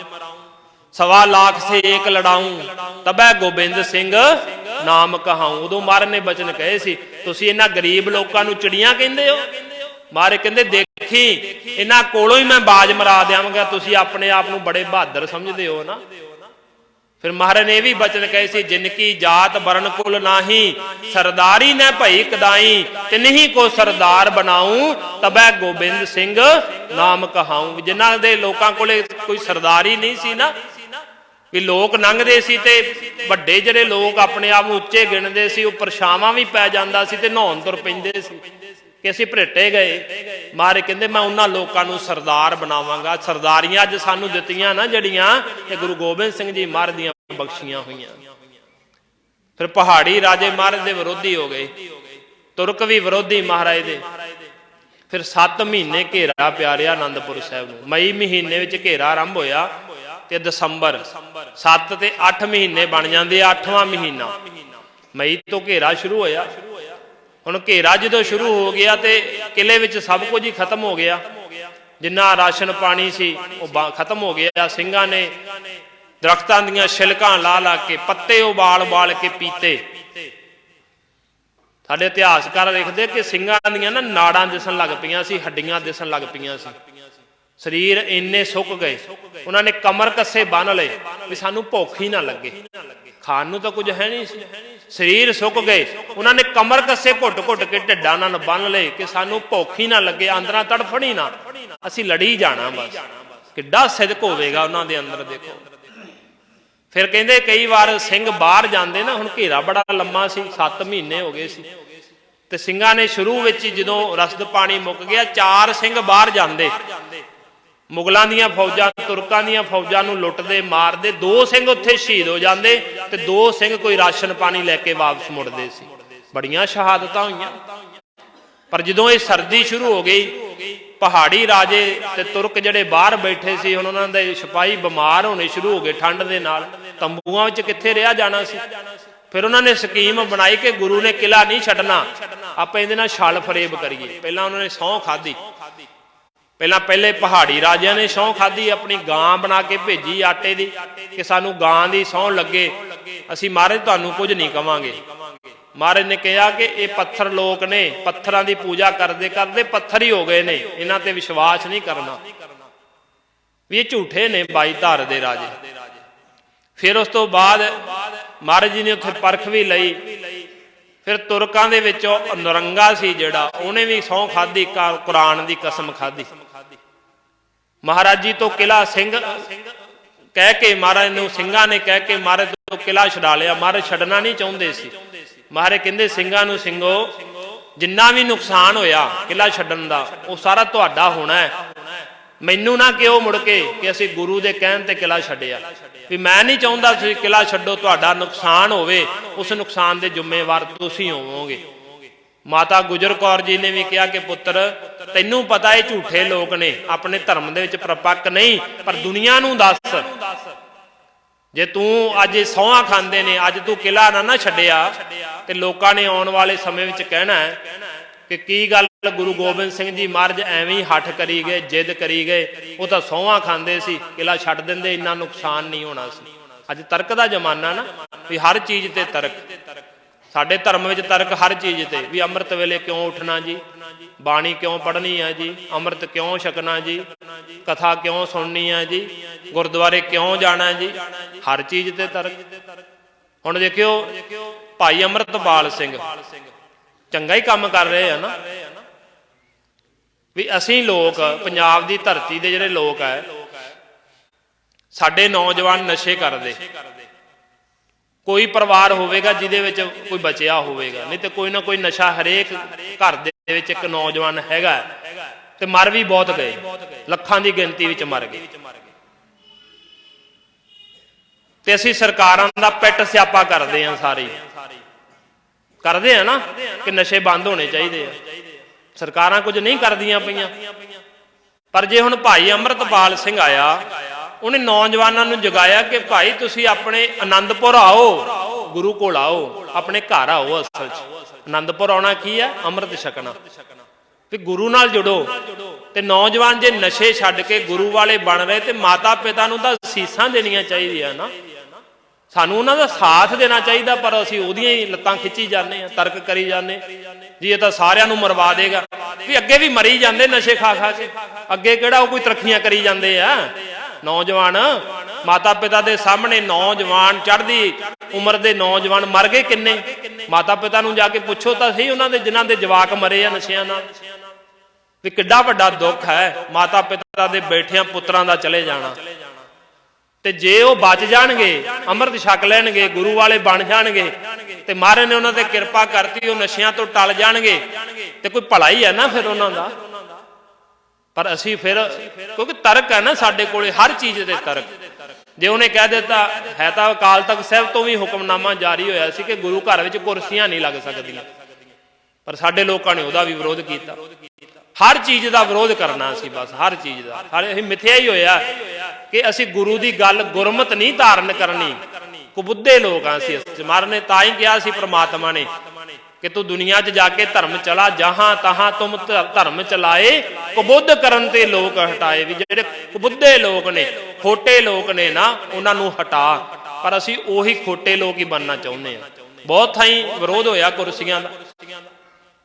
1.25 ਲੱਖ ਸੇ ਏਕ ਲੜਾਊਂ, ਤਬੈ ਗੋਬਿੰਦ ਸਿੰਘ ਨਾਮ ਕਹਾਊਂ। ਉਦੋਂ ਮਹਾਰਾਜ ਨੇ ਬਚਨ ਕਹੇ ਸੀ, ਤੁਸੀਂ ਇਹਨਾਂ ਗਰੀਬ ਲੋਕਾਂ ਨੂੰ ਚਿੜੀਆਂ ਕਹਿੰਦੇ ਹੋ? ਮਹਾਰਾਜ ਕਹਿੰਦੇ ਦੇਖੀ ਇਹਨਾਂ ਕੋਲੋਂ ਹੀ ਮੈਂ ਬਾਜ ਮਰਾ ਦਿਆਂਗਾ। ਤੁਸੀਂ ਆਪਣੇ ਆਪ ਨੂੰ ਬੜੇ ਬਹਾਦਰ ਸਮਝਦੇ ਹੋ ਨਾ। ਫਿਰ ਮਹਾਰਾਜ ਨੇ ਇਹ ਵੀ ਬਚਨ ਕਹੇ ਸੀ, ਜਿਨਕੀ ਜਾਤ ਬਰਨ ਕੁਲ ਨਾਹੀ, ਸਰਦਾਰੀ ਨੇ ਭਈ ਕਦਾਈ, ਤਿਨਹੀ ਕੋ ਸਰਦਾਰ ਬਣਾਉ, ਤਬੈ ਗੋਬਿੰਦ ਸਿੰਘ ਨਾਮ ਕਹਾਊ। ਜਿਨ੍ਹਾਂ ਦੇ ਲੋਕਾਂ ਕੋਲੇ ਕੋਈ ਸਰਦਾਰੀ ਨਹੀਂ ਸੀ ਨਾ, ਵੀ ਲੋਕ ਲੰਘਦੇ ਸੀ ਤੇ ਵੱਡੇ ਜਿਹੜੇ ਲੋਕ ਆਪਣੇ ਆਪ ਨੂੰ ਉੱਚੇ ਗਿਣਦੇ ਸੀ, ਉਹ ਪਰਛਾਵਾਂ ਵੀ ਪੈ ਜਾਂਦਾ ਸੀ ਤੇ ਨਹਾਉਣ ਤੁਰ ਪੈਂਦੇ ਸੀ ਕਿ ਅਸੀਂ ਭਰੇਟੇ ਗਏ। ਮਹਾਰਾਜ ਕਹਿੰਦੇ ਮੈਂ ਉਹਨਾਂ ਲੋਕਾਂ ਨੂੰ ਸਰਦਾਰ ਬਣਾਵਾਂਗਾ। ਸਰਦਾਰੀਆਂ ਅੱਜ ਸਾਨੂੰ ਦਿੱਤੀਆਂ ਨਾ ਜਿਹੜੀਆਂ, ਇਹ ਗੁਰੂ ਗੋਬਿੰਦ ਸਿੰਘ ਜੀ ਮਹਾਰਾਜ ਦੀਆਂ ਬਖਸ਼ੀਆਂ ਹੋਈਆਂ। ਫਿਰ ਪਹਾੜੀ ਰਾਜੇ ਮਹਾਰਾਜ ਦੇ ਵਿਰੋਧੀ ਹੋ ਗਏ, ਤੁਰਕ ਵੀ ਵਿਰੋਧੀ ਮਹਾਰਾਜ ਦੇ। ਫਿਰ 7 ਮਹੀਨੇ ਘੇਰਾ ਪਿਆ ਰਿਹਾ ਆਨੰਦਪੁਰ ਸਾਹਿਬ ਨੂੰ। ਮਈ ਮਹੀਨੇ ਵਿੱਚ ਘੇਰਾ ਆਰੰਭ ਹੋਇਆ ਤੇ ਦਸੰਬਰ 7 ਤੇ 8 ਮਹੀਨੇ ਬਣ ਜਾਂਦੇ। 8ਵਾਂ ਮਹੀਨਾ ਮਈ ਤੋਂ ਘੇਰਾ ਸ਼ੁਰੂ ਹੋਇਆ। ਹੁਣ ਘੇਰਾ ਜਦੋਂ ਸ਼ੁਰੂ ਹੋ ਗਿਆ ਤੇ ਕਿਲੇ ਵਿੱਚ ਸਭ ਕੁਝ ਹੀ ਖਤਮ ਹੋ ਗਿਆ। ਜਿੰਨਾ ਰਾਸ਼ਨ ਪਾਣੀ ਸੀ ਉਹ ਖਤਮ ਹੋ ਗਿਆ। ਸਿੰਘਾਂ ਨੇ ਦਰਖਤਾਂ ਦੀਆਂ ਛਿਲਕਾਂ ਲਾ ਲਾ ਕੇ, ਪੱਤੇ ਉਬਾਲ ਕੇ ਪੀਤੇ। ਸਾਡੇ ਇਤਿਹਾਸਕਾਰ ਲਿਖਦੇ ਕਿ ਸਿੰਘਾਂ ਦੀਆਂ ਨਾ ਨਾੜਾਂ ਦਿਸਣ ਲੱਗ ਪਈਆਂ ਸੀ, ਹੱਡੀਆਂ ਦਿਸਣ ਲੱਗ ਪਈਆਂ ਸੀ, ਸਰੀਰ ਇੰਨੇ ਸੁੱਕ ਗਏ। ਉਹਨਾਂ ਨੇ ਕਮਰ ਕੱਸੇ ਬੰਨ ਲਏ ਵੀ ਸਾਨੂੰ ਭੁੱਖ ਹੀ ਨਾ ਲੱਗੇ, ਖਾਣ ਨੂੰ ਤਾਂ ਕੁਝ ਹੈ ਨਹੀਂ ਸੀ, ਸਰੀਰ ਸੁੱਕ ਗਏ। ਉਹਨਾਂ ਨੇ ਕਮਰ ਕੱਸੇ ਘੁੱਟ ਕੇ ਢਿੱਡਾਂ ਨਾਲ ਬੰਨ ਲਏ ਕਿ ਸਾਨੂੰ ਭੁੱਖ ਹੀ ਨਾ ਲੱਗੇ, ਅੰਦਰਾਂ ਤੜਫਣ ਹੀ ਨਾ, ਅਸੀਂ ਲੜੀ ਜਾਣਾ ਬਸ। ਕਿੱਡਾ ਸਿਦਕ ਹੋਵੇਗਾ ਉਹਨਾਂ ਦੇ ਅੰਦਰ ਦੇਖੋ। ਫਿਰ ਕਹਿੰਦੇ ਕਈ ਵਾਰ ਸਿੰਘ ਬਾਹਰ ਜਾਂਦੇ ਨਾ, ਹੁਣ ਘੇਰਾ ਬੜਾ ਲੰਮਾ ਸੀ, 7 ਮਹੀਨੇ ਹੋ ਗਏ ਸੀ, ਤੇ ਸਿੰਘਾਂ ਨੇ ਸ਼ੁਰੂ ਵਿੱਚ ਜਦੋਂ ਰਸਦ ਪਾਣੀ ਮੁੱਕ ਗਿਆ 4 ਸਿੰਘ ਬਾਹਰ ਜਾਂਦੇ, ਮੁਗਲਾਂ ਦੀਆਂ ਫੌਜਾਂ ਤੁਰਕਾਂ ਦੀਆਂ ਫੌਜਾਂ ਨੂੰ ਲੁੱਟਦੇ ਮਾਰਦੇ। 2 ਸਿੰਘ ਉੱਥੇ ਸ਼ਹੀਦ ਹੋ ਜਾਂਦੇ ਤੇ 2 ਸਿੰਘ ਕੋਈ ਰਾਸ਼ਨ ਪਾਣੀ ਲੈ ਕੇ ਵਾਪਸ ਮੁੜਦੇ ਸੀ। ਬੜੀਆਂ ਸ਼ਹਾਦਤਾਂ ਹੋਈਆਂ। ਪਰ ਜਦੋਂ ਇਹ ਸਰਦੀ ਸ਼ੁਰੂ ਹੋ ਗਈ, ਪਹਾੜੀ ਰਾਜੇ ਤੇ ਤੁਰਕ ਜਿਹੜੇ ਬਾਹਰ ਬੈਠੇ ਸੀ, ਹੁਣ ਉਹਨਾਂ ਦੇ ਸਿਪਾਹੀ ਬਿਮਾਰ ਹੋਣੇ ਸ਼ੁਰੂ ਹੋ ਗਏ ਠੰਡ ਦੇ ਨਾਲ। ਤੰਬੂਆਂ ਵਿੱਚ ਕਿੱਥੇ ਰਿਹਾ ਜਾਣਾ ਸੀ। फिर उन्होंने स्कीम बनाई कि गुरु ने किला नहीं छड्डना, आप इहदे नाल छल फरेब करिए। पहला उन्होंने सौं खाधी, पहले पहाड़ी राजियां ने सौं खाधी, अपनी गां बना के भेजी आटे की कि सानू गां की सौं लगे, असी महाराज तुहानू कुछ नहीं कवांगे। महाराज ने कहा कि ये पत्थर लोग ने, पत्थरां की पूजा करते करते पत्थर ही हो गए ने, इन्हां ते विश्वास नहीं करना, भी ये झूठे ने बाई धार दे राजे। फिर उस तो बाद महाराज जी ने उत्थे परख भी लई। फिर तुरकां दे विचों नरंगा सी जिहड़ा, उहने भी सौं खाधी, कुरान की कसम खाधी। महाराज जी तो किला सिंह कह के, महाराज ने सिंघां ने कह के महाराज तो किला छड़ा लिया। महाराज छड्डना नहीं चाहुंदे सी। महाराज कहंदे सिंघां नूं, सिंघो जिन्ना भी नुकसान होया किला छड्डण दा, वो सारा तुहाडा होना है। मैनू ना कहो मुड़ के कि असी गुरु के कहण ते किला छड्डिया, भी मैं नहीं चाहुंदा तुसीं किला छड्डो, तुहाडा नुकसान होवे, उस नुकसान के जिम्मेवार तुसीं होवोगे। माता गुजर कौर जी ने भी कहा कि पुत्र तैनू पता है झूठे लोग ने, अपने धर्म दे विच प्रपक्क नहीं, पर दुनिया नूं दस, जे तू अज सौंहां खांदे ने, अज तू किला ना छड्डिया ते लोकां ने आउण वाले समय विच कहना है कि की गल गुरु गोबिंद सिंह जी महाराज एवें ही हठ करी गए, जिद करी गए, वो तो सौंहां खांदे सी, किला छड्ड दिंदे, इन्ना नुकसान नहीं होना सी। अज तर्क का जमाना ना, भी हर चीज़ ते तर्क। साडे धर्म में तर्क हर चीज़ ते, भी अमृत वेले क्यों उठना जी, बाणी क्यों पढ़नी है जी, अमृत क्यों छकना जी, कथा क्यों सुननी है जी, गुरुद्वारे क्यों जाना जी, हर चीज़ ते तर्क। हुण देखियो भाई अमृतपाल सिंह चंगा ही काम कर रहे हैं ना, भी असी लोग पंजाब की धरती के जिहड़े लोग है, साडे नौजवान नशे करदे, कोई परिवार होवेगा जिहदे विच कोई बचिया होवेगा, नहीं तो कोई ना कोई नशा हरेक घर दे विच एक नौजवान हैगा, ते मर भी बहुत गए, लखां की गिनती विच मर गए। ते असीं सरकारां दा पिट स्यापा करदे हां, सारी करदे हैं ना कि नशे बंद होने चाहिए, सरकारां कुछ नहीं करदियां पईयां। पर जे हुण भाई अमृतपाल सिंह आया, उन्हें नौजवानों को जगाया कि भाई तुसी अपने आनंदपुर आओ, गुरु कोल आओ, अपने घर आओ। असल च आनंदपुर आना की है, अमृत छकना, भी गुरु नाल जुड़ो। ते नौजवान जे नशे छड्ड के गुरु वाले बन रहे, तो माता पिता नूं तां सीसां देनियां चाहिदियां ना, सानू उन्हां दा साथ देना चाहिए, पर असीं उहदियां ही लत्तां खिच्ची जाने, तर्क करी जाने जी ये तो सारियां नूं मरवा देगा, भी अगे भी मरी जाते नशे खा खा के, अगे किहड़ा कोई तरक्कियां करी जाते आ। नौजवान माता पिता के सामने, नौजवान चढ़दी उम्र के नौजवान मर गए किन्ने, माता पिता नूं जाके पुछो तो सही, उन्हां दे जिन्हां दे जवाक मरे आ नशियां नाल, भी किड्डा वड्डा दुख है माता पिता दे बैठियां पुत्रां दा चले जाना। ते जे वो बच जाणगे, अमृत छक लैणगे, गुरु वाले बन जाणगे, ते महाराज ने उन्हां ते किरपा करती, वो नशियां तो टल जाणगे, ते कोई भला ही है ना फिर उन्हां दा। पर असी फिर क्योंकि तर्क है ना साडे कोले, हर चीज़ दे तर्क। जे उन्हें कह दिता है तो अकाल तख्त साहब तो भी हुक्मनामा जारी होया सी कि गुरु घर विच कुर्सियां नहीं लग सकदियां, पर साडे लोकां ने उहदा भी विरोध कीता। हर चीज़ का विरोध करना सी, बस हर चीज़ का, हर मिथ्या ही होया कि असी गुरु की गल गुरमत नहीं धारण करनी, कुबुद्धे लोग हाँ असी। महाराज ने तां ही कहा सी परमात्मा ने कि तू दुनिया च जाके धर्म चला, जहां तहां तुम धर्म चलाए, कुबुद्ध करन ते लोग हटाए। भी जेडे कुबुद्धे लोग ने, खोटे लोग ने ना, उन्होंने हटा, पर असी उही खोटे लोग ही बनना चाहुंदे हैं। बहुत थाई विरोध होया कुर्सियां दा,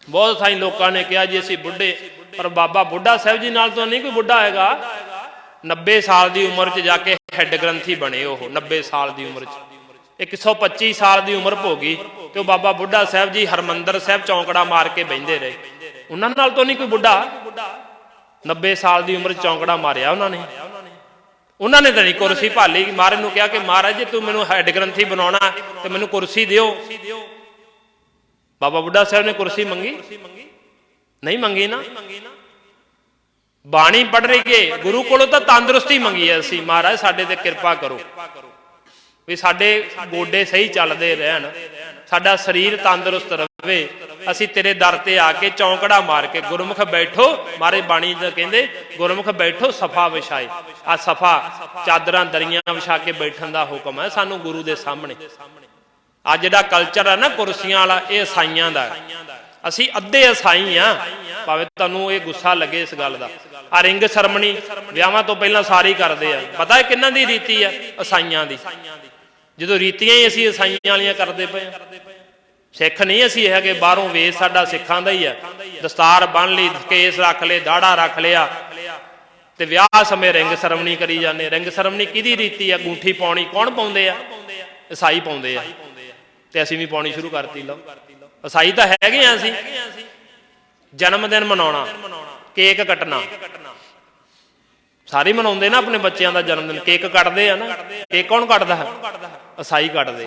बहुत थाई लोगों ने कहा जी असी बुढ़े, पर बाबा बुढ़ा साहब जी नाल तो नहीं कोई बुढ़ा हैगा। 90 साल की उम्र च जाके हैड ग्रंथी बने, वो 90 साल की उम्र च, 125 साल की उम्र भोगी, तो बाबा बुढ़ा साहब जी हरमंदर साहब चौंकड़ा मार के बहिंदे रहे। उन्होंने नाल तो नहीं कोई बुढ़ा, 90 साल की उम्र चौंकड़ा मारिया उन्होंने। उन्होंने तो नहीं कुर्सी भाली। महाराज ने कहा कि महाराज जी तू मैनू हैड ग्रंथी बनाना तो मैनू कुर्सी दियो। बाबा बुढ़ा साहब ने कुर्सी मंगी नहीं, मंगी ना। बाणी पढ़ रही है, गुरु कोलों तो तंदुरुस्ती मंगी है असी, महाराज साडे ते किरपा करो भी साडे गोडे सही चलते रहन, साडा शरीर तंदुरुस्त रहे, असी तेरे दर ते आके चौंकड़ा मार के गुरमुख बैठो। मारे बाणी कहते गुरमुख बैठो सफा विछाए, आ सफा चादरां दरियां विछा के बैठन का हुक्म है सानू गुरु के सामने। ਆ ਜਿਹੜਾ ਕਲਚਰ ਹੈ ਨਾ ਕੁਰਸੀਆਂ ਵਾਲਾ, ਇਹ ਈਸਾਈਆਂ ਦਾ। ਅਸੀਂ ਅੱਧੇ ਈਸਾਈ ਆ, ਭਾਵੇਂ ਤੁਹਾਨੂੰ ਇਹ ਗੁੱਸਾ ਲੱਗੇ ਇਸ ਗੱਲ ਦਾ। ਆ ਰਿੰਗ ਸਰਮਣੀ ਵਿਆਹਾਂ ਤੋਂ ਪਹਿਲਾਂ ਸਾਰੇ ਕਰਦੇ ਆ, ਪਤਾ ਹੈ ਕਿਹਨਾਂ ਦੀ ਰੀਤੀ ਆ? ਈਸਾਈਆਂ ਦੀ। ਜਦੋਂ ਰੀਤੀਆਂ ਹੀ ਅਸੀਂ ਈਸਾਈਆਂ ਵਾਲੀਆਂ ਕਰਦੇ ਪਏ, ਸਿੱਖ ਨਹੀਂ ਅਸੀਂ ਹੈਗੇ, ਬਾਹਰੋਂ ਵੇਸ ਸਾਡਾ ਸਿੱਖਾਂ ਦਾ ਹੀ ਹੈ। ਦਸਤਾਰ ਬੰਨ ਲਈ, ਕੇਸ ਰੱਖ ਲਏ, ਦਾੜਾ ਰੱਖ ਲਿਆ, ਤੇ ਵਿਆਹ ਸਮੇਂ ਰਿੰਗ ਸਰਮਣੀ ਕਰੀ ਜਾਂਦੇ। ਰਿੰਗ ਸਰਮਣੀ ਕਿਹਦੀ ਰੀਤੀ ਆ? ਅੰਗੂਠੀ ਪਾਉਣੀ ਕੌਣ ਪਾਉਂਦੇ ਆ? ਈਸਾਈ ਪਾਉਂਦੇ ਆ, ਤੇ ਅਸੀਂ ਵੀ ਪਾਉਣੀ ਸ਼ੁਰੂ ਕਰਤੀ। ਲਓ, ਈਸਾਈ ਤਾਂ ਹੈਗੇ ਆ ਅਸੀਂ। ਜਨਮ ਦਿਨ ਮਨਾਉਣਾ, ਕੇਕ ਕੱਟਣਾ, ਸਾਰੇ ਮਨਾਉਂਦੇ ਨਾ ਆਪਣੇ ਬੱਚਿਆਂ ਦਾ ਜਨਮ ਦਿਨ, ਕੇਕ ਕੱਟਦੇ ਆ ਨਾ। ਕੇਕ ਕੌਣ ਕੱਟਦਾ ਹੈ? ਈਸਾਈ ਕੱਟਦੇ।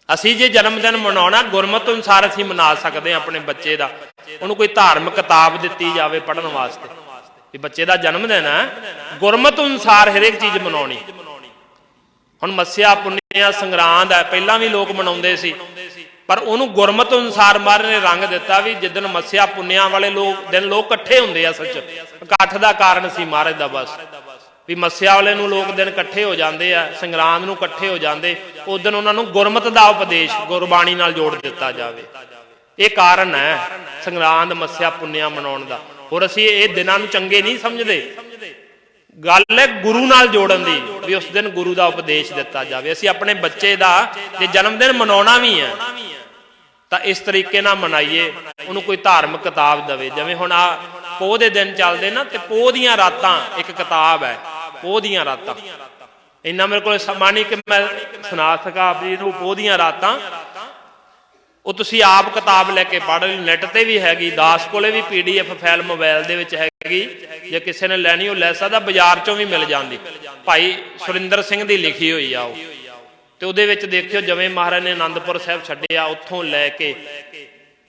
ਅਸੀਂ ਜੇ ਜਨਮ ਦਿਨ ਮਨਾਉਣਾ ਗੁਰਮਤਿ ਅਨੁਸਾਰ ਅਸੀਂ ਮਨਾ ਸਕਦੇ ਹਾਂ ਆਪਣੇ ਬੱਚੇ ਦਾ। ਉਹਨੂੰ ਕੋਈ ਧਾਰਮਿਕ ਕਿਤਾਬ ਦਿੱਤੀ ਜਾਵੇ ਪੜ੍ਹਨ ਵਾਸਤੇ, ਵੀ ਬੱਚੇ ਦਾ ਜਨਮ ਦਿਨ ਹੈ, ਗੁਰਮਤਿ ਅਨੁਸਾਰ ਹਰੇਕ ਚੀਜ਼ ਮਨਾਉਣੀ। ਹੁਣ ਮੱਸਿਆ ਪੁੰਨਿਆ ਸੰਗਰਾਂਦ ਹੈ, ਪਹਿਲਾਂ ਵੀ ਲੋਕ ਮਨਾਉਂਦੇ ਸੀ, ਪਰ ਉਹਨੂੰ ਗੁਰਮਤਿ ਅਨੁਸਾਰ ਮਹਾਰਾਜ ਨੇ ਰੰਗ ਦਿੱਤਾ ਵੀ ਜਿੱਦਣ ਮੱਸਿਆ ਪੁੰਨਿਆ ਵਾਲੇ ਦਿਨ ਲੋਕ ਇਕੱਠੇ ਹੁੰਦੇ ਆ। ਅਸਲ 'ਚ ਇਕੱਠ ਦਾ ਕਾਰਨ ਸੀ ਮਹਾਰਾਜ ਦਾ, ਬਸ ਵੀ ਮੱਸਿਆ ਵਾਲੇ ਨੂੰ ਲੋਕ ਦਿਨ ਇਕੱਠੇ ਹੋ ਜਾਂਦੇ ਆ, ਸੰਗਰਾਂਦ ਨੂੰ ਇਕੱਠੇ ਹੋ ਜਾਂਦੇ, ਉਸ ਦਿਨ ਉਹਨਾਂ ਨੂੰ ਗੁਰਮਤਿ ਦਾ ਉਪਦੇਸ਼ ਗੁਰਬਾਣੀ ਨਾਲ ਜੋੜ ਦਿੱਤਾ ਜਾਵੇ। ਇਹ ਕਾਰਨ ਹੈ ਸੰਗਰਾਂਦ ਮੱਸਿਆ ਪੁੰਨਿਆ ਮਨਾਉਣ ਦਾ। ਹੋਰ ਅਸੀਂ ਇਹ ਦਿਨਾਂ ਨੂੰ ਚੰਗੇ ਨਹੀਂ ਸਮਝਦੇ, ਗੱਲ ਹੈ ਗੁਰੂ ਨਾਲ ਜੋੜਨ ਦੀ, ਵੀ ਉਸ ਦਿਨ ਗੁਰੂ ਦਾ ਉਪਦੇਸ਼ ਦਿੱਤਾ ਜਾਵੇ। ਅਸੀਂ ਆਪਣੇ ਬੱਚੇ ਦਾ ਜੇ ਜਨਮ ਦਿਨ ਮਨਾਉਣਾ ਵੀ ਹੈ ਤਾਂ ਇਸ ਤਰੀਕੇ ਨਾਲ ਮਨਾਈਏ, ਉਹਨੂੰ ਕੋਈ ਧਾਰਮਿਕ ਕਿਤਾਬ ਦੇਵੇ। ਜਿਵੇਂ ਹੁਣ ਆ ਪੋਹ ਦੇ ਦਿਨ ਚੱਲਦੇ ਨਾ, ਤੇ ਪੋਹ ਦੀਆਂ ਰਾਤਾਂ ਇੱਕ ਕਿਤਾਬ ਹੈ, ਪੋਹ ਦੀਆਂ ਰਾਤਾਂ। ਇੰਨਾ ਮੇਰੇ ਕੋਲ ਸਮਾਂ ਨਹੀਂ ਕਿ ਮੈਂ ਸੁਣਾ ਸਕਾਂ ਆਪ ਜੀ ਨੂੰ ਪੋਹ ਦੀਆਂ ਰਾਤਾਂ। ਉਹ ਤੁਸੀਂ ਆਪ ਕਿਤਾਬ ਲੈ ਕੇ ਪੜ੍ਹ ਲਈ, ਨੈਟ ਤੇ ਵੀ ਹੈਗੀ, ਦਾਸ ਕੋਲੇ ਵੀ PDF ਫਾਈਲ ਮੋਬਾਈਲ ਦੇ ਵਿੱਚ ਹੈਗੀ, ਜੇ ਕਿਸੇ ਨੇ ਲੈਣੀ ਉਹ ਲੈ ਸਕਦਾ, ਬਾਜ਼ਾਰ ਚੋਂ ਵੀ ਮਿਲ ਜਾਂਦੀ। ਭਾਈ ਸੁਰਿੰਦਰ ਸਿੰਘ ਦੀ ਲਿਖੀ ਹੋਈ ਆ ਉਹ, ਤੇ ਉਹਦੇ ਵਿੱਚ ਦੇਖਿਓ ਜਿਵੇਂ ਮਹਾਰਾਜ ਨੇ ਆਨੰਦਪੁਰ ਸਾਹਿਬ ਛੱਡਿਆ, ਉੱਥੋਂ ਲੈ ਕੇ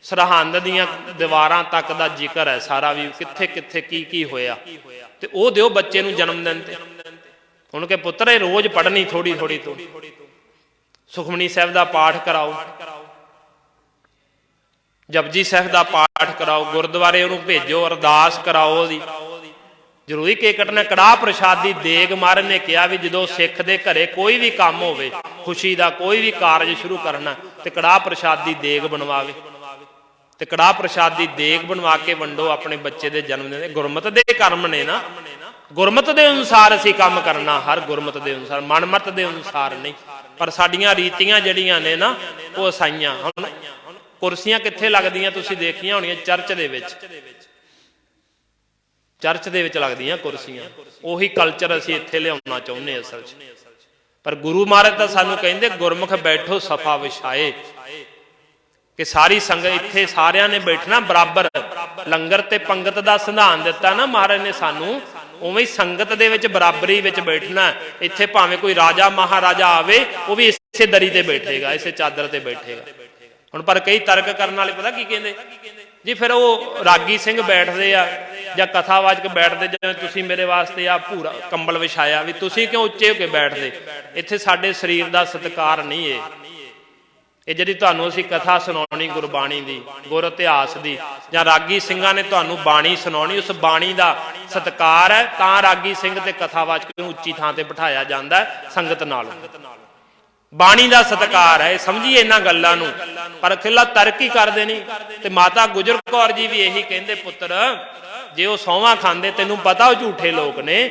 ਸਰਹੰਦ ਦੀਆਂ ਦੀਵਾਰਾਂ ਤੱਕ ਦਾ ਜ਼ਿਕਰ ਹੈ ਸਾਰਾ, ਵੀ ਕਿੱਥੇ ਕਿੱਥੇ ਕੀ ਕੀ ਹੋਇਆ। ਤੇ ਉਹ ਦਿਓ ਬੱਚੇ ਨੂੰ ਜਨਮ ਦਿਨ ਤੇ। ਹੁਣ ਕਿ ਪੁੱਤਰ ਇਹ ਰੋਜ਼ ਪੜ੍ਹਨੀ ਥੋੜੀ ਥੋੜੀ ਤੋਂ, ਸੁਖਮਨੀ ਸਾਹਿਬ ਦਾ ਪਾਠ ਕਰਾਓ, ਜਪਜੀ ਸਾਹਿਬ ਦਾ ਪਾਠ ਕਰਾਓ, ਗੁਰਦੁਆਰੇ ਉਹਨੂੰ ਭੇਜੋ, ਅਰਦਾਸ ਕਰਾਓ ਉਹਦੀ। ਜ਼ਰੂਰੀ ਕੇਕ ਕੱਟਣਾ। ਕੜਾਹ ਪ੍ਰਸ਼ਾਦ ਦੀ ਦੇਗ ਮਹਾਰਾਜ ਨੇ ਕਿਹਾ ਵੀ ਜਦੋਂ ਸਿੱਖ ਦੇ ਘਰੇ ਕੋਈ ਵੀ ਕੰਮ ਹੋਵੇ, ਖੁਸ਼ੀ ਦਾ ਕੋਈ ਵੀ ਕਾਰਜ ਸ਼ੁਰੂ ਕਰਨਾ, ਤੇ ਕੜਾਹ ਪ੍ਰਸ਼ਾਦ ਦੀ ਦੇਗ ਬਣਵਾਵੇ, ਤੇ ਕੜਾਹ ਪ੍ਰਸ਼ਾਦ ਦੀ ਦੇਗ ਬਣਵਾ ਕੇ ਵੰਡੋ ਆਪਣੇ ਬੱਚੇ ਦੇ ਜਨਮ ਦਿਨ। ਗੁਰਮਤਿ ਦੇ ਕਰਮ ਨੇ ਨਾ, ਗੁਰਮਤਿ ਦੇ ਅਨੁਸਾਰ ਅਸੀਂ ਕੰਮ ਕਰਨਾ, ਹਰ ਗੁਰਮਤਿ ਦੇ ਅਨੁਸਾਰ, ਮਨਮਤ ਦੇ ਅਨੁਸਾਰ ਨਹੀਂ। ਪਰ ਸਾਡੀਆਂ ਰੀਤੀਆਂ ਜਿਹੜੀਆਂ ਨੇ ਨਾ ਉਹ ਈਸਾਈਆਂ। ਹੁਣ ਕੁਰਸੀਆਂ ਕਿੱਥੇ ਲੱਗਦੀਆਂ ਤੁਸੀਂ ਦੇਖੀਆਂ ਹੋਣੀਆਂ? ਚਰਚ ਦੇ ਵਿੱਚ, ਚਰਚ ਦੇ ਵਿੱਚ ਲੱਗਦੀਆਂ ਕੁਰਸੀਆਂ। ਉਹੀ ਕਲਚਰ ਅਸੀਂ ਇੱਥੇ ਲਿਆਉਣਾ ਚਾਹੁੰਦੇ ਅਸਲ 'ਚ। ਪਰ ਗੁਰੂ ਮਹਾਰਾਜ ਤਾਂ ਸਾਨੂੰ ਕਹਿੰਦੇ ਗੁਰਮੁਖ ਬੈਠੋ ਸਫਾ ਵਿਛਾਏ, ਕਿ ਸਾਰੀ ਸੰਗਤ ਇੱਥੇ ਸਾਰਿਆਂ ਨੇ ਬੈਠਣਾ ਬਰਾਬਰ। ਲੰਗਰ ਤੇ ਪੰਗਤ ਦਾ ਸਿਧਾਂਤ ਦਿੱਤਾ ਨਾ ਮਹਾਰਾਜ ਨੇ ਸਾਨੂੰ, ਉਵੇਂ ਹੀ ਸੰਗਤ ਦੇ ਵਿੱਚ ਬਰਾਬਰੀ ਵਿੱਚ ਬੈਠਣਾ। ਇੱਥੇ ਭਾਵੇਂ ਕੋਈ ਰਾਜਾ ਮਹਾਰਾਜਾ ਆਵੇ, ਉਹ ਵੀ ਇਸੇ ਦਰੀ ਤੇ ਬੈਠੇਗਾ, ਇਸੇ ਚਾਦਰ ਤੇ ਬੈਠੇਗਾ। ਹੁਣ ਪਰ ਕਈ ਤਰਕ ਕਰਨ ਵਾਲੇ ਪਤਾ ਕੀ ਕਹਿੰਦੇ ਜੀ, ਫਿਰ ਉਹ ਰਾਗੀ ਸਿੰਘ ਬੈਠਦੇ ਆ ਜਾਂ ਕਥਾਵਾਚਕ ਬੈਠਦੇ, ਜਿਵੇਂ ਤੁਸੀਂ ਮੇਰੇ ਵਾਸਤੇ ਆ ਪੂਰਾ ਕੰਬਲ ਵਿਛਾਇਆ, ਵੀ ਤੁਸੀਂ ਕਿਉਂ ਉੱਚੇ ਹੋ ਕੇ ਬੈਠਦੇ? ਇੱਥੇ ਸਾਡੇ ਸਰੀਰ ਦਾ ਸਤਿਕਾਰ ਨਹੀਂ ਇਹ ਜਿਹੜੀ ਤੁਹਾਨੂੰ ਅਸੀਂ ਕਥਾ ਸੁਣਾਉਣੀ ਗੁਰਬਾਣੀ ਦੀ, ਗੁਰ ਇਤਿਹਾਸ ਦੀ, ਜਾਂ ਰਾਗੀ ਸਿੰਘਾਂ ਨੇ ਤੁਹਾਨੂੰ ਬਾਣੀ ਸੁਣਾਉਣੀ, ਉਸ ਬਾਣੀ ਦਾ ਸਤਿਕਾਰ ਹੈ, ਤਾਂ ਰਾਗੀ ਸਿੰਘ ਤੇ ਕਥਾਵਾਚਕ ਨੂੰ ਉੱਚੀ ਥਾਂ ਤੇ ਬਿਠਾਇਆ ਜਾਂਦਾ ਸੰਗਤ ਨਾਲ। ਬਾਣੀ ਦਾ ਸਤਿਕਾਰ ਹੈ, ਸਮਝੀਏ ਇਹਨਾਂ ਗੱਲਾਂ ਨੂੰ। ਪਰ ਖਿਲਾ ਤਰਕ ਹੀ ਕਰਦੇ ਨਹੀਂ। ਤੇ ਮਾਤਾ ਗੁਜਰ ਕੌਰ ਜੀ ਵੀ ਇਹੀ ਕਹਿੰਦੇ, ਪੁੱਤਰ ਜੇ ਉਹ ਸਹੁੰਆਂ ਖਾਂਦੇ, ਤੈਨੂੰ ਪਤਾ ਉਹ ਝੂਠੇ ਲੋਕ ਨੇ,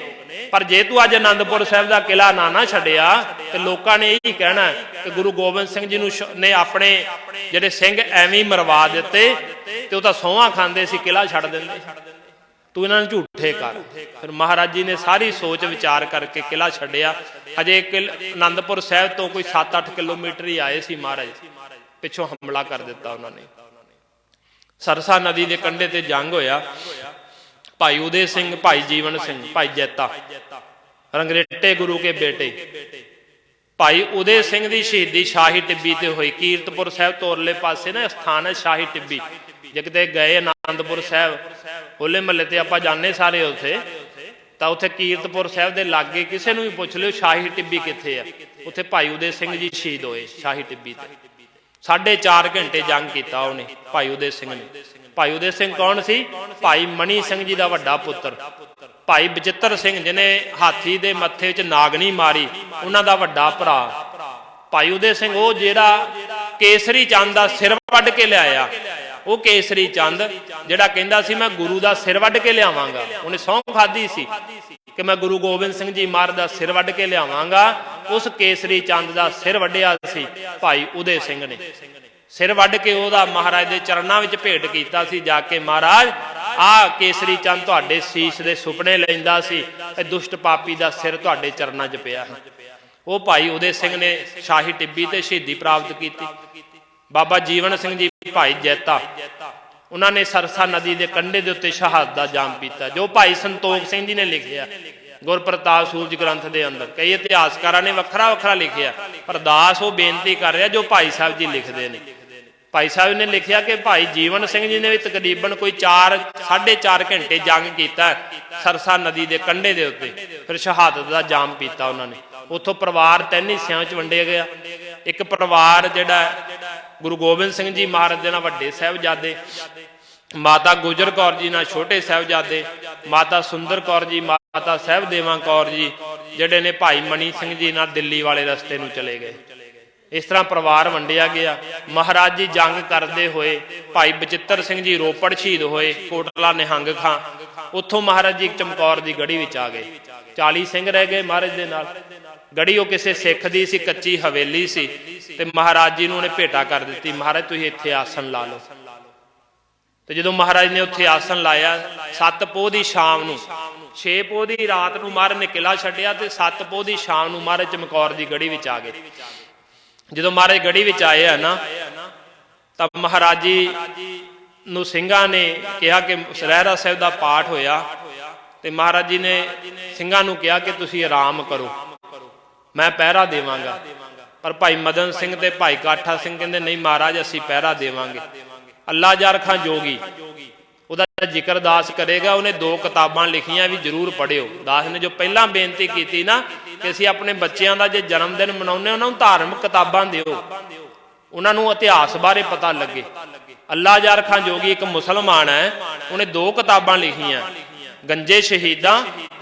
ਪਰ ਜੇ ਤੂੰ ਅੱਜ ਆਨੰਦਪੁਰ ਸਾਹਿਬ ਦਾ ਕਿਲਾ ਨਾ ਛੱਡਿਆ, ਤੇ ਲੋਕਾਂ ਨੇ ਇਹੀ ਕਹਿਣਾ ਕਿ ਗੁਰੂ ਗੋਬਿੰਦ ਸਿੰਘ ਜੀ ਨੂੰ ਨੇ ਆਪਣੇ ਜਿਹੜੇ ਸਿੰਘ ਐਵੇਂ ਮਰਵਾ ਦਿੱਤੇ, ਤੇ ਉਹ ਤਾਂ ਸਹੁੰਆਂ ਖਾਂਦੇ ਸੀ, ਕਿਲਾ ਛੱਡ ਦਿੰਦੇ। ਤੂੰ ਇਹਨਾਂ ਨੂੰ ਝੂਠੇ ਕਰ। ਫਿਰ ਮਹਾਰਾਜ ਜੀ ਨੇ ਸਾਰੀ ਸੋਚ ਵਿਚਾਰ ਕਰਕੇ ਕਿਲਾ ਛੱਡਿਆ। ਹਜੇ ਆਨੰਦਪੁਰ ਸਾਹਿਬ ਤੋਂ ਕੋਈ 7-8 ਕਿਲੋਮੀਟਰ ਹੀ ਆਏ ਸੀ ਮਹਾਰਾਜ, ਪਿੱਛੋਂ ਹਮਲਾ ਕਰ ਦਿੱਤਾ ਉਹਨਾਂ ਨੇ। ਸਰਸਾ ਨਦੀ ਦੇ ਕੰਢੇ ਤੇ ਜੰਗ ਹੋਇਆ। ਭਾਈ ਉਦੇ ਸਿੰਘ, ਭਾਈ ਜੀਵਨ ਸਿੰਘ, ਭਾਈ ਜੈਤਾ, ਰੰਗਰੇਟੇ ਗੁਰੂ ਕੇ ਬੇਟੇ, ਭਾਈ ਉਦੇ ਸਿੰਘ ਦੀ ਸ਼ਹੀਦੀ ਸ਼ਾਹੀ ਟਿੱਬੀ ਤੇ ਹੋਈ। ਕੀਰਤਪੁਰ ਸਾਹਿਬ ਤੋਂ ਉਰਲੇ ਪਾਸੇ ਨਾ ਸਥਾਨ ਹੈ ਸ਼ਾਹੀ ਟਿੱਬੀ। ਜੇ ਕਿਤੇ ਗਏ ਆਨੰਦਪੁਰ ਸਾਹਿਬ ਹੋਲੇ ਮਹੱਲੇ ਤੇ ਆਪਾਂ ਜਾਂਦੇ ਸਾਰੇ ਉੱਥੇ, ਤਾਂ ਉੱਥੇ ਕੀਰਤਪੁਰ ਸਾਹਿਬ ਦੇ ਲਾਗੇ ਕਿਸੇ ਨੂੰ ਵੀ ਪੁੱਛ ਲਿਓ ਸ਼ਾਹੀ ਟਿੱਬੀ ਕਿੱਥੇ ਆ, ਉੱਥੇ ਭਾਈ ਉਦੇ ਸਿੰਘ ਜੀ ਸ਼ਹੀਦ ਹੋਏ ਸ਼ਾਹੀ ਟਿੱਬੀ ਤੇ। 4.5 ਘੰਟੇ ਜੰਗ ਕੀਤਾ ਉਹਨੇ, ਭਾਈ ਉਦੇ ਸਿੰਘ ਨੇ। ਭਾਈ ਉਦੇ ਸਿੰਘ ਕੌਣ ਸੀ? ਭਾਈ ਮਣੀ ਸਿੰਘ ਜੀ ਦਾ ਵੱਡਾ ਪੁੱਤਰ। ਭਾਈ ਬਚਿੱਤਰ ਸਿੰਘ ਜਿਹਨੇ ਹਾਥੀ ਦੇ ਮੱਥੇ 'ਚ ਨਾਗਣੀ ਮਾਰੀ, ਉਹਨਾਂ ਦਾ ਵੱਡਾ ਭਰਾ। भाई उदय सिंह वो जेड़ा केसरी चंद का सिर वढ़ के लिया, वो केसरी चंद जेड़ा कहंदा सी मैं गुरु का सिर वढ़ के लियावांगा, उन्हें सौं खाधी सी कि मैं गुरु गोबिंद सिंह जी महाराज का सिर वढ़ के लियावांगा। उस केसरी चंद का सिर वढ़िया सी भाई उदय सिंह ने, सिर वढ़ के ओदा महाराज के चरणों में भेंट किया सी जाके, महाराज आ केसरी चंद तुहाडे सीस दे सुपने लैंदा सी, दुष्ट पापी का सिर तुहाडे चरणों च पिया है। वो भाई उदय सिंह ने शाही टिब्बी ते शहीदी प्राप्त की। बाबा जीवन सिंह जी भाई जैता, उन्होंने सरसा नदी के कंढे के उत्ते शहादत का जाम पीता, जो भाई संतोख सिंह जी ने लिखिया गुरप्रताप सूरज ग्रंथ के अंदर। कई इतिहासकारों ने वखरा वखरा लिखिया, पर दास वो बेनती कर रहा जो भाई साहब जी लिखते हैं। भाई साहब ने लिखिया कि भाई जीवन सिंह जी ने भी तकरीबन कोई 4-4.5 घंटे जंग किया सरसा नदी के कंढे के उत्ते, फिर शहादत का जाम पीता उन्होंने। उतों परिवार 3 हिस्सों च वंडिया गया। एक परिवार जिहड़ा गुरु गोबिंद सिंह जी महाराज दे नाल वड्डे साहिबजादे, माता गुजर कौर जी नाल छोटे साहिबजादे, माता सुंदर कौर जी, माता साहिबदेवा कौर जी जिहड़े ने भाई मनी सिंह जी नाल दिल्ली वाले रस्ते नूं चले गए। इस तरह परिवार वंडिया गया। महाराज जी जंग करते हुए भाई बचित्र सिंह जी रोपड़ शहीद होए, कोटला निहंग खां, उत्थों महाराज जी चमकौर की गढ़ी विच आ गए। 40 सिंह रह गए महाराज दे नाल। गढ़ी वो किसी सिख दी सी, कच्ची हवेली सी, ते महाराज जी नूं उहने भेटा कर दी, महाराज तुसीं इत्थे आसन ला लो। तो जो महाराज ने उत्थे आसन लाया, 7 पोह की शाम नूं, 6 पोह की रात नूं महाराज ने किला छड्डिया, ते 7 पोह की शाम नूं महाराज चमकौर की गढ़ी विच आ गए। जो महाराज गढ़ी विच आए है ना, तब महाराज जी नूं सिंघां ने कहा कि रहरा साहिब का पाठ होया, ते महाराज जी ने सिंघां नूं कहा कि तुसीं आराम करो, मैं पहरा देवांगा। पर भाई मदन सिंह ते भाई काठा सिंह कहंदे नहीं महाराज असीं पहरा देवांगे। अल्लाह जार खां जोगी उहदा जिक्र दास करेगा, उन्हें 2 किताबां लिखियां भी जरूर पढ़ियो। दास ने जो पहला बेनती की ना कि असीं अपने बच्चों का जो जन्मदिन मनाउने उन्होंने धार्मिक किताबां दिओ, उन्होंने इतिहास बारे पता लगे। अल्लाह जार खां जोगी एक मुसलमान है, उन्हें 2 किताबां लिखियां, गंजे शहीदां,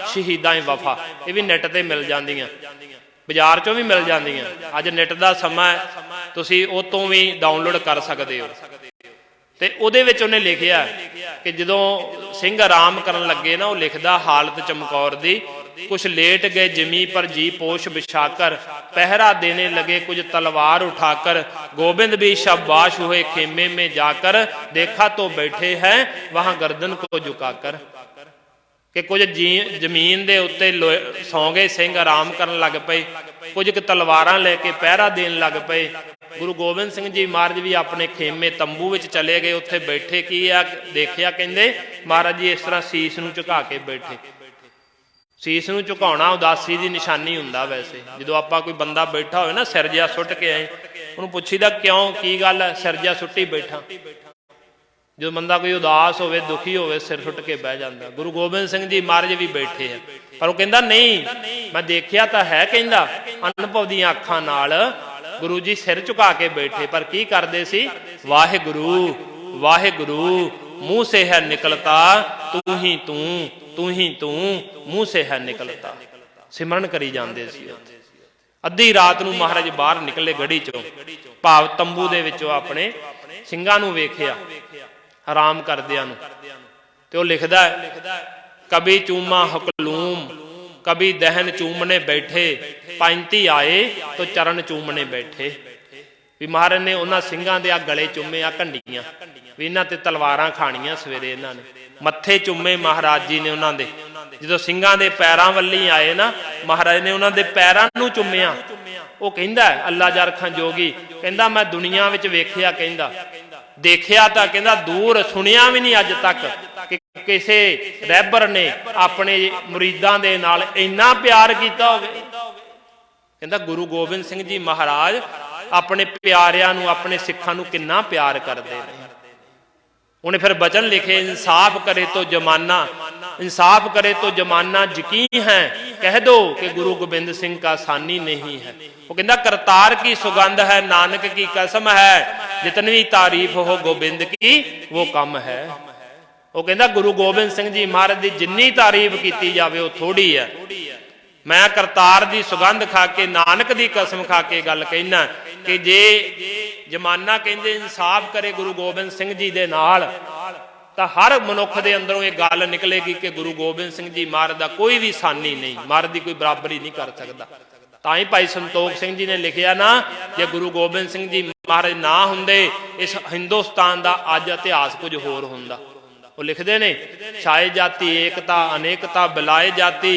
शहीदां वफा, ये भी नैट ते मिल जांदियां, बाजार चों भी मिल जांदियां। अज नैट का समा है, तुसीं उह तों भी डाउनलोड कर सकते हो। ते उहदे विच उहने लिखिया कि जदों सिंह आराम करन लगे ना, वो लिखदा हालत चमकौर दी, कुछ लेट गए जमी पर जी पोश बिछाकर, पहरा देने लगे कुछ तलवार उठाकर, गोविंद भी शाबाश हुए खेमे में जाकर, देखा तो बैठे हैं वहां गर्दन को झुकाकर। कि कुछ जमीन के उत्ते सौ गए सिंह आराम करन लग पे, कुछ तलवारां लेके पहरा देन लग पे। गुरु गोबिंद सिंह जी महाराज भी अपने खेमे तंबू विच चले गए, उत्थे बैठे की आ देखिया, कहंदे महाराज जी इस तरह सीस नूं झुका के बैठे। सीस नूं झुकाउणा उदासी की निशानी हुंदा। वैसे जो आपां कोई बंदा बैठा होए ना सिर जिहा सुट के आए, उहनूं पुछीदा क्यों की गल है, सिर जिहा सुट्टी बैठा। जो बंदा कोई उदास होवे दुखी होवे सिर सुट के बह जाता। गुरु गोबिंद सिंह जी महाराज भी बैठे हैं, पर वो कहंदा नहीं मैं देखिया तो है, कहंदा अनुभव दी अखां नाल गुरु जी सिर झुका के बैठे, पर की करदे सी, वाहिगुरु वाहिगुरु मुंह से है निकलता, तू ही तू, तू ही तू, मुंह से है निकलता, सिमरन करी जांदे सी। अद्धी रात नूं महाराज बाहर निकले गढ़ी चों, भाव तंबू दे विचों अपने ਸਿੰਘਾਂ नूं वेखिया आराम करदियां नूं, ते वो लिखदा है कभी चूमा हकलूम कभी दहन चूमने बैठे, 35 आए तो चरण चूमने बैठे। भी महाराज ने उन्हां ਸਿੰਘਾਂ दे आ गले चूमे, आ कंडियां भी इन्हां ते तलवारां खाणियां सवेरे इन्हां ने। मत्थे चूमे महाराज जी ने उन्हां दे, जो ਸਿੰਘਾਂ दे पैरां वल्ली आए ना, महाराज ने उन्हां दे पैरां नूं चूमिया। वो कहंदा अल्लाह जरखां जोगी, कहंदा मैं दुनिया विच वेखिया, कहंदा देखिया तो कहंदा दूर, सुनिया भी नहीं अज तक कि किसी रहबर ने अपने मुरीदां दे नाल इन्ना प्यार किया होवे। कहंदा गुरु गोबिंद सिंह जी महाराज अपने प्यारियां नूं, अपने सिखां नूं किन्ना प्यार करदे ने। उन्हें फिर वचन लिखे, इंसाफ करे तो जमाना, इंसाफ करे तो जमाना यकीन है, कह दो कि गुरु गोबिंद सिंह का सानी नहीं है। वो कहंदा करतार की सुगंध है, नानक की कसम है, जितनी तारीफ हो गोबिंद की वो कम है। वो कहंदा गुरु गोबिंद सिंह जी महाराज की जिन्नी तारीफ की जावे वो थोड़ी है। मैं करतार की सुगंध खा के नानक की कसम खा के गल कहना कि जे जमाना कहते इंसाफ करे गुरु गोबिंद सिंह जी दे नाल तो हर मनुख के अंदरों ये गल निकलेगी कि गुरु गोबिंद सिंह जी महाराज का कोई भी सानी नहीं, महाराज की कोई बराबरी नहीं कर सकता। ਤਾਂ ਹੀ ਭਾਈ ਸੰਤੋਖ ਸਿੰਘ जी ने लिखिया ना, जे गुरु गोबिंद सिंह जी महाराज ना हुंदे इस हिंदुस्तान का अज इतिहास कुछ होर हुंदा। वो लिखते ने छाए जाती एकता अनेकता बिलाए जाती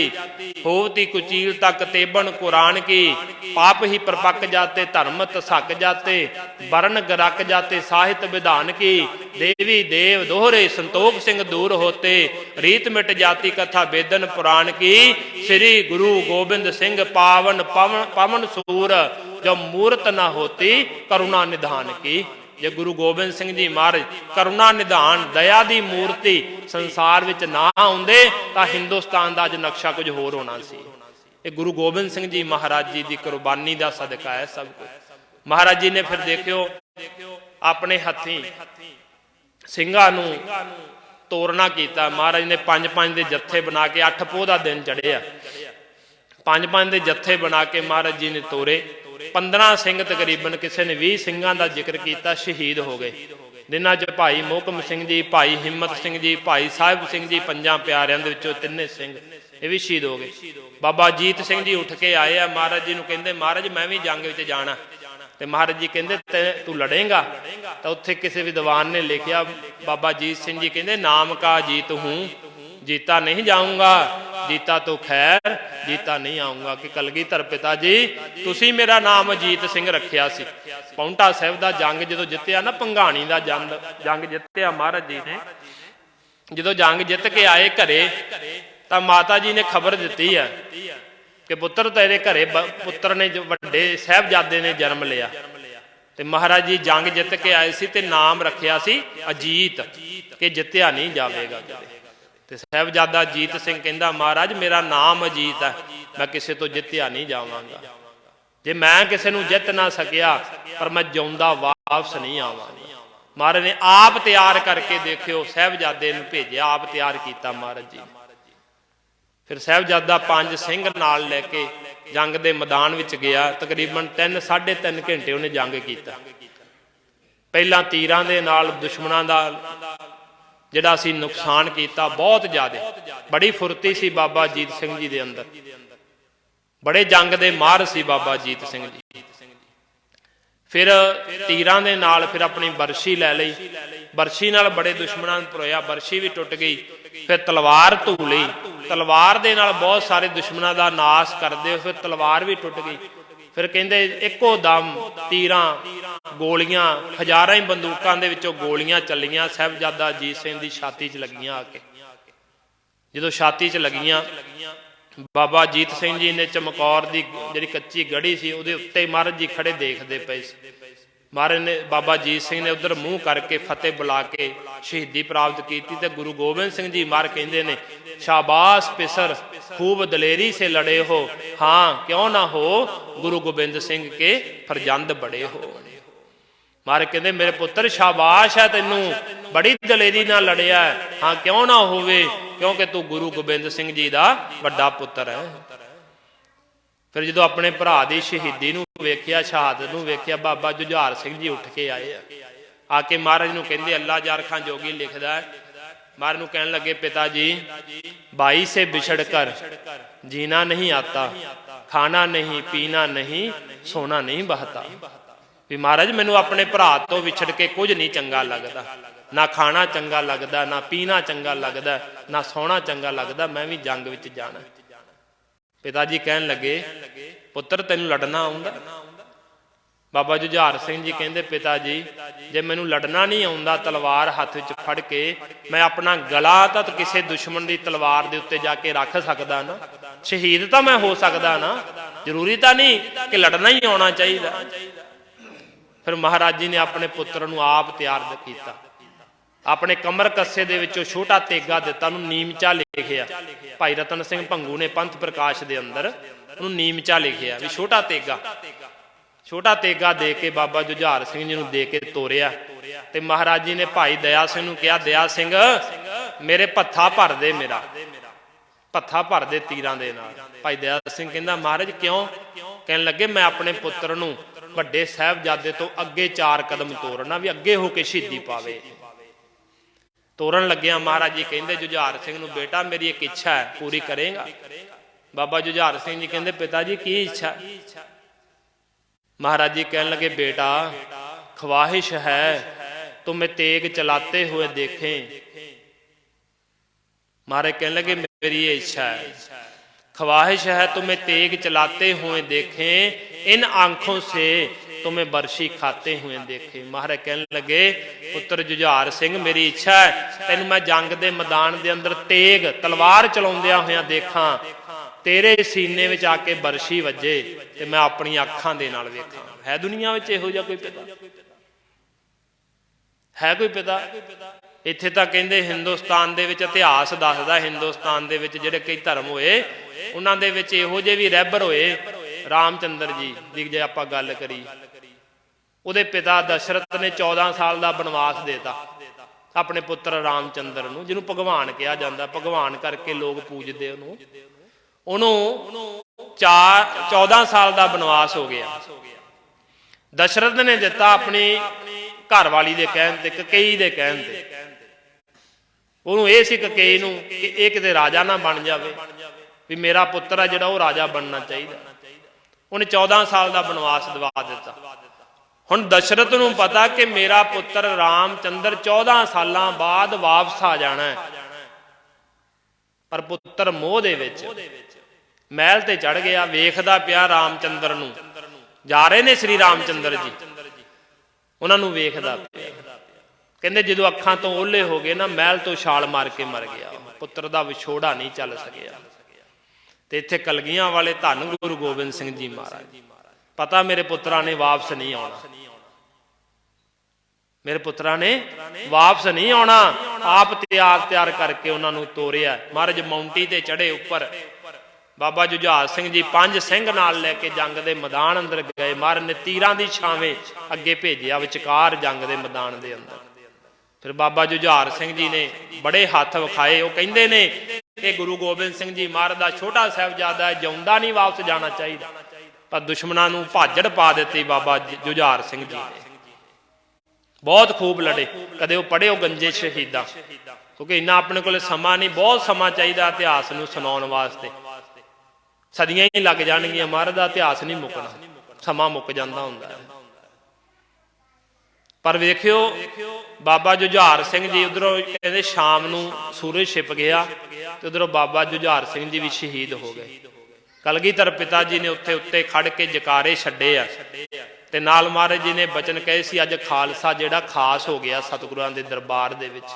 होवती कुचीलता कतेबन कुरान की पाप ही परपक जाते धर्म तसक जाते वर्ण गरक जाते साहित्य विधान की देवी देव दोहरे संतोख सिंह दूर होते रीत मिट जाती कथा वेदन पुराण की श्री गुरु गोबिंद सिंह पावन पवन पवन सूर जो मूर्त न होती करुणा निधान की। जे गुरु गोबिंद सिंह जी महाराज करुणा निधान दया की मूर्ति संसार विच ना आउंदे तां हिंदुस्तान का अज नक्शा कुछ होर होना सी। ये गुरु गोबिंद सिंह जी महाराज जी की कुर्बानी का सदका है सब कुछ। महाराज जी ने फिर देखियो अपने हथी ਸਿੰਘਾਂ ਨੂੰ ਤੋਰਨਾ ਕੀਤਾ। महाराज ने 5-5 ਦੇ जत्थे बना के 8 पोह ਦਾ दिन ਚੜਿਆ 5-5 ਦੇ जत्थे बना के महाराज जी ने तोरे। 15 ਸਿੰਘ तकरीबन किसी ने 20 ਸਿੰਘਾਂ ਦਾ जिक्र किया शहीद हो गए। जिन्हां च भाई मोहकम सिंह जी भाई हिम्मत सिंह जी भाई साहिब सिंह जी 5 प्यारिਆਂ ਦੇ ਵਿੱਚੋਂ 3 ਸਿੰਘ ये भी शहीद हो गए। बाबा अजीत सिंह जी उठ के आए आ महाराज जी ਨੂੰ ਕਹਿੰਦੇ महाराज मैं भी जंग ਵਿੱਚ जाना। तो महाराज जी कहते तू लड़ेगा? तो उत्थे किसी विद्वान ने लिखा बाबा अजीत सिंह जी कहते नाम का अजीत हूँ जीता नहीं जाऊंगा जीता तो खैर जीता नहीं आऊंगा। कि कलगीधर पिता जी तुसी मेरा नाम अजीत सिंह रखिया सी। पौंटा साहिब का जंग जो जितया ना भंगाणी का जंग जितया महाराज जी ने जो जंग जित के आए घरे तो माता जी ने खबर दी है कि पुत्र तेरे घरे पुत्र ने जो वड्डे साहिबजादे ने जन्म लिया। तो महाराज जी जंग जित के आए सी ते नाम रखिया सी अजीत कि जितया नहीं जाएगा। तो साहिबजादा अजीत सिंह कहता महाराज मेरा नाम अजीत है मैं किसी तो जितया नहीं जावांगा। जे मैं किसी को जित ना सकिया पर मैं जिंदा वापस नहीं आवांगा। महाराज ने आप तैयार करके देखियो साहिबजादे नूं भेजिया आप तैयार किया महाराज जी। फिर साहिबजादा 5 ਸਿੰਘ नाल लैके जंग के मैदान विच गया। तकरीबन 3-3.5 घंटे उन्हें जंग किया। पहला तीरां दे नाल दुश्मनां दा जिहड़ा सी नुकसान किया बहुत ज़्यादा। बड़ी फुर्ती सी बाबा अजीत सिंह जी दे अंदर, बड़े जंग दे मार सी बाबा अजीत सिंह जी। फिर तीरां दे नाल फिर अपनी बरछी लै लई। बरछी नाल बड़े दुश्मनां नूं भरोया, बरछी भी टुट गई। फिर तलवार धू लई, तलवार दे नाल बहुत सारे दुश्मनां दा नाश करदे। फिर तलवार भी टुट गई। फिर कहंदे इक्को दम तीरां गोलियां हज़ारां ही बंदूकां दे विचों गोलियां चलियां साहिबजादा अजीत सिंह दी छाती च लगियां। आके जदों छाती च लगियां बाबा अजीत सिंह जी ने चमकौर की जिहड़ी कच्ची गढ़ी सी उहदे उत्ते महाराज जी खड़े देखते पे। महाराज ने बाबा अजीत सिंह ने उधर मूँह करके फतेह बुला के शहीदी प्राप्त की। तो गुरु गोबिंद सिंह जी महाराज कहते हैं शाबाश पिसर खूब दलेरी से लड़े हो, हाँ क्यों ना हो गुरु गोबिंद सिंह के फरजंद बड़े हो। महाराज कहते मेरे पुत्र शाबाश है तेनू बड़ी दलेरी ना लड़िया, हाँ क्यों ना होवे क्योंकि तू गुरु गोबिंद सिंह जी का बड़ा पुत्र है। फिर जो अपने भरा की शहीदी वेख्या शहादत वेख्या बाबा जुझार सिंह जी उठ के आए आके महाराज नूं कहंदे अल्लाह जार खां जोगी लिखदा है। महाराज नूं कहण लगे पिताजी भाई से बिछड़ कर जीना नहीं आता, खाना नहीं पीना नहीं सोना नहीं बहता। भी महाराज मैनू अपने भरा तो विछड़ के कुछ नहीं चंगा लगता, ना खाना चंगा लगता ना पीना चंगा लगता ना सोना चंगा लगता, मैं भी जंग विच जाना। पिताजी कहन लगे पुत्र तेनू लड़ना आउंदा? बाबा जुझार सिंह जी कहंदे पिताजी जे मैनू लड़ना नहीं आउंदा तलवार हाथ विच फड़ के मैं अपना गला तो किसी दुश्मन की तलवार के उत्ते जाके रख सकदा ना, शहीद तो मैं हो सकदा ना, जरूरी तो नहीं कि लड़ना ही आना चाहिए। फिर महाराज जी ने अपने पुत्र नूं आप तैयार किया। अपने कमर कस्से दे विचों छोटा तेगा दिता, नीमचा लिखिया। भाई रतन सिंह भंगू ने पंथ प्रकाश के अंदर नीमचा लिखिया भी छोटा तेगा। छोटा तेगा दे के बाबा जुझार सिंह जी नूं दे के तोरिया। ते महाराज जी ने भाई दया सिंह नूं कहा दया सिंह मेरे भत्था भर दे मेरा। ਭੱਥਾ ਭਰਦੇ ਤੀਰਾਂ ਦੇ ਨਾਲ। ਭਾਈ ਦਇਆ ਸਿੰਘ ਕਹਿੰਦਾ ਮਹਾਰਾਜ ਕਿਉਂ? ਕਹਿਣ ਲੱਗੇ ਮੈਂ ਆਪਣੇ ਪੁੱਤਰ ਨੂੰ ਵੱਡੇ ਸਾਹਿਬਜ਼ਾਦੇ ਤੋਂ ਅੱਗੇ 4 ਕਦਮ ਤੋਰਨਾ, ਵੀ ਅੱਗੇ ਹੋ ਕੇ ਸ਼ਹੀਦੀ ਪਾਵੇ। ਤੋਰਨ ਲੱਗਿਆ ਮਹਾਰਾਜ ਜੀ ਕਹਿੰਦੇ ਜੁਝਾਰ ਸਿੰਘ ਨੂੰ, ਬੇਟਾ ਮੇਰੀ ਇੱਕ ਇੱਛਾ ਹੈ, ਪੂਰੀ ਕਰੇਗਾ? ਬਾਬਾ ਜੁਝਾਰ ਸਿੰਘ ਜੀ ਕਹਿੰਦੇ ਪਿਤਾ ਜੀ ਕੀ ਇੱਛਾ? महाराज जी कहने लगे बेटा ख्वाहिश है तुम्हें तेग चलाते हुए देखें। महाराज कहने लगे मेरी ये इच्छा है, ख्वाहिश है तुम्हें तेग चलाते हुए देखें, इन आंखों से तुम्हें बरशी खाते हुए देखे। महाराज कहने लगे पुत्र जुझार सिंह मेरी इच्छा है तेन मैं जंग के मैदान के अंदर तेग तलवार चलाउंदियां होइयां देखा, तेरे सीने में आके बरशी वजे ते मैं अपनी अखां दे नाल वेखां। है दुनिया में इहो जिहा कोई पिता? है कोई पिता? इत्थे तां कहंदे हिंदुस्तान दे विच इतिहास दसदा, हिंदुस्तान दे विच जिहड़े कई धर्म होए उन्हां दे विच इहो जिहे भी रहबर होए। रामचंद्र जी दी जे आपां गल करी, उहदे पिता दशरथ ने 14 साल का बनवास देता अपने पुत्र रामचंद्र नूं, जिहनूं भगवान कहा जाता, भगवान करके लोग पूजते उहनूं। उन्होंने 14 साल का बनवास हो गया। दशरथ ने दिता अपनी घरवाली के कहण ते, ककई के कहण ते। उन्होंने यह सी ककई नूं कि ये किते राजा ना बन जाए, भी मेरा पुत्र है जिहड़ा वो राजा बनना चाहिए। उन्हें 14 साल का बनवास दवा दिता। हुण दशरथ नूं पता कि मेरा पुत्र रामचंद्र 14 साल बाद वापस आ जाना है, पर पुत्र मोह दे विच महल ते चढ़ गया, वेखदा पिया रामचंद्र नूं, जा रहे ने श्री रामचंद्र जी, उन्होंने वेखदा पिया। कहंदे जदों अखां तो ओले हो गए ना, महल तो छाल मार के मर गया, पुत्र दा विछोड़ा नहीं चल सकिया। ते इत्थे कलगियां वाले धन गुरु गोबिंद सिंह जी महाराज, पता मेरे पुत्रा ने वापस नहीं आना, मेरे पुत्रा ने वापस नहीं आना। आप तैयार करके उन्होंने तोरिया। महाराज माउंटी ते चढ़े उपर, बाबा जुझार सिंह जी 5 सिंह नाल लैके जंग के मैदान अंदर गए। महाराज ने तीरां दी छावें अगे भेजिया विचकार जंग के मैदान के अंदर। फिर बाबा जुझार सिंह जी ने बड़े हथ विखाए। वो कहंदे ने कि गुरु गोबिंद सिंह जी महाराज का छोटा साहिबजादा है, जिउंदा नहीं वापस जाना चाहिए, पर दुश्मनों नूं भाजड़ पा दी बाबा जुझार सिंह जी ने। बहुत खूब लड़े, कदे वो पढ़े हो गंजे शहीदा, क्योंकि इन्ना अपने को समा नहीं, बहुत समा चाहिए इतिहास नूं सुनाउण वास्ते। सदियां ही लग जाणगियां, महाराज दा इतिहास नहीं मुकना, समा मुक जांदा हुंदा है। पर वेखियो बाबा जुझार सिंह जी उधरों कहते शाम नूं सूरज छिप गया तो उधरों बाबा जुझार सिंह जी भी शहीद हो गए। कलगीधर पिता जी ने उत्थे उत्ते खड़ के जकारे छड्डे आ ते नाल महाराज जी ने बचन कहे सी, अज खालसा जिहड़ा खास हो गया सतगुरां दे दरबार दे विच।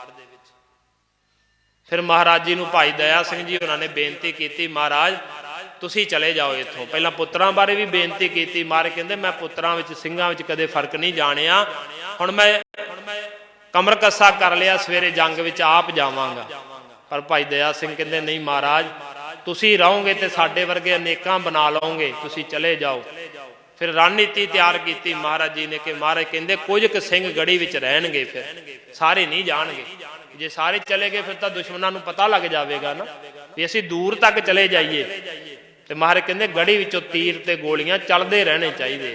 फिर महाराज जी नूं भाई दया सिंह जी उन्होंने बेनती की, महाराज तुसी चले जाओ इत्थों। पहला पुत्रां बारे भी बेनती की। महाराज कहंदे मैं पुत्रां विच सिंघां विच कदे फर्क नहीं जाणिया, हुण मैं कमर कस्सा कर लिया, सवेरे जंग विच आप जावांगा। पर भाई दया सिंह कहंदे नहीं महाराज, तुसी रहोगे तो साडे वर्गे अनेकां बना लओगे, तुसी चले जाओ। फिर रणनीति तैयार की महाराज जी ने कि महाराज कहंदे कुछ क सिंह गढ़ी विच रहणगे, फिर सारे नहीं जाणगे। जे सारे चले गए फिर तो दुश्मनों को पता लग जाएगा ना भी असीं दूर तक चले जाइए। तो महाराज कहंदे गढ़ी विचों तीर ते गोलियां चलते रहने चाहिए,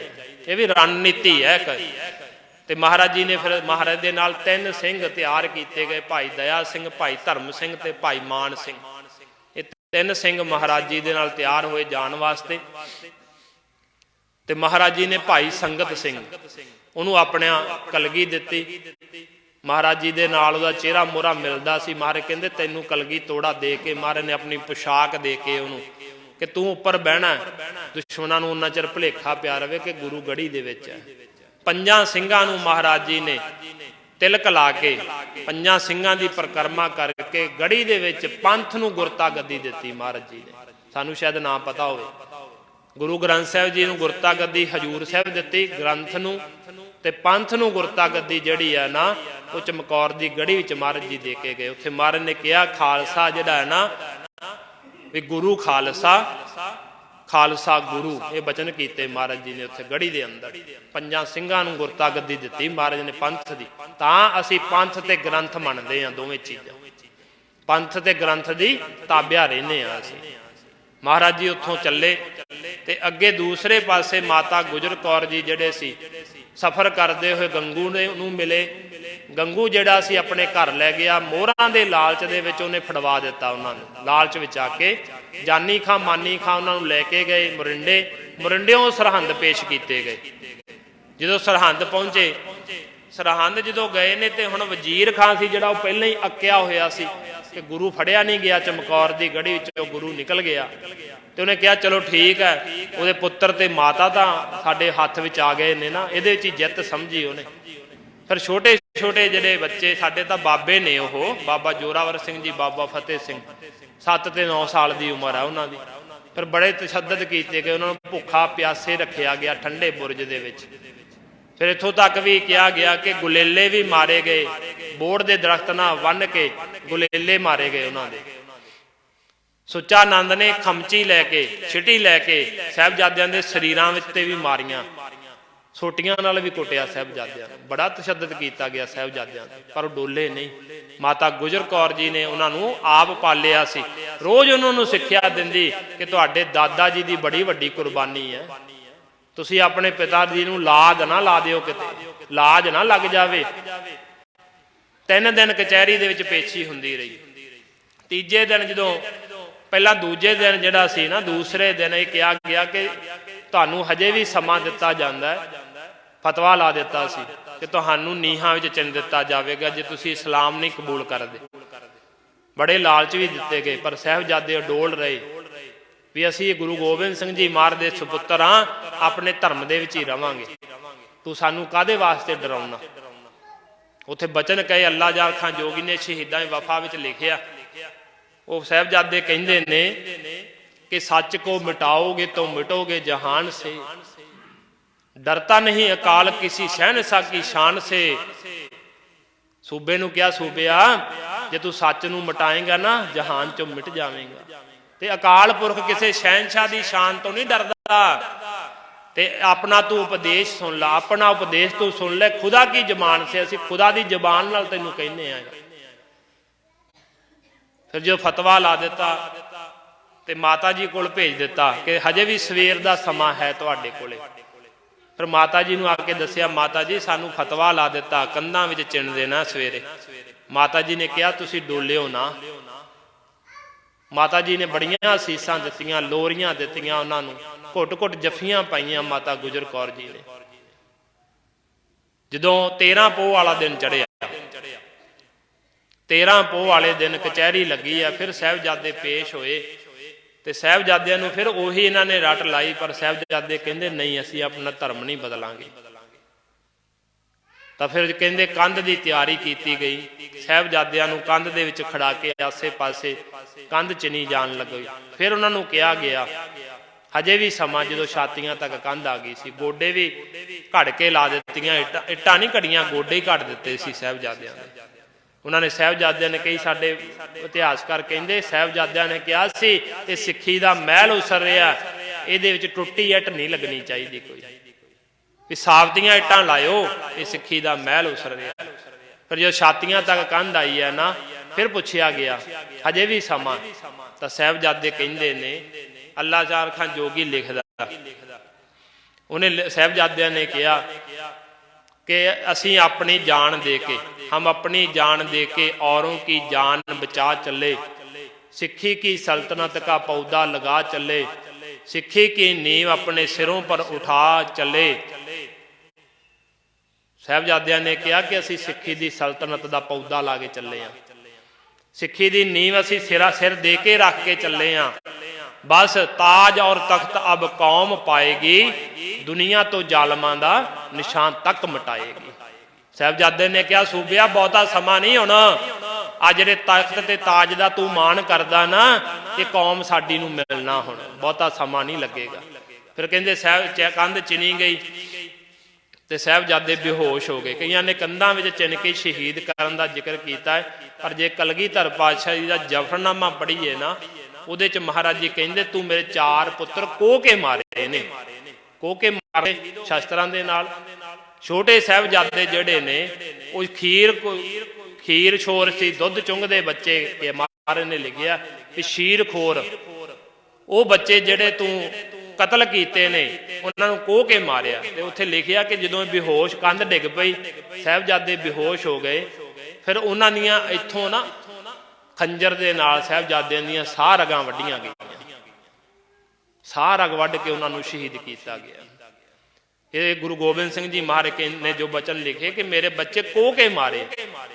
ये भी रणनीति है। तो महाराज जी ने फिर महाराज दे नाल 3 सिंह तैयार किए गए, भाई दया सिंह, भाई धर्म सिंह ते भाई मान सिंह। ये 3 सिंह महाराज जी दे नाल तैयार हुए जान वास्ते। ते महाराज जी ने भाई संगत सिंह उन्होंने अपने कलगी दिती। महाराज जी दे नाल उहदा चेहरा मोहरा मिलता सी। महाराज कहंदे तैनू कलगी तोड़ा दे के, महाराज ने अपनी पोशाक दे के उन्होंने कि तू उपर बहना, दुश्मनों को उन्ना चिर भुलेखा पिया रहे कि गुरु गढ़ी दे विच है। 5 सिंघां नूं महाराज जी ने तिलक ला के 5 सिंघां दी परिक्रमा करके गढ़ी दे विच पंथ नूं गुरता गद्दी दिती। महाराज जी ने सानू शायद ना पता होवे, गुरु ग्रंथ साहिब जी नूं गुरता गद्दी हजूर साहिब दिती ग्रंथ नूं, ते पंथ नूं गुरता गद्दी जिहड़ी है ना वो चमकौर दी गढ़ी विच महाराज जी दे के गए। उत्थे महाराज ने कहा खालसा जिहड़ा है ना भी गुरु खालसा, खालसा गुरु, ये बचन कीते महाराज जी ने उत्थे गढ़ी दे अंदर। 5 सिंघां नूं गुरता गद्दी दिती महाराज ने पंथ दी। तां असीं पंथ ते ग्रंथ मनदे हां, दोवें चीज़ां। ਪੰਥ ਤੇ ਗ੍ਰੰਥ ਦੀ ਤਾਬਿਆ ਰਹਿੰਦੇ ਆ ਅਸੀਂ। ਮਹਾਰਾਜ ਜੀ ਉੱਥੋਂ ਚੱਲੇ ਤੇ ਅੱਗੇ ਦੂਸਰੇ ਪਾਸੇ ਮਾਤਾ ਗੁਜਰ ਕੌਰ ਜੀ ਜਿਹੜੇ ਸੀ ਸਫ਼ਰ ਕਰਦੇ ਹੋਏ ਗੰਗੂ ਨੇ ਉਹਨੂੰ ਮਿਲੇ। ਗੰਗੂ ਜਿਹੜਾ ਸੀ ਆਪਣੇ ਘਰ ਲੈ ਗਿਆ, ਮੋਹਰਾਂ ਦੇ ਲਾਲਚ ਦੇ ਵਿੱਚ ਉਹਨੇ ਫੜਵਾ ਦਿੱਤਾ ਉਹਨਾਂ ਨੂੰ। ਲਾਲਚ ਵਿੱਚ ਆ ਕੇ ਜਾਨੀ ਖਾਂ ਮਾਨੀ ਖਾਂ ਉਹਨਾਂ ਨੂੰ ਲੈ ਕੇ ਗਏ ਮੋਰਿੰਡੇ। ਮੋਰਿੰਡਿਓਂ ਸਰਹੰਦ ਪੇਸ਼ ਕੀਤੇ ਗਏ। ਜਦੋਂ ਸਰਹੰਦ ਪਹੁੰਚੇ, ਸਰਹੰਦ ਜਦੋਂ ਗਏ ਨੇ ਤੇ ਹੁਣ ਵਜ਼ੀਰ ਖਾਂ ਸੀ ਜਿਹੜਾ ਉਹ ਪਹਿਲਾਂ ਹੀ ਅੱਕਿਆ ਹੋਇਆ ਸੀ ਕਿ ਗੁਰੂ ਫੜਿਆ ਨਹੀਂ ਗਿਆ, ਚਮਕੌਰ ਦੀ ਗੜੀ ਵਿੱਚੋਂ ਗੁਰੂ ਨਿਕਲ ਗਿਆ। ਤੇ ਉਹਨੇ ਕਿਹਾ ਚਲੋ ਠੀਕ ਹੈ, ਉਹਦੇ ਪੁੱਤਰ ਤੇ ਮਾਤਾ ਤਾਂ ਸਾਡੇ ਹੱਥ ਵਿੱਚ ਆ ਗਏ ਨੇ ਨਾ, ਇਹਦੇ ਵਿੱਚ ਹੀ ਜਿੱਤ ਸਮਝੀ ਉਹਨੇ। ਫਿਰ ਛੋਟੇ ਛੋਟੇ ਜਿਹੜੇ ਬੱਚੇ ਸਾਡੇ ਤਾਂ ਬਾਬੇ ਨੇ, ਉਹ ਬਾਬਾ ਜੋਰਾਵਰ ਸਿੰਘ ਜੀ, ਬਾਬਾ ਫਤਿਹ ਸਿੰਘ, 7 ਤੇ 9 ਸਾਲ ਦੀ ਉਮਰ ਆ ਉਹਨਾਂ ਦੀ। ਫਿਰ ਬੜੇ ਤਸ਼ੱਦਦ ਕੀਤੇ ਗਏ, ਉਹਨਾਂ ਨੂੰ ਭੁੱਖਾ ਪਿਆਸੇ ਰੱਖਿਆ ਗਿਆ ਠੰਡੇ ਬੁਰਜ ਦੇ ਵਿੱਚ। ਫਿਰ ਇੱਥੋਂ ਤੱਕ ਵੀ ਕਿਹਾ ਗਿਆ ਕਿ ਗੁਲੇਲੇ ਵੀ ਮਾਰੇ ਗਏ, ਬੋੜ ਦੇ ਦਰਖਤ ਨਾਲ ਬੰਨ੍ਹ ਕੇ ਗੁਲੇਲੇ ਮਾਰੇ ਗਏ ਉਹਨਾਂ ਦੇ। ਸੁੱਚਾ ਆਨੰਦ ਨੇ ਖਮਚੀ ਲੈ ਕੇ, ਛਿਟੀ ਲੈ ਕੇ ਸਾਹਿਬਜ਼ਾਦਿਆਂ ਦੇ ਸਰੀਰਾਂ ਵਿੱਚ ਤੇ ਵੀ ਮਾਰੀਆਂ, ਸੋਟੀਆਂ ਨਾਲ ਵੀ ਕੁੱਟਿਆ ਸਾਹਿਬਜ਼ਾਦਿਆਂ ਨੂੰ। ਬੜਾ ਤਸ਼ੱਦਦ ਕੀਤਾ ਗਿਆ ਸਾਹਿਬਜ਼ਾਦਿਆਂ ਤੇ, ਪਰ ਉਹ ਡੋਲੇ ਨਹੀਂ। ਮਾਤਾ ਗੁਜਰ ਕੌਰ ਜੀ ਨੇ ਉਹਨਾਂ ਨੂੰ ਆਪ ਪਾਲਿਆ ਸੀ। ਰੋਜ਼ ਉਹਨਾਂ ਨੂੰ ਸਿੱਖਿਆ ਦਿੰਦੀ ਕਿ ਤੁਹਾਡੇ ਦਾਦਾ ਜੀ ਦੀ ਬੜੀ ਵੱਡੀ ਕੁਰਬਾਨੀ ਹੈ, ਤੁਸੀਂ ਆਪਣੇ ਪਿਤਾ ਜੀ ਨੂੰ ਲਾਜ ਨਾ ਲਾ ਦਿਓ, ਕਿਤੇ ਲਾਜ ਨਾ ਲੱਗ ਜਾਵੇ। 3 ਦਿਨ ਕਚਹਿਰੀ ਦੇ ਵਿੱਚ ਪੇਸ਼ੀ ਹੁੰਦੀ ਰਹੀ। ਤੀਜੇ ਦਿਨ ਜਦੋਂ ਪਹਿਲਾਂ ਦੂਜੇ ਦਿਨ ਜਿਹੜਾ ਸੀ ਨਾ, ਦੂਸਰੇ ਦਿਨ ਇਹ ਕਿਹਾ ਗਿਆ ਕਿ ਤੁਹਾਨੂੰ ਹਜੇ ਵੀ ਸਮਾਂ ਦਿੱਤਾ ਜਾਂਦਾ ਹੈ। ਫਤਵਾ ਲਾ ਦਿੱਤਾ ਸੀ ਕਿ ਤੁਹਾਨੂੰ ਨੀਹਾਂ ਵਿੱਚ ਚਿਣ ਦਿੱਤਾ ਜਾਵੇਗਾ ਜੇ ਤੁਸੀਂ ਇਸਲਾਮ ਨਹੀਂ ਕਬੂਲ ਕਰਦੇ। ਬੜੇ ਲਾਲਚ ਵੀ ਦਿੱਤੇ ਗਏ, ਪਰ ਸਾਹਿਬਜ਼ਾਦੇ ਅਡੋਲ ਰਹੇ ਵੀ ਅਸੀਂ ਗੁਰੂ ਗੋਬਿੰਦ ਸਿੰਘ ਜੀ ਮਹਾਰਾਜ ਦੇ ਸੁਪੁੱਤਰ ਹਾਂ, ਆਪਣੇ ਧਰਮ ਦੇ ਵਿੱਚ ਹੀ ਰਵਾਂਗੇ, ਤੂੰ ਸਾਨੂੰ ਕਾਹਦੇ ਵਾਸਤੇ ਡਰਾਉਣਾ। ਉੱਥੇ ਬਚਨ ਕਹੇ ਅੱਲਾ ਜਾਲ ਖਾਂ ਜੋਗੀ ਨੇ ਸ਼ਹੀਦਾਂ ਵਫਾ ਵਿੱਚ ਲਿਖਿਆ। ਉਹ ਸਾਹਿਬਜ਼ਾਦੇ ਕਹਿੰਦੇ ਨੇ कि सच को मिटाओगे तो मिटोगे जहान से, डरता नहीं अकाल किसी शहनशाह की शान से। सूबे नूं क्या सूबिया, जे तू सच नूं मिटाएगा ना जहान चों मिट जावेगा। ते अकाल पुरख किसी शहनशाह की शान तो नहीं डरदा। ते अपना तू उपदेश सुन ला, अपना उपदेश तू सुन ले खुदा की जबान से। असीं खुदा की जबान नाल तैनूं कहने आ। फिर जो फतवा ला दिता ते माता जी कोल भेज दिता कि हजे भी सवेर का समा है तुहाडे कोले। फिर माता जी नूं आके दसिया, माता जी सानू फतवा ला दिता कंधां विच चिण देना सवेरे। माता जी ने कहा तुसीं डोलिओ ना। माता जी ने बड़ियां असीसां दित्तियां, लोरियां दित्तियां, उन्हां नूं घुट घुट जफियां पाईयां माता गुजर कौर जी ने। जदों 13 पोह वाला दिन चढ़िया, 13 पोह वाले दिन कचहरी लगी है। फिर साहिबजादे पेश होए ते साहिबजादियां नूं फिर उही इन्हां ने रट लाई, पर साहिबजादे कहंदे नहीं असीं अपना धर्म नहीं बदलांगे। तां फिर कहंदे कंध की तैयारी की गई। साहिबजादियां नूं कंध दे विच खड़ा के आसे पासे कंध चिनी जान लगी। फिर उन्हां नूं कहा गया हजे भी समा, जदों छातियां तक कंध आ गई सी, गोडे भी घड़ के ला दित्तियां, इट्टां नहीं घड़ियां, गोडे ही घड़ दित्ते सी साहिबजादियां ने। उन्होंने साहिबजादियां ने कई साडे इतिहासकार कहंदे साहिबजादियां ने कहा सी ते सिक्खी दा महल उसर रहा, इहदे विच टुट्टी इट नहीं लगनी चाहिए कोई, भी साबतियां इट्टां लाओ, ये सिक्खी दा महल उसर रहा। फिर जो छातियां तक कंध आई है ना, फिर पूछया गया हजे भी समा। तो साहिबजादे कहंदे ने अल्लाह जाल खां जोगी लिखदा, उन्हें साहिबजादियां ने कहा कि असीं अपनी जान दे के, हम अपनी जान दे के औरों की जान बचा चले। सिक्खी की सल्तनत का पौधा लगा चले, सिक्खी की नींव अपने सिरों पर उठा चले। साहिबजादियां ने कहा कि असीं सिक्खी की सल्तनत का पौधा ला के चले हैं, सिक्खी की नींव असीं सिरा सिर दे के रख के चले हैं। बस ताज और तख्त अब कौम पाएगी, दुनिया तो जालमां दा निशान तक मिटाएगी। साहिबजादे ने कहा सूबिया बहुता समा नहीं होना, आ जिहड़े तख्त ते ताज दा तू मान करदा ना, ये कौम साडी नूं मिलना हुण बहुता समा नहीं लगेगा। फिर कहंदे साहिब कंध चिनी गई ते साहिबजादे बेहोश हो गए। कईयां ने कंधां विच चिन के शहीद करन दा जिक्र कीता है, पर जे कलगीधर पातशाह जी दा जफरनामा पढ़ीए ना, ਉਹਦੇ ਚ ਮਹਾਰਾਜ ਜੀ ਕਹਿੰਦੇ ਤੂੰ ਮੇਰੇ 4 ਪੁੱਤਰ ਕੋਹ ਕੇ ਮਾਰੇ ਨੇ, ਕੋਹ ਕੇ ਮਾਰੇ ਸ਼ਸਤਰਾਂ ਦੇ ਨਾਲ। ਛੋਟੇ ਸਾਹਿਬਜ਼ਾਦੇ ਜਿਹੜੇ ਨੇ ਉਹ ਖੀਰ ਛੋਰ ਸੀ, ਦੁੱਧ ਚੁੰਗਦੇ ਬੱਚੇ महाराज ने लिखिया कि शीरखोर वो बच्चे जिहड़े तू कतल कीते ने उन्होंने कोह के मारिया। तो उत्थे लिखिया कि जदों बेहोश कंध डिग पई साहिबजादे बेहोश हो गए, फिर उन्हां दियां इत्थों ना खंजर दे नाल साहिबजादियां दियां साह रगां वड्डियां गईयां, साह रग वड्ड के उन्होंने शहीद किया गया। ये गुरु गोबिंद सिंह जी महाराज ने जो बचन लिखे कि मेरे बच्चे कोह के मारे,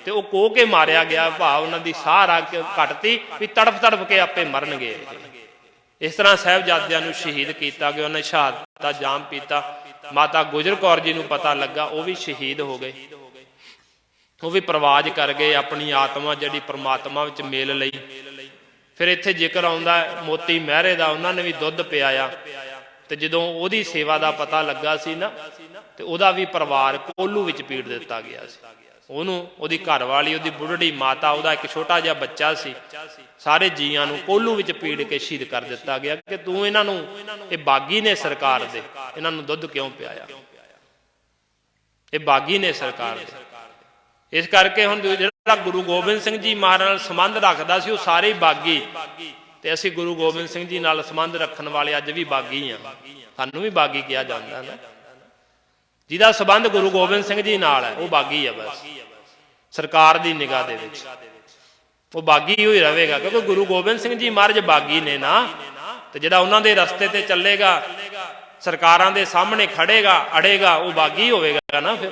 तो वह कोह के मारिया गया, भाव उन्होंने साह रग घटती भी तड़फ तड़फ के आपे मरनगे। इस तरह साहिबजादियां नूं शहीद किया गया, उन्हें शहादत का जाम पीता। माता गुजर कौर जी नूं पता लगा, वह भी शहीद हो गए, वो भी परवाज कर गए, अपनी आत्मा जिहड़ी परमात्मा विच मेल लई। फिर इत्थे जिक्र आउंदा मोती महरे दा, उन्होंने भी दुध पियाया। तो जदों उहदी सेवा का पता लगा सी ना, तो उहदा भी परिवार कोल्लू विच पीड़ दिता गया सी। ਉਹਨੂੰ ਉਹਦੀ ਘਰਵਾਲੀ, ਉਹਦੀ ਬੁੱਢੜੀ ਮਾਤਾ, ਉਹਦਾ ਇੱਕ ਛੋਟਾ ਜਿਹਾ ਬੱਚਾ ਸੀ, ਸਾਰੇ ਜੀਆਂ ਨੂੰ ਕੋਲੂ ਵਿੱਚ ਪੀੜ ਕੇ ਸ਼ਹੀਦ ਕਰ ਦਿੱਤਾ ਗਿਆ ਕਿ ਤੂੰ ਇਹਨਾਂ ਨੂੰ, ਇਹ ਬਾਗੀ ਨੇ ਸਰਕਾਰ ਦੇ, ਇਹਨਾਂ ਨੂੰ ਦੁੱਧ ਕਿਉਂ ਪਿਆਇਆ, ਇਹ ਬਾਗੀ ਨੇ ਸਰਕਾਰ ਦੇ। ਇਸ ਕਰਕੇ ਹੁਣ ਜਿਹੜਾ ਗੁਰੂ ਗੋਬਿੰਦ ਸਿੰਘ ਜੀ ਮਹਾਰਾਜ ਨਾਲ ਸੰਬੰਧ ਰੱਖਦਾ ਸੀ ਉਹ ਸਾਰੇ ਬਾਗੀ, ਤੇ ਅਸੀਂ ਗੁਰੂ ਗੋਬਿੰਦ ਸਿੰਘ ਜੀ ਨਾਲ ਸੰਬੰਧ ਰੱਖਣ ਵਾਲੇ ਅੱਜ ਵੀ ਬਾਗੀ ਆ, ਸਾਨੂੰ ਵੀ ਬਾਗੀ ਕਿਹਾ ਜਾਂਦਾ ਨਾ। ਜਿਹਦਾ ਸੰਬੰਧ ਗੁਰੂ ਗੋਬਿੰਦ ਸਿੰਘ ਜੀ ਨਾਲ ਹੈ ਉਹ ਬਾਗੀ ਆ, ਬਸ ਸਰਕਾਰ ਦੀ ਨਿਗਾਹ ਦੇ ਵਿੱਚ ਉਹ ਬਾਗੀ ਹੀ ਰਹੇਗਾ, ਕਿਉਂਕਿ ਗੁਰੂ ਗੋਬਿੰਦ ਸਿੰਘ ਜੀ ਮਹਾਰਾਜ ਬਾਗੀ ਨੇ ਨਾ। ਤੇ ਜਿਹੜਾ ਉਹਨਾਂ ਦੇ ਰਸਤੇ ਤੇ ਚੱਲੇਗਾ, ਸਰਕਾਰਾਂ ਦੇ ਸਾਹਮਣੇ ਖੜੇਗਾ ਅੜੇਗਾ, ਉਹ ਬਾਗੀ ਹੋਵੇਗਾ ਨਾ। ਫਿਰ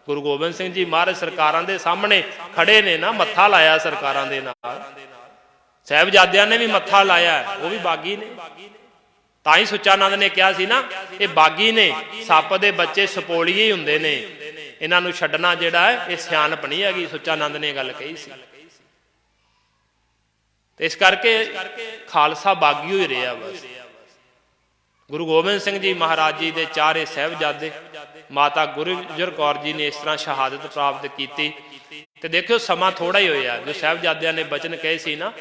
ਗੁਰੂ ਗੋਬਿੰਦ ਸਿੰਘ ਜੀ ਮਹਾਰਾਜ ਸਰਕਾਰਾਂ ਦੇ ਸਾਹਮਣੇ ਖੜੇ ਨੇ ਨਾ, ਮੱਥਾ ਲਾਇਆ ਸਰਕਾਰਾਂ ਦੇ ਨਾਲ, ਸਾਹਿਬਜ਼ਾਦਿਆਂ ਨੇ ਵੀ ਮੱਥਾ ਲਾਇਆ, ਉਹ ਵੀ ਬਾਗੀ ਨੇ। ਤਾਂ ਹੀ ਸੁੱਚਾ ਨੰਦ ਨੇ ਕਿਹਾ ਸੀ ਨਾ, ਇਹ ਬਾਗੀ ਨੇ, ਸੱਪ ਦੇ ਬੱਚੇ ਸਪੋਲੀਏ ਹੀ ਹੁੰਦੇ ਨੇ, ਇਹਨਾਂ ਨੂੰ ਛੱਡਣਾ ਜਿਹੜਾ ਹੈ ਇਹ ਸਿਆਣਪ ਨਹੀਂ ਹੈਗੀ। ਸੁੱਚਾ ਨੰਦ ਨੇ ਗੱਲ ਕਹੀ ਸੀ। ਤੇ ਇਸ ਕਰਕੇ ਖਾਲਸਾ ਬਾਗੀ ਹੋਈ ਰਿਹਾ ਬਸ। ਗੁਰੂ ਗੋਬਿੰਦ ਸਿੰਘ ਜੀ ਮਹਾਰਾਜ ਜੀ ਦੇ ਚਾਰੇ ਸਾਹਿਬਜ਼ਾਦੇ, ਮਾਤਾ ਗੁਜਰ ਕੌਰ ਜੀ ਨੇ ਇਸ ਤਰ੍ਹਾਂ ਸ਼ਹਾਦਤ ਪ੍ਰਾਪਤ ਕੀਤੀ। ਤੇ ਦੇਖਿਓ ਸਮਾਂ ਥੋੜਾ ਹੀ ਹੋਇਆ, ਜੋ ਸਾਹਿਬਜ਼ਾਦਿਆਂ ਨੇ ਬਚਨ ਕਹੇ ਸੀ ਨਾ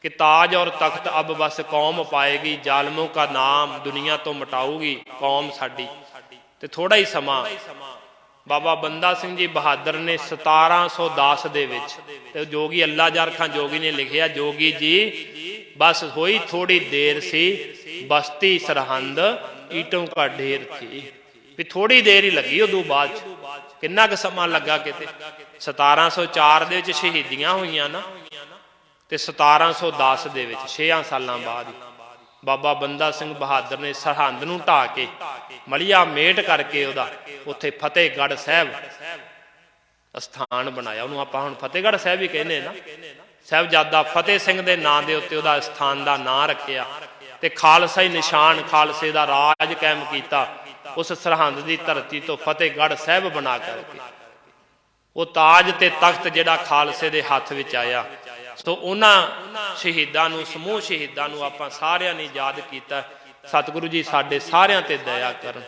कि ताज और तख्त अब बस कौम पाएगी, जालमों का नाम दुनिया तो मिटाऊगी कौम साडी। ते थोड़ा ही समा बाबा बंदा सिंह जी बहादुर ने 1710 दे विच, ते जोगी अल्लाह जार खां जोगी ने लिखिया, जोगी जी बस होई थोड़ी देर सी, बस्ती सरहंद ईटों का ढेर थी। भी थोड़ी देर ही लगी, उदों बाद किन्ना क समा लगा, किते 1704 दे विच शहीदियां होईयां ना, ਤੇ 1710 ਦੇ ਵਿੱਚ 6 ਸਾਲਾਂ ਬਾਅਦ ਬਾਬਾ ਬੰਦਾ ਸਿੰਘ ਬਹਾਦਰ ਨੇ ਸਰਹੰਦ ਨੂੰ ਢਾਹ ਕੇ ਮਲੀਆ ਮੇਟ ਕਰਕੇ ਉਹਦਾ ਉੱਥੇ ਫਤਿਹਗੜ੍ਹ ਸਾਹਿਬ ਅਸਥਾਨ ਬਣਾਇਆ। ਉਹਨੂੰ ਆਪਾਂ ਹੁਣ ਫਤਿਹਗੜ੍ਹ ਸਾਹਿਬ ਹੀ ਕਹਿੰਦੇ ਨਾ। ਸਾਹਿਬਜ਼ਾਦਾ ਫਤਿਹ ਸਿੰਘ ਦੇ ਨਾਂ ਦੇ ਉੱਤੇ ਉਹਦਾ ਸਥਾਨ ਦਾ ਨਾਂ ਰੱਖਿਆ ਤੇ ਖਾਲਸਾਈ ਨਿਸ਼ਾਨ, ਖਾਲਸੇ ਦਾ ਰਾਜ ਕਾਇਮ ਕੀਤਾ। ਉਸ ਸਰਹੰਦ ਦੀ ਧਰਤੀ ਤੋਂ ਫਤਿਹਗੜ੍ਹ ਸਾਹਿਬ ਬਣਾ ਕਰਕੇ ਉਹ ਤਾਜ ਤੇ ਤਖਤ ਜਿਹੜਾ ਖਾਲਸੇ ਦੇ ਹੱਥ ਵਿੱਚ ਆਇਆ। ਸੋ ਉਹਨਾਂ ਸ਼ਹੀਦਾਂ ਨੂੰ, ਸਮੂਹ ਸ਼ਹੀਦਾਂ ਨੂੰ ਆਪਾਂ ਸਾਰਿਆਂ ਨੇ ਯਾਦ ਕੀਤਾ। ਸਤਿਗੁਰੂ ਜੀ ਸਾਡੇ ਸਾਰਿਆਂ ਤੇ ਦਇਆ ਕਰਨ।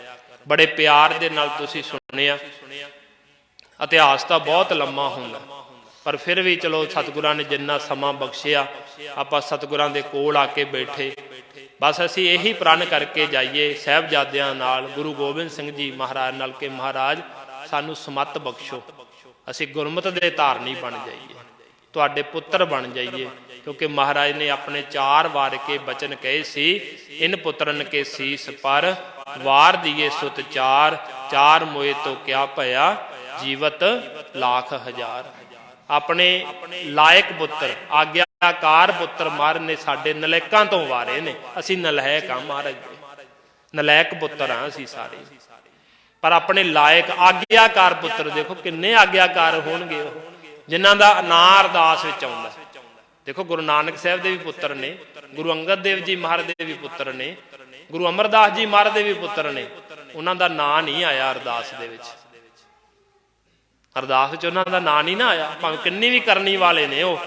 ਬੜੇ ਪਿਆਰ ਦੇ ਨਾਲ ਤੁਸੀਂ ਸੁਣਿਆ। ਇਤਿਹਾਸ ਤਾਂ ਬਹੁਤ ਲੰਮਾ ਹੁੰਦਾ, ਪਰ ਫਿਰ ਵੀ ਚਲੋ ਸਤਿਗੁਰਾਂ ਨੇ ਜਿੰਨਾ ਸਮਾਂ ਬਖਸ਼ਿਆ ਆਪਾਂ ਸਤਿਗੁਰਾਂ ਦੇ ਕੋਲ ਆ ਕੇ ਬੈਠੇ। ਬਸ ਅਸੀਂ ਇਹੀ ਪ੍ਰਣ ਕਰਕੇ ਜਾਈਏ ਸਾਹਿਬਜ਼ਾਦਿਆਂ ਨਾਲ, ਗੁਰੂ ਗੋਬਿੰਦ ਸਿੰਘ ਜੀ ਮਹਾਰਾਜ ਨਾਲ, ਕਿ ਮਹਾਰਾਜ ਸਾਨੂੰ ਸਮੱਤ ਬਖਸ਼ੋ, ਅਸੀਂ ਗੁਰਮਤ ਦੇ ਧਾਰਨੀ ਬਣ ਜਾਈਏ, ਤੁਹਾਡੇ ਪੁੱਤਰ ਬਣ ਜਾਈਏ। ਕਿਉਂਕਿ ਮਹਾਰਾਜ ਨੇ ਆਪਣੇ 4 ਵਾਰ ਕੇ ਬਚਨ ਕਹੇ ਸੀ, ਇਨ ਪੁੱਤਰਨ ਕੇ ਸੀਸ ਪਰ ਵਾਰ ਦੀਏ ਸੁਤ 4, 4 ਮੋਏ ਤੋਂ ਕਿਆ ਭਇਆ ਜੀਵਤ ਲੱਖ ਹਜ਼ਾਰ। ਆਪਣੇ ਲਾਇਕ ਪੁੱਤਰ, ਆਗਿਆਕਾਰ ਪੁੱਤਰ ਮਹਾਰਾਜ ਨੇ ਸਾਡੇ ਨਲਾਇਕਾਂ ਤੋਂ ਵਾਰੇ ਨੇ। ਅਸੀਂ ਨਲਾਇਕ ਹਾਂ ਮਹਾਰਾਜ ਦੇ, ਨਲਾਇਕ ਪੁੱਤਰ ਹਾਂ ਅਸੀਂ ਸਾਰੇ, ਪਰ ਆਪਣੇ ਲਾਇਕ ਆਗਿਆਕਾਰ ਪੁੱਤਰ ਦੇਖੋ ਕਿੰਨੇ ਆਗਿਆਕਾਰ ਹੋਣਗੇ ਉਹ, ਜਿਨ੍ਹਾਂ ਦਾ ਨਾਂ ਅਰਦਾਸ ਵਿੱਚ ਆਉਂਦਾ। ਦੇਖੋ ਗੁਰੂ ਨਾਨਕ ਸਾਹਿਬ ਦੇ ਵੀ ਪੁੱਤਰ ਨੇ, ਗੁਰੂ ਅੰਗਦ ਦੇਵ ਜੀ ਮਹਾਰਾਜ ਦੇ ਵੀ ਪੁੱਤਰ ਨੇ, ਗੁਰੂ ਅਮਰਦਾਸ ਜੀ ਮਹਾਰਾਜ ਦੇ ਵੀ ਪੁੱਤਰ ਨੇ, ਉਹਨਾਂ ਦਾ ਨਾਂ ਨਹੀਂ ਆਇਆ ਅਰਦਾਸ ਦੇ ਵਿੱਚ। ਅਰਦਾਸ ਵਿੱਚ ਉਹਨਾਂ ਦਾ ਨਾਂ ਨਹੀਂ ਨਾ ਆਇਆ, ਭਾਵੇਂ ਕਿੰਨੀ ਵੀ ਕਰਨੀ ਵਾਲੇ ਨੇ ਉਹ,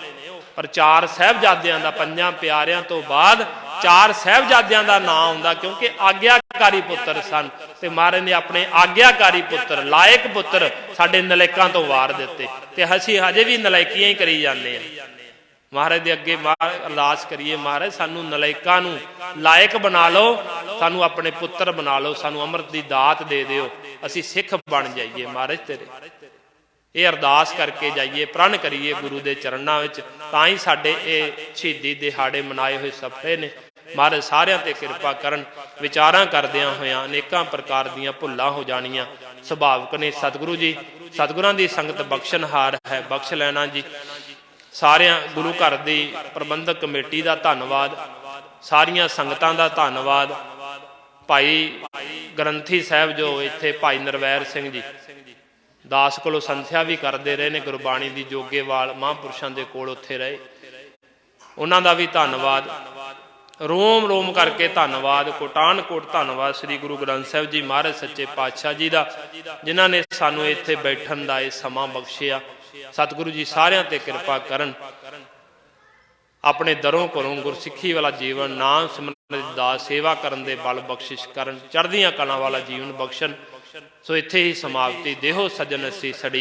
ਪਰ 4 ਸਾਹਿਬਜ਼ਾਦਿਆਂ ਦਾ, 5 ਪਿਆਰਿਆਂ ਤੋਂ ਬਾਅਦ 4 ਸਾਹਿਬਜ਼ਾਦਿਆਂ ਦਾ ਨਾਂ ਆਉਂਦਾ, ਕਿਉਂਕਿ ਆਗਿਆਕਾਰੀ ਪੁੱਤਰ ਸਨ। ਤੇ ਮਹਾਰਾਜ ਨੇ ਆਪਣੇ ਆਗਿਆਕਾਰੀ ਪੁੱਤਰ, ਲਾਇਕ ਪੁੱਤਰ ਸਾਡੇ ਨਲਾਇਕਾਂ ਤੋਂ ਵਾਰ ਦਿੱਤੇ। ਤੇ ਅਸੀਂ ਹਜੇ ਵੀ ਨਲਾਇਕੀਆਂ ਹੀ ਕਰੀ ਜਾਂਦੇ ਹਾਂ। ਮਹਾਰਾਜ ਦੇ ਅੱਗੇ ਅਰਦਾਸ ਕਰੀਏ, ਮਹਾਰਾਜ ਸਾਨੂੰ ਨਲਾਇਕਾਂ ਨੂੰ ਲਾਇਕ ਬਣਾ ਲਓ, ਸਾਨੂੰ ਆਪਣੇ ਪੁੱਤਰ ਬਣਾ ਲਓ, ਸਾਨੂੰ ਅੰਮ੍ਰਿਤ ਦੀ ਦਾਤ ਦੇ ਦਿਓ, ਅਸੀਂ ਸਿੱਖ ਬਣ ਜਾਈਏ ਮਹਾਰਾਜ ਤੇਰੇ। ਇਹ ਅਰਦਾਸ ਕਰਕੇ ਜਾਈਏ, ਪ੍ਰਣ ਕਰੀਏ ਗੁਰੂ ਦੇ ਚਰਨਾਂ ਵਿੱਚ, ਤਾਂ ਹੀ ਸਾਡੇ ਇਹ ਸ਼ਹੀਦੀ ਦਿਹਾੜੇ ਮਨਾਏ ਹੋਏ ਸਫਲੇ ਨੇ। ਮਹਾਰਾਜ ਸਾਰਿਆਂ ਤੇ ਕਿਰਪਾ ਕਰਨ। ਵਿਚਾਰਾਂ ਕਰਦਿਆਂ ਹੋਇਆਂ ਅਨੇਕਾਂ ਪ੍ਰਕਾਰ ਦੀਆਂ ਭੁੱਲਾਂ ਹੋ ਜਾਣੀਆਂ ਸੁਭਾਵਿਕ ਨੇ। ਸਤਿਗੁਰੂ ਜੀ, ਸਤਿਗੁਰਾਂ ਦੀ ਸੰਗਤ ਬਖਸ਼ਣਹਾਰ ਹੈ, ਬਖਸ਼ ਲੈਣਾ ਜੀ। ਸਾਰਿਆਂ ਗੁਰੂ ਘਰ ਦੀ ਪ੍ਰਬੰਧਕ ਕਮੇਟੀ ਦਾ ਧੰਨਵਾਦ, ਸਾਰੀਆਂ ਸੰਗਤਾਂ ਦਾ ਧੰਨਵਾਦ। ਭਾਈ ਗ੍ਰੰਥੀ ਸਾਹਿਬ ਜੋ ਇੱਥੇ ਭਾਈ ਨਰਵੈਰ ਸਿੰਘ ਜੀ ਦਾਸ ਕੋਲੋਂ ਸੰਥਿਆ ਵੀ ਕਰਦੇ ਰਹੇ ਨੇ, ਗੁਰਬਾਣੀ ਦੀ ਜੋਗੇਵਾਲ ਮਹਾਂਪੁਰਸ਼ਾਂ ਦੇ ਕੋਲ ਉੱਥੇ ਰਹੇ, ਉਹਨਾਂ ਦਾ ਵੀ ਧੰਨਵਾਦ। ਰੋਮ ਰੋਮ ਕਰਕੇ ਧੰਨਵਾਦ, ਕੋਟਾਨ ਕੋਟ ਧੰਨਵਾਦ ਸ੍ਰੀ ਗੁਰੂ ਗ੍ਰੰਥ ਸਾਹਿਬ ਜੀ ਮਹਾਰਾਜ ਸੱਚੇ ਪਾਤਸ਼ਾਹ ਜੀ ਦਾ, ਜਿਨ੍ਹਾਂ ਨੇ ਸਾਨੂੰ ਇੱਥੇ ਬੈਠਣ ਦਾ ਇਹ ਸਮਾਂ ਬਖਸ਼ਿਆ। ਸਤਿਗੁਰੂ ਜੀ ਸਾਰਿਆਂ ਤੇ ਕਿਰਪਾ ਕਰਨ, ਆਪਣੇ ਦਰੋਂ ਘਰੋਂ ਗੁਰਸਿੱਖੀ ਵਾਲਾ ਜੀਵਨ, ਨਾਮ ਸਿਮਰਨ ਦਾ ਸੇਵਾ ਕਰਨ ਦੇ ਬਲ ਬਖਸ਼ਿਸ਼ ਕਰਨ, ਚੜ੍ਹਦੀਆਂ ਕਲਾਂ ਵਾਲਾ ਜੀਵਨ ਬਖਸ਼ਣ। ਸੋ ਇੱਥੇ ਹੀ ਸਮਾਪਤੀ। ਦੇਹੋ ਸੱਜਣ ਅਸੀਂ ਸੜੀ